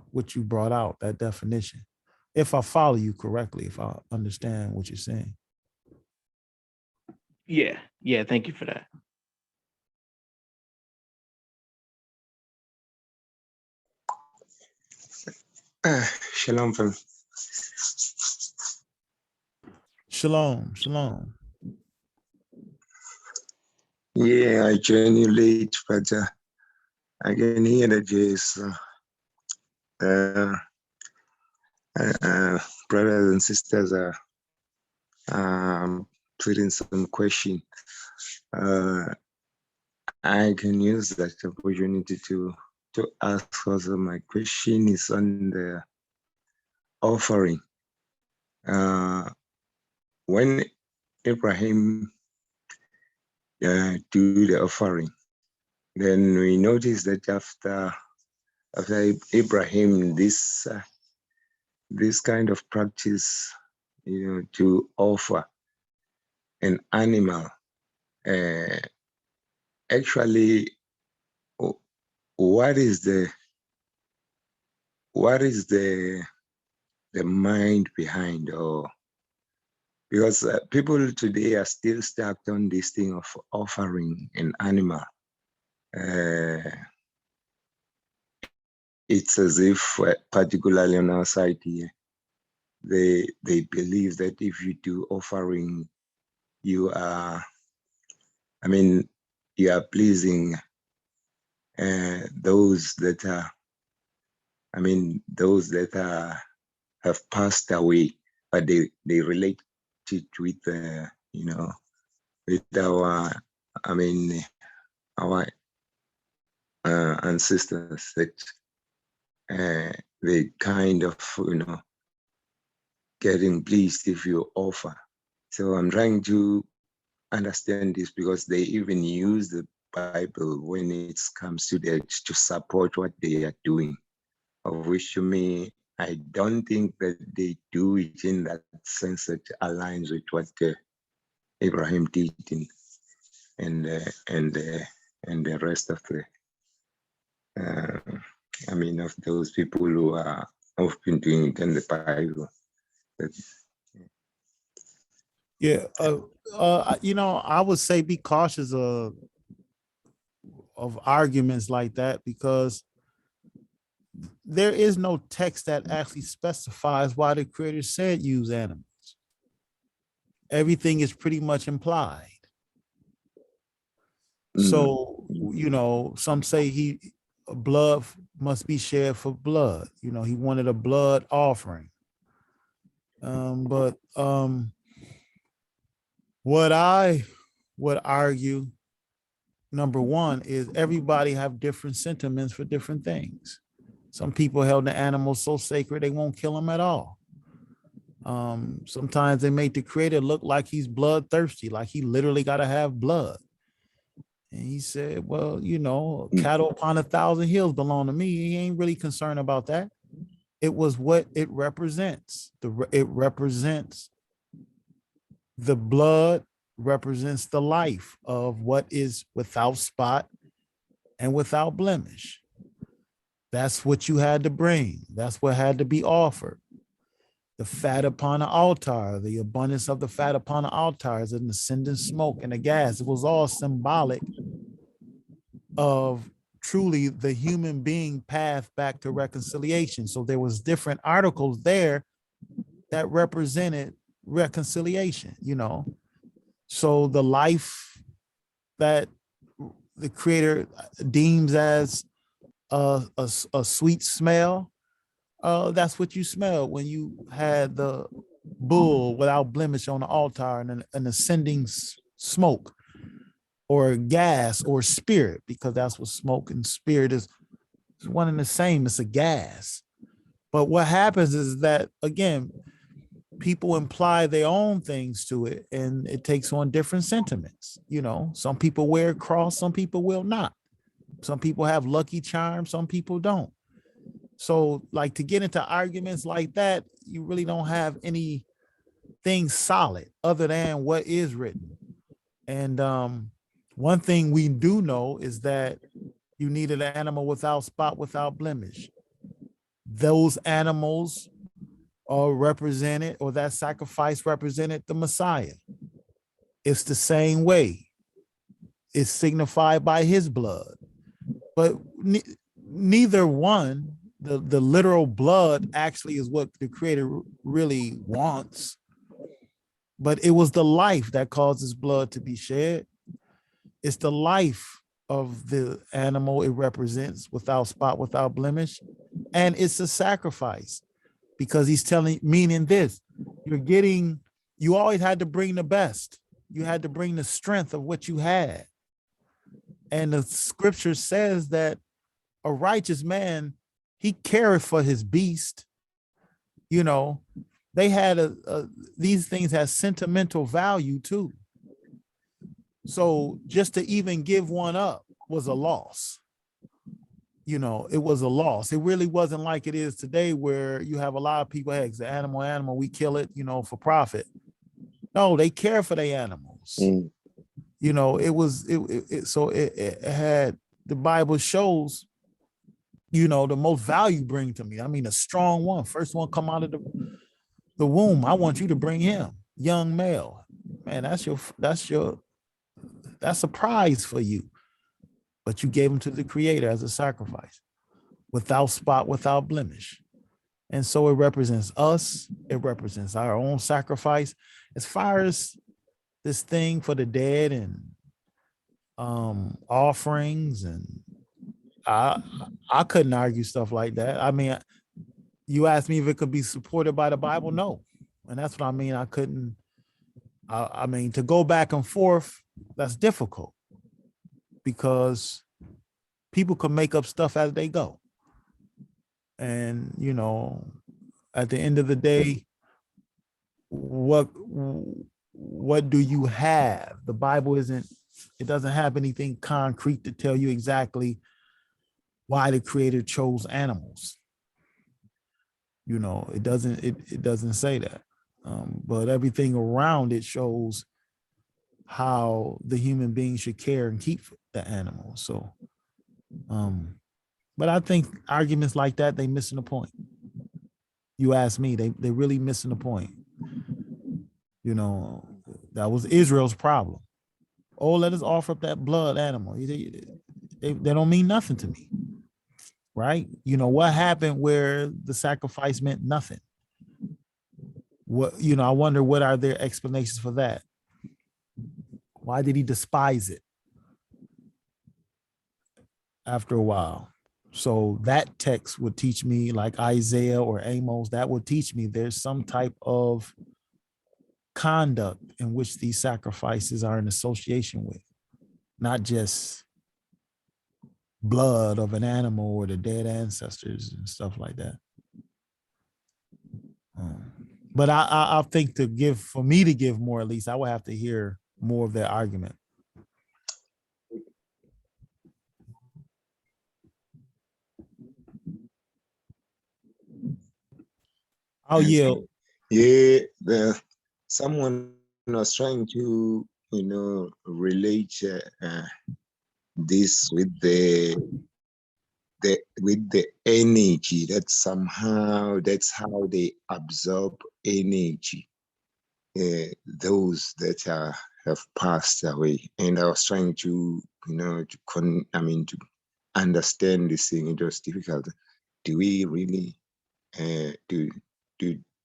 what you brought out, that definition. If I follow you correctly, if I understand what you're saying. Yeah, thank you for that. Shalom, fam. Shalom. Yeah, I joined you late, but I can hear that there's brothers and sisters are putting some question. I can use that opportunity to ask also. My question is on the offering. When Abraham do the offering, then we notice that after Abraham, this kind of practice, to offer an animal, actually, what is the mind behind, or because people today are still stuck on this thing of offering an animal. It's as if, particularly on our side here, they believe that if you do offering, you are pleasing those that have passed away, but they relate it with with our ancestors, that they kind of getting pleased if you offer. So I'm trying to understand this, because they even use the Bible when it comes to that to support what they are doing, of which, to me, I don't think that they do it in that sense that aligns with what Abraham did and the rest of the of those people who are often doing it in the Bible. Yeah, I would say be cautious of arguments like that, because there is no text that actually specifies why the Creator said use animals. Everything is pretty much implied. So, some say blood must be shed for blood. He wanted a blood offering. But what I would argue, number one, is everybody have different sentiments for different things. Some people held the animals so sacred they won't kill them at all. Sometimes they make the Creator look like he's bloodthirsty, like he literally got to have blood. And he said, well, cattle upon 1,000 hills belong to me. He ain't really concerned about that. It was what it represents. It represents the blood, represents the life of what is without spot and without blemish. That's what you had to bring. That's what had to be offered. The fat upon the altar, the abundance of the fat upon the altar is an ascending smoke and the gas. It was all symbolic of truly the human being path back to reconciliation. So there was different articles there that represented reconciliation, So the life that the Creator deems as a sweet smell, that's what you smelled when you had the bull without blemish on the altar and an ascending smoke or gas or spirit, because that's what smoke and spirit is. It's one and the same. It's a gas. But what happens is that, again, people imply their own things to it, and it takes on different sentiments. You know, some people wear a cross, some people will not. Some people have lucky charms, some people don't. So, like, to get into arguments like that, you really don't have anything solid other than what is written. And one thing we do know is that you need an animal without spot, without blemish. Those animals are represented, or that sacrifice represented the Messiah. It's the same way. It's signified by his blood. But neither one, the literal blood actually is what the Creator really wants, but it was the life that causes blood to be shed. It's the life of the animal it represents, without spot, without blemish. And it's a sacrifice, because he's meaning this, you always had to bring the best. You had to bring the strength of what you had. And the scripture says that a righteous man, he careth for his beast. You know, they had these things had sentimental value too. So just to even give one up was a loss. You know, it was a loss. It really wasn't like it is today, where you have a lot of people, hey, it's an animal, we kill it, you know, for profit. No, they care for their animals. You know, it had, the Bible shows, you know, the most value bring to me. I mean, a strong one, first one come out of the womb. I want you to bring him, young male. Man, that's a prize for you. But you gave him to the Creator as a sacrifice, without spot, without blemish. And so it represents us. It represents our own sacrifice. As far as this thing for the dead and offerings, and I couldn't argue stuff like that. I mean, you asked me if it could be supported by the Bible. No. And that's what I mean. I couldn't. I mean, to go back and forth, that's difficult, because people can make up stuff as they go. And, you know, at the end of the day, what do you have? The Bible it doesn't have anything concrete to tell you exactly why the Creator chose animals. You know, it doesn't say that. But everything around it shows how the human being should care and keep the animal. So, but I think arguments like that, they missing the point. You ask me, they really missing the point. You know, that was Israel's problem. Oh, let us offer up that blood animal. They don't mean nothing to me, right? You know, what happened where the sacrifice meant nothing? What, you know, I wonder, what are their explanations for that? Why did he despise it after a while? So that text would teach me, like Isaiah or Amos, that would teach me there's some type of conduct in which these sacrifices are in association with, not just blood of an animal or the dead ancestors and stuff like that. But I think for me to give more, at least I would have to hear more of their argument. I'll yield. Yeah, someone was trying to, you know, relate this with the energy, that somehow that's how they absorb energy. Those that have passed away, and I was trying to, you know, to understand this thing. It was difficult. Do we really do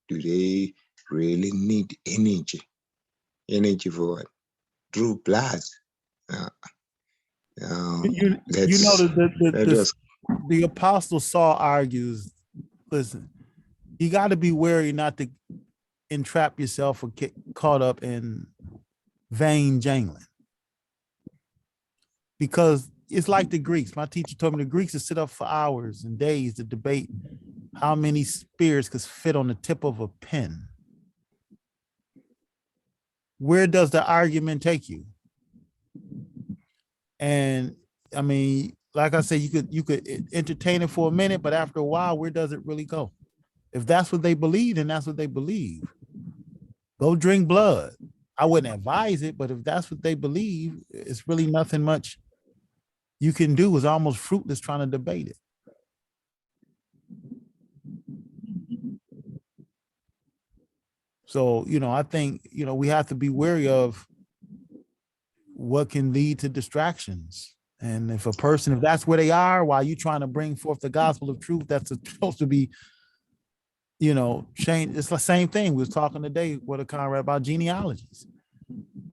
they really need energy? Energy for what? Through blood. You know, the Apostle Saul argues, listen, you got to be wary not to entrap yourself or get caught up in vain jangling. Because it's like the Greeks. My teacher told me the Greeks would sit up for hours and days to debate how many spears could fit on the tip of a pen. Where does the argument take you? And I mean, like I said, you could entertain it for a minute, but after a while, where does it really go? If that's what they believe, then that's what they believe. Go drink blood. I wouldn't advise it, but if that's what they believe, it's really nothing much you can do. It's almost fruitless trying to debate it. So, I think, we have to be wary of what can lead to distractions. And if that's where they are, while you're trying to bring forth the gospel of truth, that's supposed to be, change. It's the same thing. We was talking today with a Conrad about genealogies.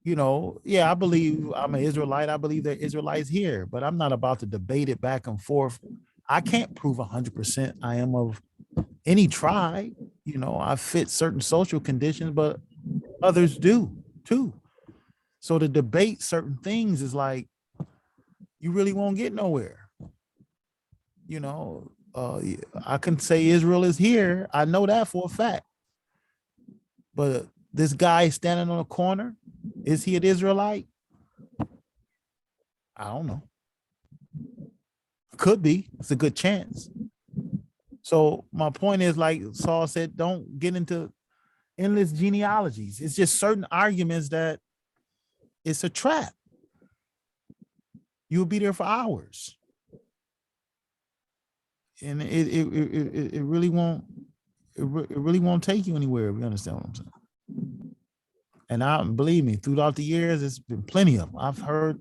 I believe I'm an Israelite. I believe there are Israelites here, but I'm not about to debate it back and forth. I can't prove 100% I am of any tribe. I fit certain social conditions, but others do too. So to debate certain things is like, you really won't get nowhere. I can say Israel is here. I know that for a fact. But this guy standing on a corner, is he an Israelite? I don't know. Could be. It's a good chance. So my point is, like Saul said, don't get into endless genealogies. It's just certain arguments that it's a trap. You'll be there for hours. And it really won't, it really won't take you anywhere, if you understand what I'm saying. And believe me, throughout the years, it's been plenty of them. I've heard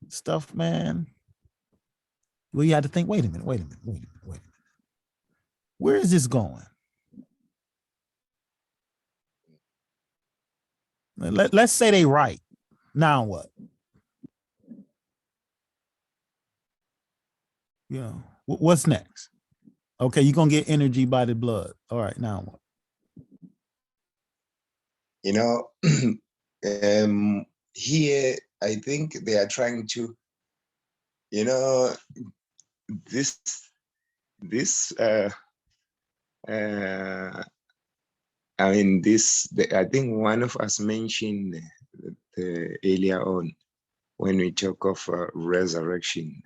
stuff, man, where you had to think, wait a minute. Where is this going? Let's say they right. Now what? What's next? Okay, you're going to get energy by the blood. All right, now what? Here, I think they are trying to, I think one of us mentioned earlier on when we talk of resurrection,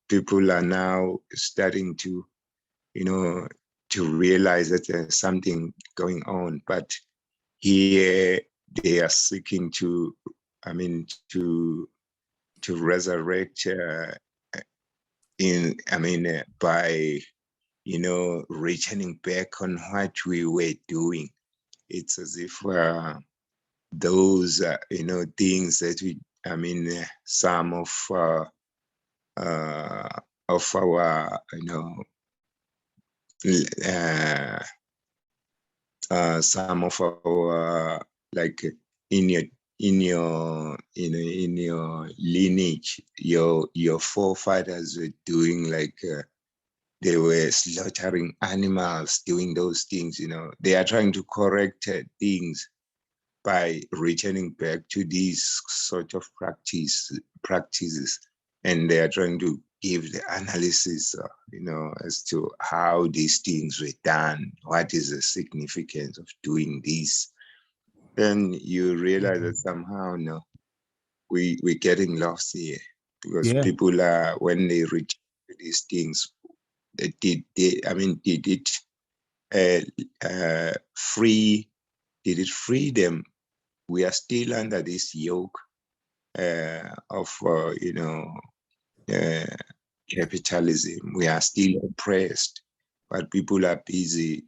people are now starting to, to realize that there's something going on. But here they are seeking to resurrect by, returning back on what we were doing. It's as if those, things that we, some of our, some of our, like in your lineage, your forefathers were doing, like they were slaughtering animals, doing those things. They are trying to correct things by returning back to these sort of practices, and they are trying to give the analysis, as to how these things were done, what is the significance of doing this. Then you realize that somehow, we're getting lost here, because people are, when they reach these things, did it free them? We are still under this yoke of capitalism. We are still oppressed, but people are busy,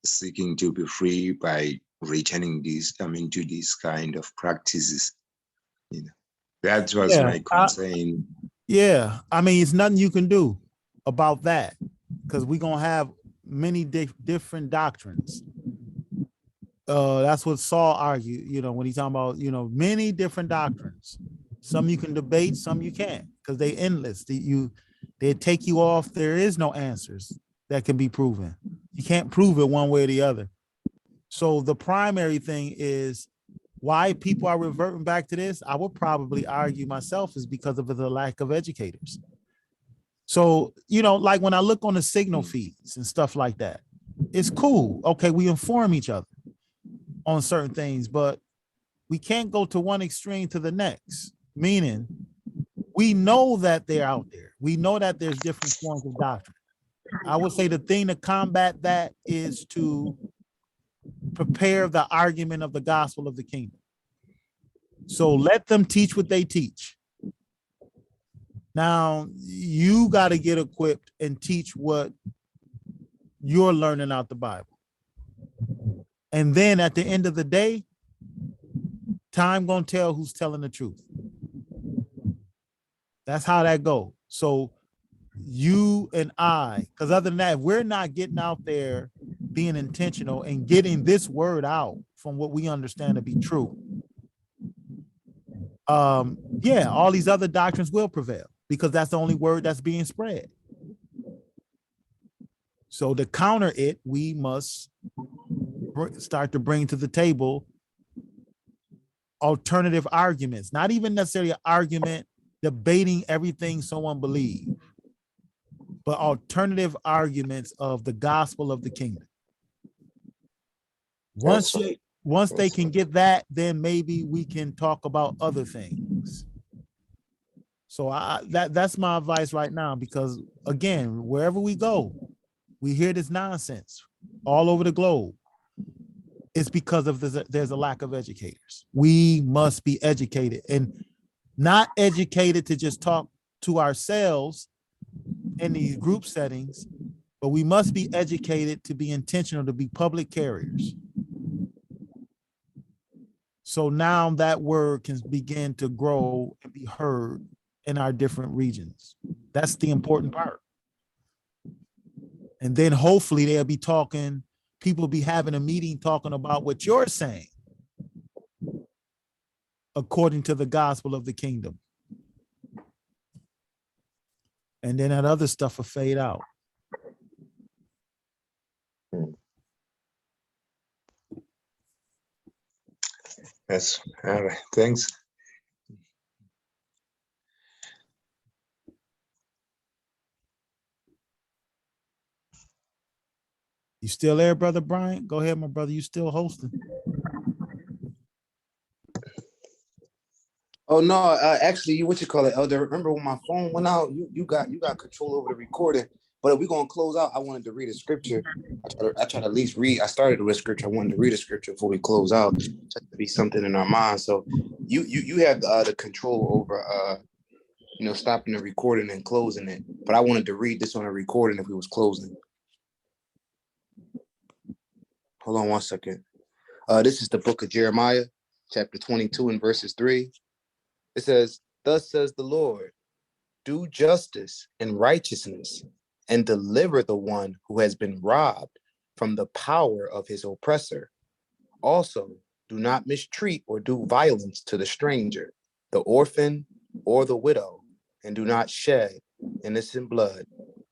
seeking to be free by returning to these kind of practices. That was my concern. It's nothing you can do about that, because we're gonna have many different doctrines. That's what Saul argued, when he's talking about, many different doctrines. Some you can debate, some you can't, because they endless. They take you off. There is no answers that can be proven. You can't prove it one way or the other. So the primary thing is why people are reverting back to this. I would probably argue myself is because of the lack of educators. So, you know, like when I look on the signal feeds and stuff like that, it's cool. Okay, we inform each other on certain things, but we can't go to one extreme to the next, meaning we know that they're out there. We know that there's different forms of doctrine. I would say the thing to combat that is to prepare the argument of the gospel of the kingdom. So let them teach what they teach. Now you got to get equipped and teach what you're learning out the Bible. And then at the end of the day, time gonna tell who's telling the truth. That's how that goes. So you and I, because other than that, if we're not getting out there being intentional and getting this word out from what we understand to be true, yeah, all these other doctrines will prevail because that's the only word that's being spread. So to counter it, we must start to bring to the table alternative arguments, not even necessarily an argument debating everything someone believes, but alternative arguments of the gospel of the kingdom. Once they can get that, then maybe we can talk about other things. So that's my advice right now, because again, wherever we go, we hear this nonsense all over the globe. It's because of there's a lack of educators. We must be educated, and not educated to just talk to ourselves in these group settings, but we must be educated to be intentional, to be public carriers. So now that word can begin to grow and be heard in our different regions. That's the important part. And then hopefully they'll be talking, people be having a meeting talking about what you're saying according to the gospel of the kingdom. And then that other stuff will fade out. That's all right. Thanks. You still there, Brother Brian? Go ahead, my brother. You still hosting? Oh no, actually, what you call it, Elder? Remember when my phone went out? You got control over the recording. But if we're gonna close out, I wanted to read a scripture. I try to at least read. I started with scripture. I wanted to read a scripture before we close out, just to be something in our mind. So you have the control over stopping the recording and closing it. But I wanted to read this on a recording if we was closing. Hold on one second. This is the book of Jeremiah, chapter 22 and verses 3. It says, "Thus says the Lord, do justice and righteousness, and deliver the one who has been robbed from the power of his oppressor. Also, do not mistreat or do violence to the stranger, the orphan, or the widow, and do not shed innocent blood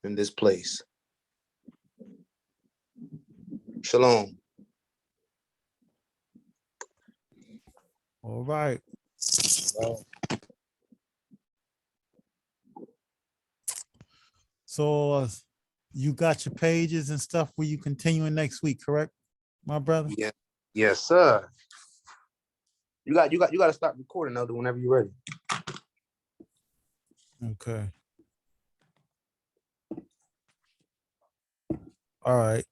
in this place." Shalom. All right. So you got your pages and stuff where you continuing next week, correct, my brother? Yeah. Yes, sir. You got to start recording, Elder, whenever you're ready. Okay. All right.